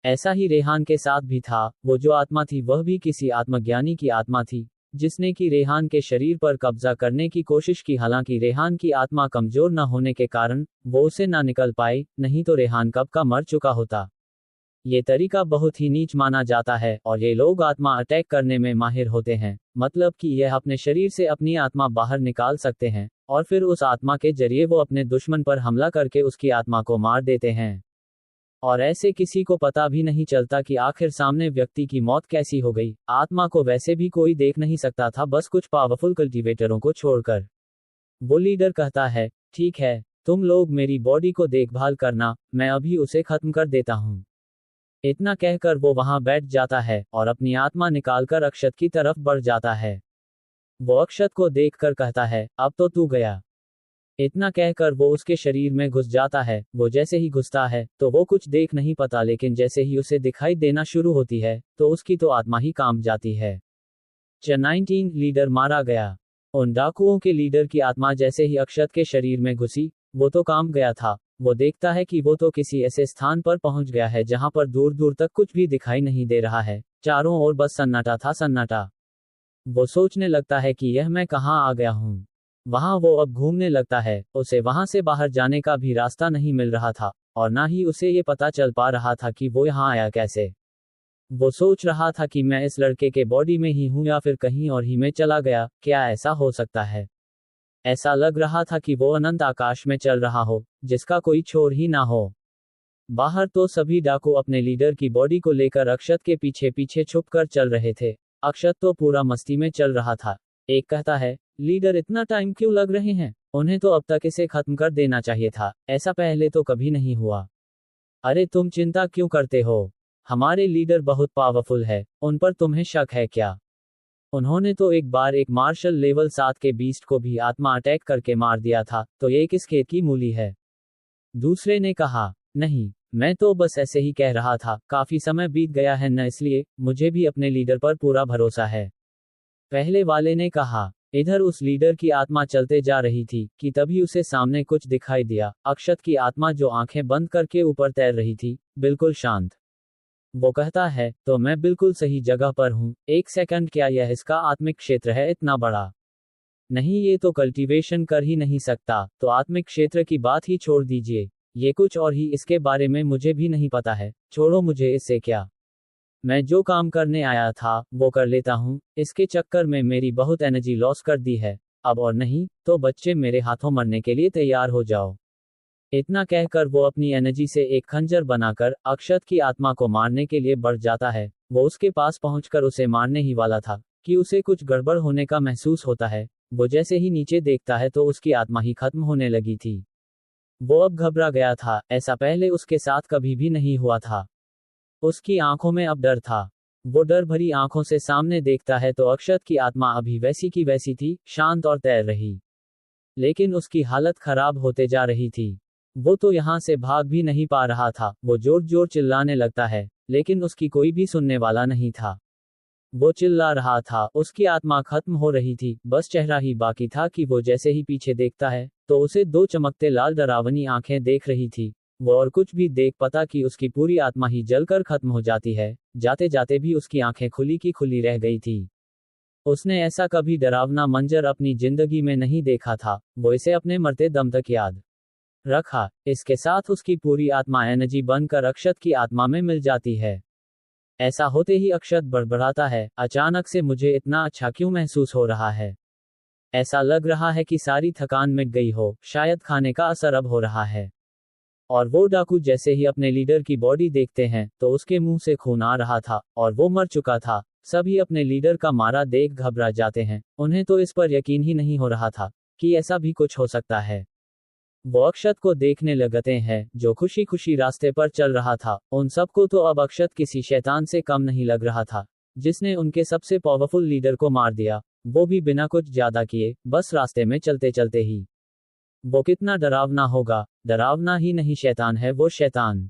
ऐसा ही रेहान के साथ भी था। वो जो आत्मा थी वह भी किसी आत्मज्ञानी की आत्मा थी, जिसने कि रेहान के शरीर पर कब्जा करने की कोशिश की। हालांकि रेहान की आत्मा कमजोर न होने के कारण वो उसे ना निकल पाई, नहीं तो रेहान कब का मर चुका होता। ये तरीका बहुत ही नीच माना जाता है और ये लोग आत्मा अटैक करने में माहिर होते हैं। मतलब कि यह अपने शरीर से अपनी आत्मा बाहर निकाल सकते हैं और फिर उस आत्मा के जरिए वो अपने दुश्मन पर हमला करके उसकी आत्मा को मार देते हैं। और ऐसे किसी को पता भी नहीं चलता कि आखिर सामने व्यक्ति की मौत कैसी हो गई। आत्मा को वैसे भी कोई देख नहीं सकता था, बस कुछ पावरफुल कल्टीवेटरों को छोड़कर। वो लीडर कहता है, ठीक है, तुम लोग मेरी बॉडी को देखभाल करना, मैं अभी उसे खत्म कर देता हूँ। इतना कहकर वो वहां बैठ जाता है और अपनी आत्मा निकालकर अक्षत की तरफ बढ़ जाता है। वो अक्षत को देखकर कहता है, अब तो तू गया। इतना कहकर वो उसके शरीर में घुस जाता है। वो जैसे ही घुसता है तो वो कुछ देख नहीं पाता, लेकिन जैसे ही उसे दिखाई देना शुरू होती है तो उसकी तो आत्मा ही काम जाती है। 19 लीडर मारा गया। उन डाकुओं के लीडर की आत्मा जैसे ही अक्षत के शरीर में घुसी, वो तो काम गया था। वो देखता है कि वो तो किसी ऐसे स्थान पर पहुंच गया है जहां पर दूर दूर तक कुछ भी दिखाई नहीं दे रहा है, चारों ओर बस सन्नाटा था, सन्नाटा। वो सोचने लगता है कि यह मैं कहाँ आ गया हूँ। वहां वो अब घूमने लगता है, उसे वहां से बाहर जाने का भी रास्ता नहीं मिल रहा था, और ना ही उसे ये पता चल पा रहा था कि वो यहाँ आया कैसे। वो सोच रहा था कि मैं इस लड़के के बॉडी में ही हूँ या फिर कहीं और ही में चला गया, क्या ऐसा हो सकता है। ऐसा लग रहा था कि वो अनंत आकाश में चल रहा हो, जिसका कोई छोर ही ना हो। बाहर तो सभी डाकू अपने लीडर की बॉडी को लेकर अक्षत के पीछे पीछे छुप कर चल रहे थे। अक्षत तो पूरा मस्ती में चल रहा था। एक कहता है, लीडर इतना टाइम क्यों लग रहे हैं, उन्हें तो अब तक इसे खत्म कर देना चाहिए था, ऐसा पहले तो कभी नहीं हुआ। अरे तुम चिंता क्यों करते हो, हमारे लीडर बहुत पावरफुल है, उन पर तुम्हें शक है क्या। उन्होंने तो एक बार एक मार्शल लेवल 7 के बीस्ट को भी आत्मा अटैक करके मार दिया था, तो ये किस खेत की मूली है। दूसरे ने कहा, नहीं, मैं तो बस ऐसे ही कह रहा था, काफी समय बीत गया है न, इसलिए मुझे भी अपने लीडर पर पूरा भरोसा है। पहले वाले ने कहा। इधर उस लीडर की आत्मा चलते जा रही थी कि तभी उसे सामने कुछ दिखाई दिया। अक्षत की आत्मा जो आंखें बंद करके ऊपर तैर रही थी, बिल्कुल शांत। वो कहता है, तो मैं बिल्कुल सही जगह पर हूँ। एक सेकंड, क्या यह इसका आत्मिक क्षेत्र है इतना बड़ा। नहीं, ये तो कल्टीवेशन कर ही नहीं सकता, तो आत्मिक क्षेत्र की बात ही छोड़ दीजिए, ये कुछ और ही, इसके बारे में मुझे भी नहीं पता है, छोड़ो मुझे इससे क्या। मैं जो काम करने आया था वो कर लेता हूँ, इसके चक्कर में मेरी बहुत एनर्जी लॉस कर दी है, अब और नहीं तो बच्चे मेरे हाथों मरने के लिए तैयार हो जाओ। इतना कहकर वो अपनी एनर्जी से एक खंजर बनाकर अक्षत की आत्मा को मारने के लिए बढ़ जाता है। वो उसके पास पहुंचकर उसे मारने ही वाला था कि उसे कुछ गड़बड़ होने का महसूस होता है। वो जैसे ही नीचे देखता है तो उसकी आत्मा ही खत्म होने लगी थी। वो अब घबरा गया था, ऐसा पहले उसके साथ कभी भी नहीं हुआ था। उसकी आंखों में अब डर था। वो डर भरी आंखों से सामने देखता है तो अक्षत की आत्मा अभी वैसी की वैसी थी, शांत और तैर रही। लेकिन उसकी हालत खराब होते जा रही थी। वो तो यहाँ से भाग भी नहीं पा रहा था। वो जोर जोर चिल्लाने लगता है, लेकिन उसकी कोई भी सुनने वाला नहीं था। वो चिल्ला रहा था, उसकी आत्मा खत्म हो रही थी, बस चेहरा ही बाकी था कि वो जैसे ही पीछे देखता है तो उसे दो चमकते लाल डरावनी आंखें देख रही थी। वो और कुछ भी देख पाता कि उसकी पूरी आत्मा ही जलकर खत्म हो जाती है। जाते जाते भी उसकी आंखें खुली की खुली रह गई थी। उसने ऐसा कभी डरावना मंजर अपनी जिंदगी में नहीं देखा था। वो इसे अपने मरते दम तक याद रखा। इसके साथ उसकी पूरी आत्मा एनर्जी बनकर अक्षत की आत्मा में मिल जाती है। ऐसा होते ही अक्षत बड़बड़ाता है, अचानक से मुझे इतना अच्छा क्यों महसूस हो रहा है। ऐसा लग रहा है कि सारी थकान मिट गई हो, शायद खाने का असर अब हो रहा है। और वो डाकू जैसे ही अपने लीडर की बॉडी देखते हैं तो उसके मुंह से खून आ रहा था और वो मर चुका था। सभी अपने लीडर का मारा देख घबरा जाते हैं। उन्हें तो इस पर यकीन ही नहीं हो रहा था कि ऐसा भी कुछ हो सकता है। वो अक्षत को देखने लगते हैं जो खुशी खुशी रास्ते पर चल रहा था। उन सबको तो अब अक्षत किसी शैतान से कम नहीं लग रहा था, जिसने उनके सबसे पावरफुल लीडर को मार दिया, वो भी बिना कुछ ज्यादा किए, बस रास्ते में चलते चलते ही। वो कितना डरावना होगा। डरावना ही नहीं, शैतान है वो, शैतान।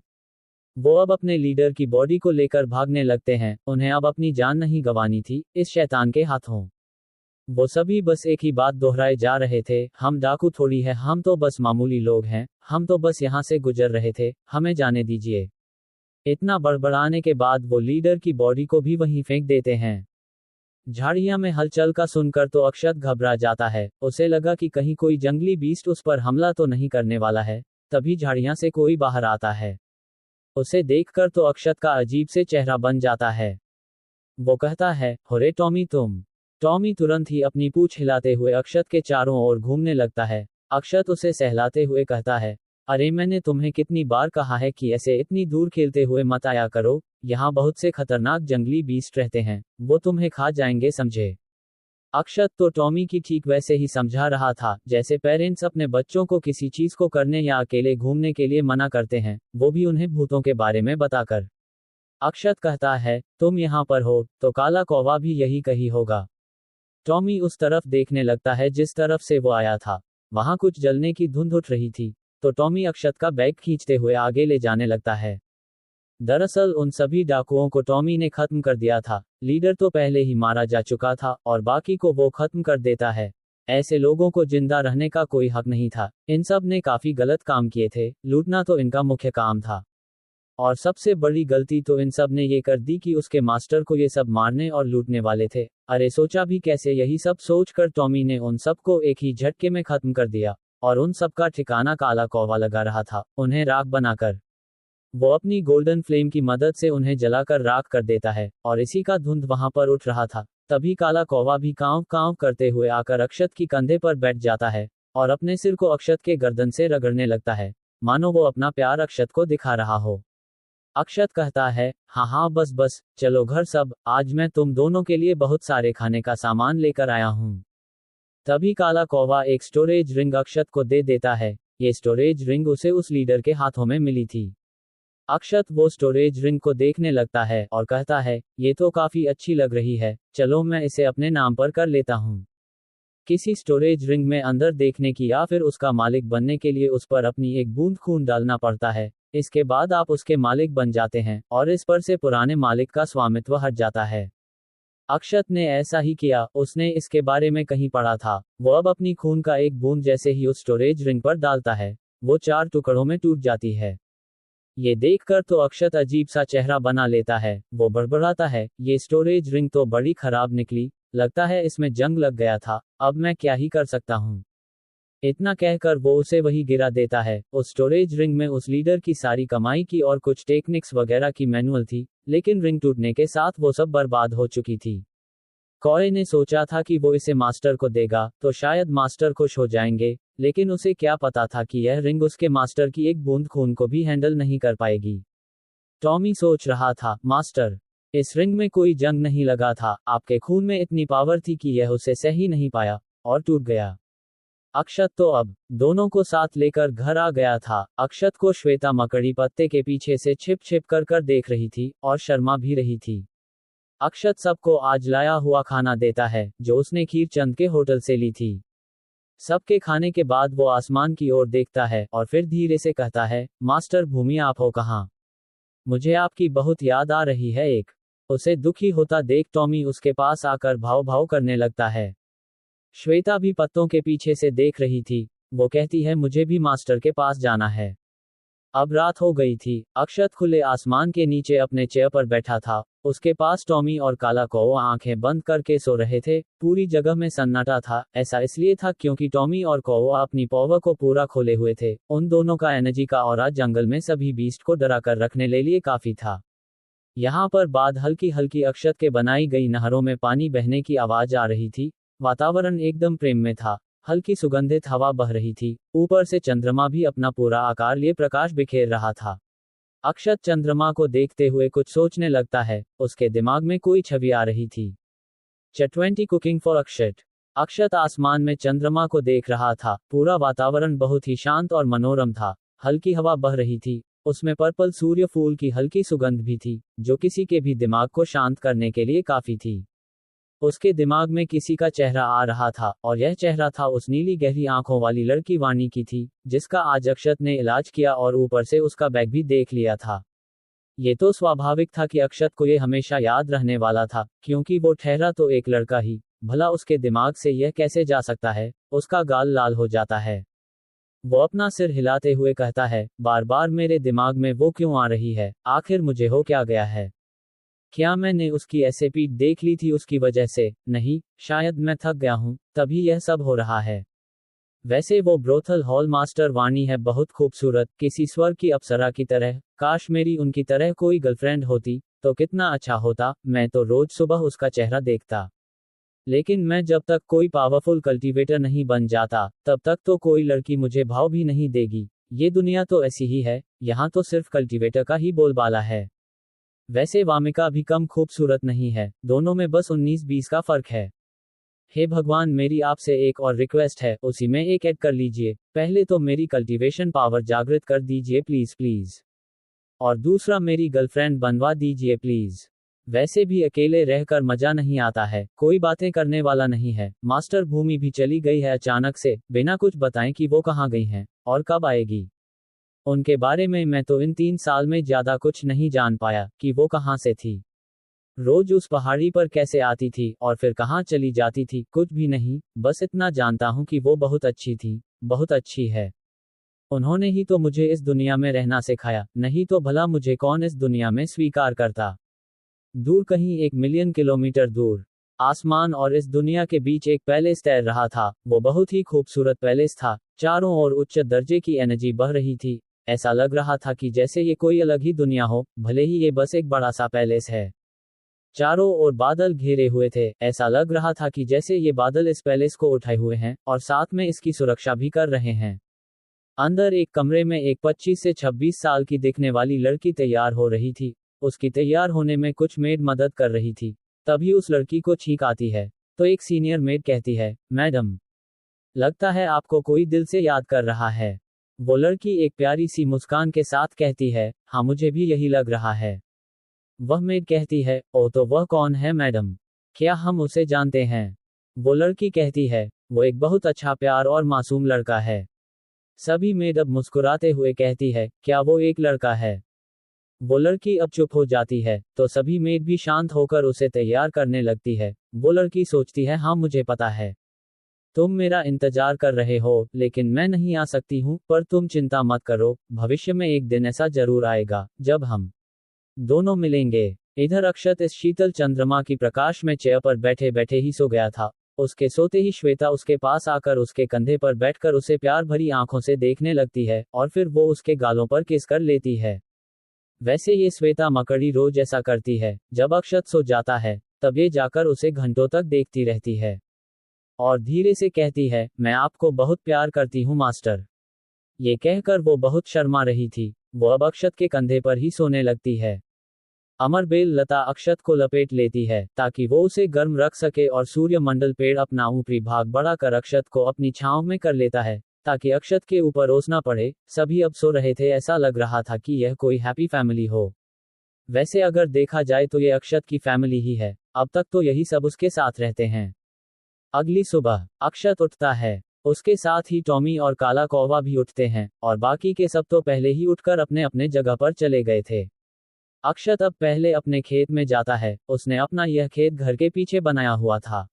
वो अब अपने लीडर की बॉडी को लेकर भागने लगते हैं। उन्हें अब अपनी जान नहीं गंवानी थी इस शैतान के हाथों। वो सभी बस एक ही बात दोहराए जा रहे थे, हम डाकू थोड़ी है, हम तो बस मामूली लोग हैं, हम तो बस यहाँ से गुजर रहे थे, हमें जाने दीजिए। इतना बड़बड़ाने के बाद वो लीडर की बॉडी को भी वहीं फेंक देते हैं। झाड़ियां में हलचल का सुनकर तो अक्षत घबरा जाता है। उसे लगा कि कहीं कोई जंगली बीस्ट उस पर हमला तो नहीं करने वाला है। तभी झाड़ियां से कोई बाहर आता है। उसे देखकर तो अक्षत का अजीब से चेहरा बन जाता है। वो कहता है, होरे टॉमी तुम। टॉमी तुरंत ही अपनी पूंछ हिलाते हुए अक्षत के चारों ओर घूमने लगता है। अक्षत उसे सहलाते हुए कहता है, अरे मैंने तुम्हें कितनी बार कहा है कि ऐसे इतनी दूर खेलते हुए मत आया करो, यहाँ बहुत से खतरनाक जंगली बीस्ट रहते हैं, वो तुम्हें खा जाएंगे, समझे। अक्षत तो टॉमी की ठीक वैसे ही समझा रहा था जैसे पेरेंट्स अपने बच्चों को किसी चीज को करने या अकेले घूमने के लिए मना करते हैं, वो भी उन्हें भूतों के बारे में बताकर। अक्षत कहता है, तुम यहाँ पर हो तो काला कौवा भी यही कही होगा। टॉमी उस तरफ देखने लगता है जिस तरफ से वो आया था। वहां कुछ जलने की धुंध उठ रही थी, तो टॉमी अक्षत का बैग खींचते हुए आगे ले जाने लगता है। दरअसल उन सभी डाकुओं को टॉमी ने खत्म कर दिया था। लीडर तो पहले ही मारा जा चुका था और बाकी को वो खत्म कर देता है। ऐसे लोगों को जिंदा रहने का कोई हक नहीं था। इन सब ने काफी गलत काम किए थे, लूटना तो इनका मुख्य काम था। और सबसे बड़ी गलती तो इन सब ने ये कर दी कि उसके मास्टर को ये सब मारने और लूटने वाले थे। अरे सोचा भी कैसे। यही सब सोचकर टॉमी ने उन सबको एक ही झटके में खत्म कर दिया, और उन सबका ठिकाना काला कौवा लगा रहा था, उन्हें राख बनाकर। वो अपनी गोल्डन फ्लेम की मदद से उन्हें जलाकर राख कर देता है, और इसी का धुंध वहां पर उठ रहा था। तभी काला कौवा भी कांव कांव करते हुए आकर अक्षत की कंधे पर बैठ जाता है, और अपने सिर को अक्षत के गर्दन से रगड़ने लगता है, मानो वो अपना प्यार अक्षत को दिखा रहा हो। अक्षत कहता है, हाँ हाँ बस बस, चलो घर सब, आज मैं तुम दोनों के लिए बहुत सारे खाने का सामान लेकर आया हूँ। तभी काला कौवा एक स्टोरेज रिंग अक्षत को दे देता है। ये स्टोरेज रिंग उसे उस लीडर के हाथों में मिली थी। अक्षत वो स्टोरेज रिंग को देखने लगता है और कहता है, ये तो काफी अच्छी लग रही है, चलो मैं इसे अपने नाम पर कर लेता हूँ। किसी स्टोरेज रिंग में अंदर देखने की या फिर उसका मालिक बनने के लिए उस पर अपनी एक बूंद खून डालना पड़ता है। इसके बाद आप उसके मालिक बन जाते हैं, और इस पर से पुराने मालिक का स्वामित्व हट जाता है। अक्षत ने ऐसा ही किया। उसने इसके बारे में कहीं पढ़ा था। वो अब अपनी खून का एक बूंद जैसे ही उस स्टोरेज रिंग पर डालता है, वो 4 टुकड़ों में टूट जाती है। ये देखकर तो अक्षत अजीब सा चेहरा बना लेता है। वो बड़बड़ाता है, ये स्टोरेज रिंग तो बड़ी खराब निकली, लगता है इसमें जंग लग गया था, अब मैं क्या ही कर सकता हूँ। इतना कहकर वो उसे वही गिरा देता है। उस स्टोरेज रिंग में उस लीडर की सारी कमाई की और कुछ टेक्निक्स वगैरह की मैनुअल थी, लेकिन रिंग टूटने के साथ वो सब बर्बाद हो चुकी थी। कॉय ने सोचा था कि वो इसे मास्टर को देगा तो शायद मास्टर खुश हो जाएंगे, लेकिन उसे क्या पता था कि यह रिंग उसके मास्टर की एक बूंद खून को भी हैंडल नहीं कर पाएगी। टॉमी सोच रहा था, मास्टर, इस रिंग में कोई जंग नहीं लगा था, आपके खून में इतनी पावर थी कि यह उसे सह ही नहीं पाया और टूट गया। अक्षत तो अब दोनों को साथ लेकर घर आ गया था। अक्षत को श्वेता मकड़ी पत्ते के पीछे से छिप छिप कर देख रही थी और शर्मा भी रही थी। अक्षत सबको आज लाया हुआ खाना देता है, जो उसने खीरचंद के होटल से ली थी। सबके खाने के बाद वो आसमान की ओर देखता है और फिर धीरे से कहता है, मास्टर भूमि आप हो कहाँ? मुझे आपकी बहुत याद आ रही है। उसे दुखी होता देख टॉमी उसके पास आकर भाव भाव करने लगता है। श्वेता भी पत्तों के पीछे से देख रही थी। वो कहती है, मुझे भी मास्टर के पास जाना है। अब रात हो गई थी। अक्षत खुले आसमान के नीचे अपने चेयर पर बैठा था। उसके पास टॉमी और काला कौवा आंखें बंद करके सो रहे थे। पूरी जगह में सन्नाटा था। ऐसा इसलिए था क्योंकि टॉमी और कौवा अपनी पौवा को पूरा खोले हुए थे। उन दोनों का एनर्जी का ऑरा जंगल में सभी बीस्ट को डरा कर रखने ले लिए काफी था। यहाँ पर बाद हल्की हल्की अक्षत के बनाई गई नहरों में पानी बहने की आवाज आ रही थी। वातावरण एकदम प्रेम में था। हल्की सुगंधित हवा बह रही थी। ऊपर से चंद्रमा भी अपना पूरा आकार लिए प्रकाश बिखेर रहा था। अक्षत चंद्रमा को देखते हुए कुछ सोचने लगता है। उसके दिमाग में कोई छवि आ रही थी। चटवेंटी कुकिंग फॉर अक्षत। अक्षत आसमान में चंद्रमा को देख रहा था। पूरा वातावरण बहुत ही शांत और मनोरम था। हल्की हवा बह रही थी। उसमें पर्पल सूर्य फूल की हल्की सुगंध भी थी, जो किसी के भी दिमाग को शांत करने के लिए काफी थी। उसके दिमाग में किसी का चेहरा आ रहा था, और यह चेहरा था उस नीली गहरी आंखों वाली लड़की वाणी की थी, जिसका आज अक्षत ने इलाज किया और ऊपर से उसका बैग भी देख लिया था। ये तो स्वाभाविक था कि अक्षत को ये हमेशा याद रहने वाला था, क्योंकि वो ठहरा तो एक लड़का ही, भला उसके दिमाग से यह कैसे जा सकता है। उसका गाल लाल हो जाता है। वो अपना सिर हिलाते हुए कहता है, बार बार मेरे दिमाग में वो क्यों आ रही है? आखिर मुझे हो क्या गया है? क्या मैंने उसकी ऐसे पीठ देख ली थी उसकी वजह से? नहीं, शायद मैं थक गया हूं, तभी यह सब हो रहा है। वैसे वो ब्रोथल हॉल मास्टर वाणी है बहुत खूबसूरत, किसी स्वर्ग की अप्सरा की तरह। काश मेरी उनकी तरह कोई गर्लफ्रेंड होती, तो कितना अच्छा होता। मैं तो रोज सुबह उसका चेहरा देखता। लेकिन मैं जब तक कोई पावरफुल कल्टीवेटर नहीं बन जाता, तब तक तो कोई लड़की मुझे भाव भी नहीं देगी। ये दुनिया तो ऐसी ही है, यहाँ तो सिर्फ कल्टीवेटर का ही बोलबाला है। वैसे वामिका भी कम खूबसूरत नहीं है, दोनों में बस 19-20 का फर्क है। हे भगवान, मेरी आपसे एक और रिक्वेस्ट है, उसी में एक ऐड कर लीजिए। पहले तो मेरी कल्टीवेशन पावर जागृत कर दीजिए प्लीज प्लीज, और दूसरा मेरी गर्लफ्रेंड बनवा दीजिए प्लीज। वैसे भी अकेले रहकर मजा नहीं आता है, कोई बातें करने वाला नहीं है। मास्टर भूमि भी चली गई है अचानक से, बिना कुछ बताएं कि वो कहाँ गई हैं और कब आएगी। उनके बारे में मैं तो इन 3 साल में ज्यादा कुछ नहीं जान पाया कि वो कहाँ से थी। रोज उस पहाड़ी पर कैसे आती थी और फिर कहाँ चली जाती थी? कुछ भी नहीं, बस इतना जानता हूँ कि वो बहुत अच्छी थी, बहुत अच्छी है। उन्होंने ही तो मुझे इस दुनिया में रहना सिखाया, नहीं तो भला मुझे कौन इस दुनिया में स्वीकार करता। दूर कहीं 1 मिलियन किलोमीटर दूर, आसमान और इस दुनिया के बीच एक पैलेस तैर रहा था। वो बहुत ही खूबसूरत पैलेस था। चारों ओर उच्च दर्जे की एनर्जी बह रही थी। ऐसा लग रहा था कि जैसे ये कोई अलग ही दुनिया हो, भले ही ये बस एक बड़ा सा पैलेस है। चारों ओर बादल घेरे हुए थे। ऐसा लग रहा था कि जैसे ये बादल इस पैलेस को उठाए हुए हैं और साथ में इसकी सुरक्षा भी कर रहे हैं। अंदर एक कमरे में एक 25 से 26 साल की दिखने वाली लड़की तैयार हो रही थी। उसकी तैयार होने में कुछ मेड मदद कर रही थी। तभी उस लड़की को छींक आती है, तो एक सीनियर मेड कहती है, मैडम, लगता है आपको कोई दिल से याद कर रहा है। वो लड़की एक प्यारी सी मुस्कान के साथ कहती है, हाँ मुझे भी यही लग रहा है। वह मेड कहती है, ओ तो वह कौन है मैडम? क्या हम उसे जानते हैं? वो लड़की कहती है, वो एक बहुत अच्छा प्यार और मासूम लड़का है। सभी मेड अब मुस्कुराते हुए कहती है, क्या वो एक लड़का है? वो लड़की अब चुप हो जाती है, तो सभी मेड भी शांत होकर उसे तैयार करने लगती है। वो लड़की सोचती है, हाँ मुझे पता है, तुम मेरा इंतजार कर रहे हो, लेकिन मैं नहीं आ सकती हूँ, पर तुम चिंता मत करो, भविष्य में एक दिन ऐसा जरूर आएगा, जब हम दोनों मिलेंगे। इधर अक्षत इस शीतल चंद्रमा की प्रकाश में चेयर पर बैठे बैठे ही सो गया था। उसके सोते ही श्वेता उसके पास आकर उसके कंधे पर बैठकर उसे प्यार भरी आंखों से देखने लगती है और फिर वो उसके गालों पर किस कर लेती है। वैसे ये श्वेता मकड़ी रोज ऐसा करती है। जब अक्षत सो जाता है, तब ये जाकर उसे घंटों तक देखती रहती है और धीरे से कहती है, मैं आपको बहुत प्यार करती हूँ मास्टर। ये कहकर वो बहुत शर्मा रही थी। वो अब अक्षत के कंधे पर ही सोने लगती है। अमरबेल लता अक्षत को लपेट लेती है ताकि वो उसे गर्म रख सके और सूर्यमंडल पेड़ अपना ऊपरी भाग बढ़ाकर अक्षत को अपनी छांव में कर लेता है ताकि अक्षत के ऊपर ओस ना पड़े। सभी अब सो रहे थे। ऐसा लग रहा था कि यह कोई हैप्पी फैमिली हो। वैसे अगर देखा जाए तो ये अक्षत की फैमिली ही है। अब तक तो यही सब उसके साथ रहते हैं। अगली सुबह अक्षत उठता है। उसके साथ ही टॉमी और काला कौवा भी उठते हैं और बाकी के सब तो पहले ही उठकर अपने अपने जगह पर चले गए थे। अक्षत अब पहले अपने खेत में जाता है। उसने अपना यह खेत घर के पीछे बनाया हुआ था।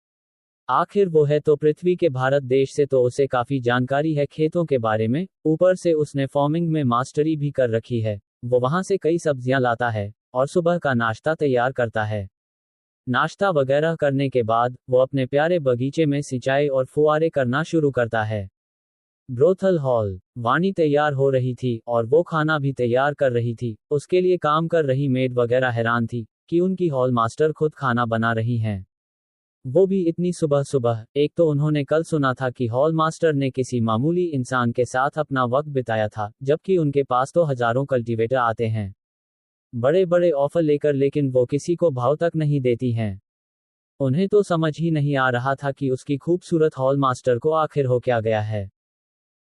आखिर वो है तो पृथ्वी के भारत देश से, तो उसे काफी जानकारी है खेतों के बारे में। ऊपर से उसने फार्मिंग में मास्टरी भी कर रखी है। वो वहां से कई सब्जियां लाता है और सुबह का नाश्ता तैयार करता है। नाश्ता वगैरह करने के बाद वो अपने प्यारे बगीचे में सिंचाई और फुआरे करना शुरू करता है। ब्रोथल हॉल, वाणी तैयार हो रही थी और वो खाना भी तैयार कर रही थी। उसके लिए काम कर रही मेड वगैरह हैरान थी कि उनकी हॉल मास्टर खुद खाना बना रही हैं। वो भी इतनी सुबह सुबह। एक तो उन्होंने कल सुना था कि हॉल मास्टर ने किसी मामूली इंसान के साथ अपना वक्त बिताया था, जबकि उनके पास तो हजारों कल्टीवेटर आते हैं बड़े बड़े ऑफर लेकर, लेकिन वो किसी को भाव तक नहीं देती हैं। उन्हें तो समझ ही नहीं आ रहा था कि उसकी खूबसूरत हॉल मास्टर को आखिर हो क्या गया है।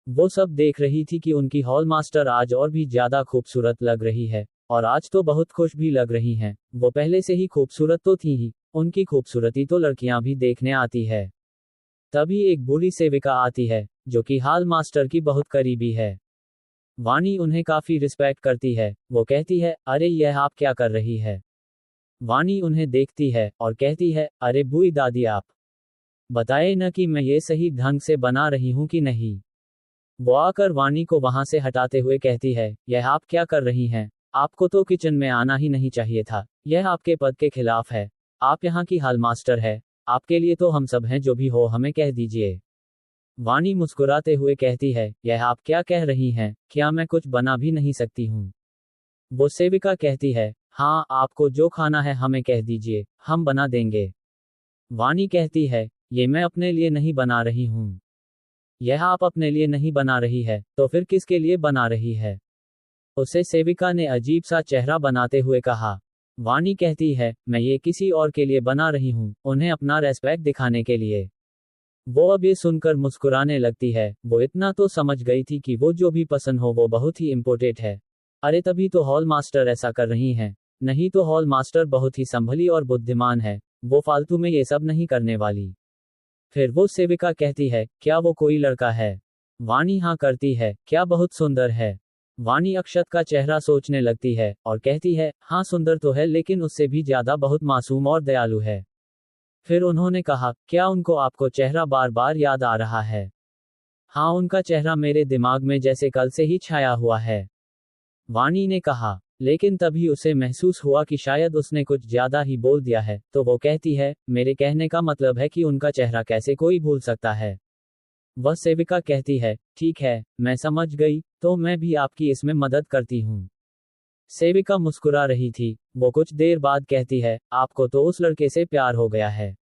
वो सब देख रही थी कि उनकी हॉल मास्टर आज और भी ज्यादा खूबसूरत लग रही है और आज तो बहुत खुश भी लग रही हैं। वो पहले से ही खूबसूरत तो थी ही, उनकी खूबसूरती तो लड़कियां भी देखने आती है। तभी एक बूढ़ी सेविका आती है जो कि हॉल मास्टर की बहुत करीबी है। वाणी उन्हें काफी रिस्पेक्ट करती है। वो कहती है, अरे यह आप क्या कर रही है? वाणी उन्हें देखती है और कहती है, अरे बूई दादी, आप बताए न कि मैं ये सही ढंग से बना रही हूं कि नहीं। वो आकर वाणी को वहां से हटाते हुए कहती है, यह आप क्या कर रही हैं? आपको तो किचन में आना ही नहीं चाहिए था। यह आपके पद के खिलाफ है। आप यहाँ की हॉल मास्टर है। आपके लिए तो हम सब हैं, जो भी हो हमें कह दीजिए। वाणी मुस्कुराते हुए कहती है, यह आप क्या कह रही हैं? क्या मैं कुछ बना भी नहीं सकती हूँ? वो सेविका कहती है, हाँ, आपको जो खाना है हमें कह दीजिए, हम बना देंगे। वाणी कहती है, ये मैं अपने लिए नहीं बना रही हूँ। यह आप अपने लिए नहीं बना रही है, तो फिर किसके लिए बना रही है? उसे सेविका ने अजीब सा चेहरा बनाते हुए कहा। वाणी कहती है, मैं ये किसी और के लिए बना रही हूँ, उन्हें अपना रेस्पेक्ट दिखाने के लिए। वो अब ये सुनकर मुस्कुराने लगती है। वो इतना तो समझ गई थी कि वो जो भी पसंद हो वो बहुत ही इम्पोर्टेंट है। अरे तभी तो हॉल मास्टर ऐसा कर रही हैं, नहीं तो हॉल मास्टर बहुत ही संभली और बुद्धिमान है। वो फालतू में ये सब नहीं करने वाली। फिर वो सेविका कहती है, क्या वो कोई लड़का है? वाणी हाँ करती है, क्या बहुत सुंदर है? वाणी अक्षत का चेहरा सोचने लगती है और कहती है, हाँ सुंदर तो है लेकिन उससे भी ज्यादा बहुत मासूम और दयालु है। फिर उन्होंने कहा, क्या उनको आपको चेहरा बार बार याद आ रहा है? हाँ, उनका चेहरा मेरे दिमाग में जैसे कल से ही छाया हुआ है। वाणी ने कहा। लेकिन तभी उसे महसूस हुआ कि शायद उसने कुछ ज्यादा ही बोल दिया है, तो वो कहती है, मेरे कहने का मतलब है कि उनका चेहरा कैसे कोई भूल सकता है। वह सेविका कहती है, ठीक है, मैं समझ गई, तो मैं भी आपकी इसमें मदद करती हूँ। सेविका मुस्कुरा रही थी। वो कुछ देर बाद कहती है, आपको तो उस लड़के से प्यार हो गया है।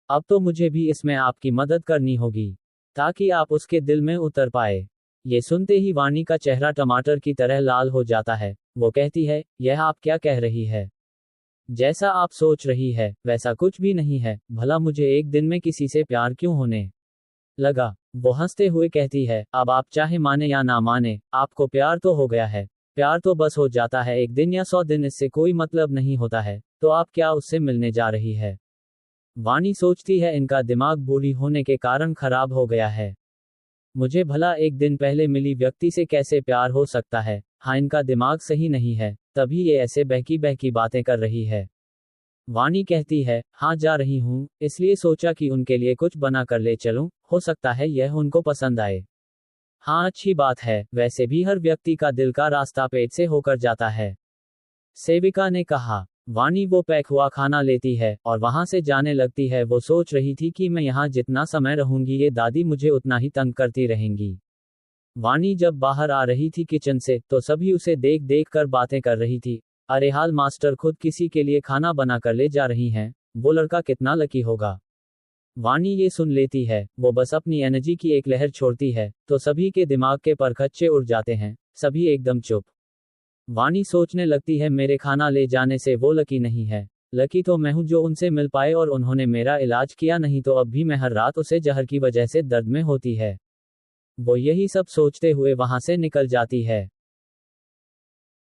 अब तो मुझे भी इसमें आपकी मदद करनी होगी, ताकि आप उसके दिल में उतर पाए। ये सुनते ही वाणी का चेहरा टमाटर की तरह लाल हो जाता है। वो कहती है, यह आप क्या कह रही है? जैसा आप सोच रही है, वैसा कुछ भी नहीं है। भला मुझे एक दिन में किसी से प्यार क्यों होने लगा? वो हंसते हुए कहती है, अब आप चाहे माने या ना माने, आपको प्यार तो हो गया है। प्यार तो बस हो जाता है, एक दिन या 100 दिन, इससे कोई मतलब नहीं होता है। तो आप क्या उससे मिलने जा रही है? वाणी सोचती है, इनका दिमाग बूढ़ी होने के कारण खराब हो गया है। मुझे भला एक दिन पहले मिली व्यक्ति से कैसे प्यार हो सकता है? हाँ, इनका दिमाग सही नहीं है, तभी ये ऐसे बहकी बहकी बातें कर रही है। वाणी कहती है, हाँ जा रही हूँ, इसलिए सोचा कि उनके लिए कुछ बना कर ले चलूं, हो सकता है यह उनको पसंद आए। हाँ अच्छी बात है, वैसे भी हर व्यक्ति का दिल का रास्ता पेट से होकर जाता है। सेविका ने कहा। वाणी वो पैक हुआ खाना लेती है और वहां से जाने लगती है। वो सोच रही थी कि मैं यहाँ जितना समय रहूंगी ये दादी मुझे उतना ही तंग करती रहेंगी। वाणी जब बाहर आ रही थी किचन से, तो सभी उसे देख देख कर बातें कर रही थी। अरे हाल मास्टर खुद किसी के लिए खाना बना कर ले जा रही हैं, वो लड़का कितना लकी होगा। वाणी ये सुन लेती है। वो बस अपनी एनर्जी की एक लहर छोड़ती है, तो सभी के दिमाग के परखच्चे उड़ जाते हैं। सभी एकदम चुप। वाणी सोचने लगती है, मेरे खाना ले जाने से वो लकी नहीं है। लकी तो मैं हूं जो उनसे मिल पाए और उन्होंने मेरा इलाज किया, नहीं तो अब भी मैं हर रात उसे जहर की वजह से दर्द में होती है। वो यही सब सोचते हुए वहां से निकल जाती है।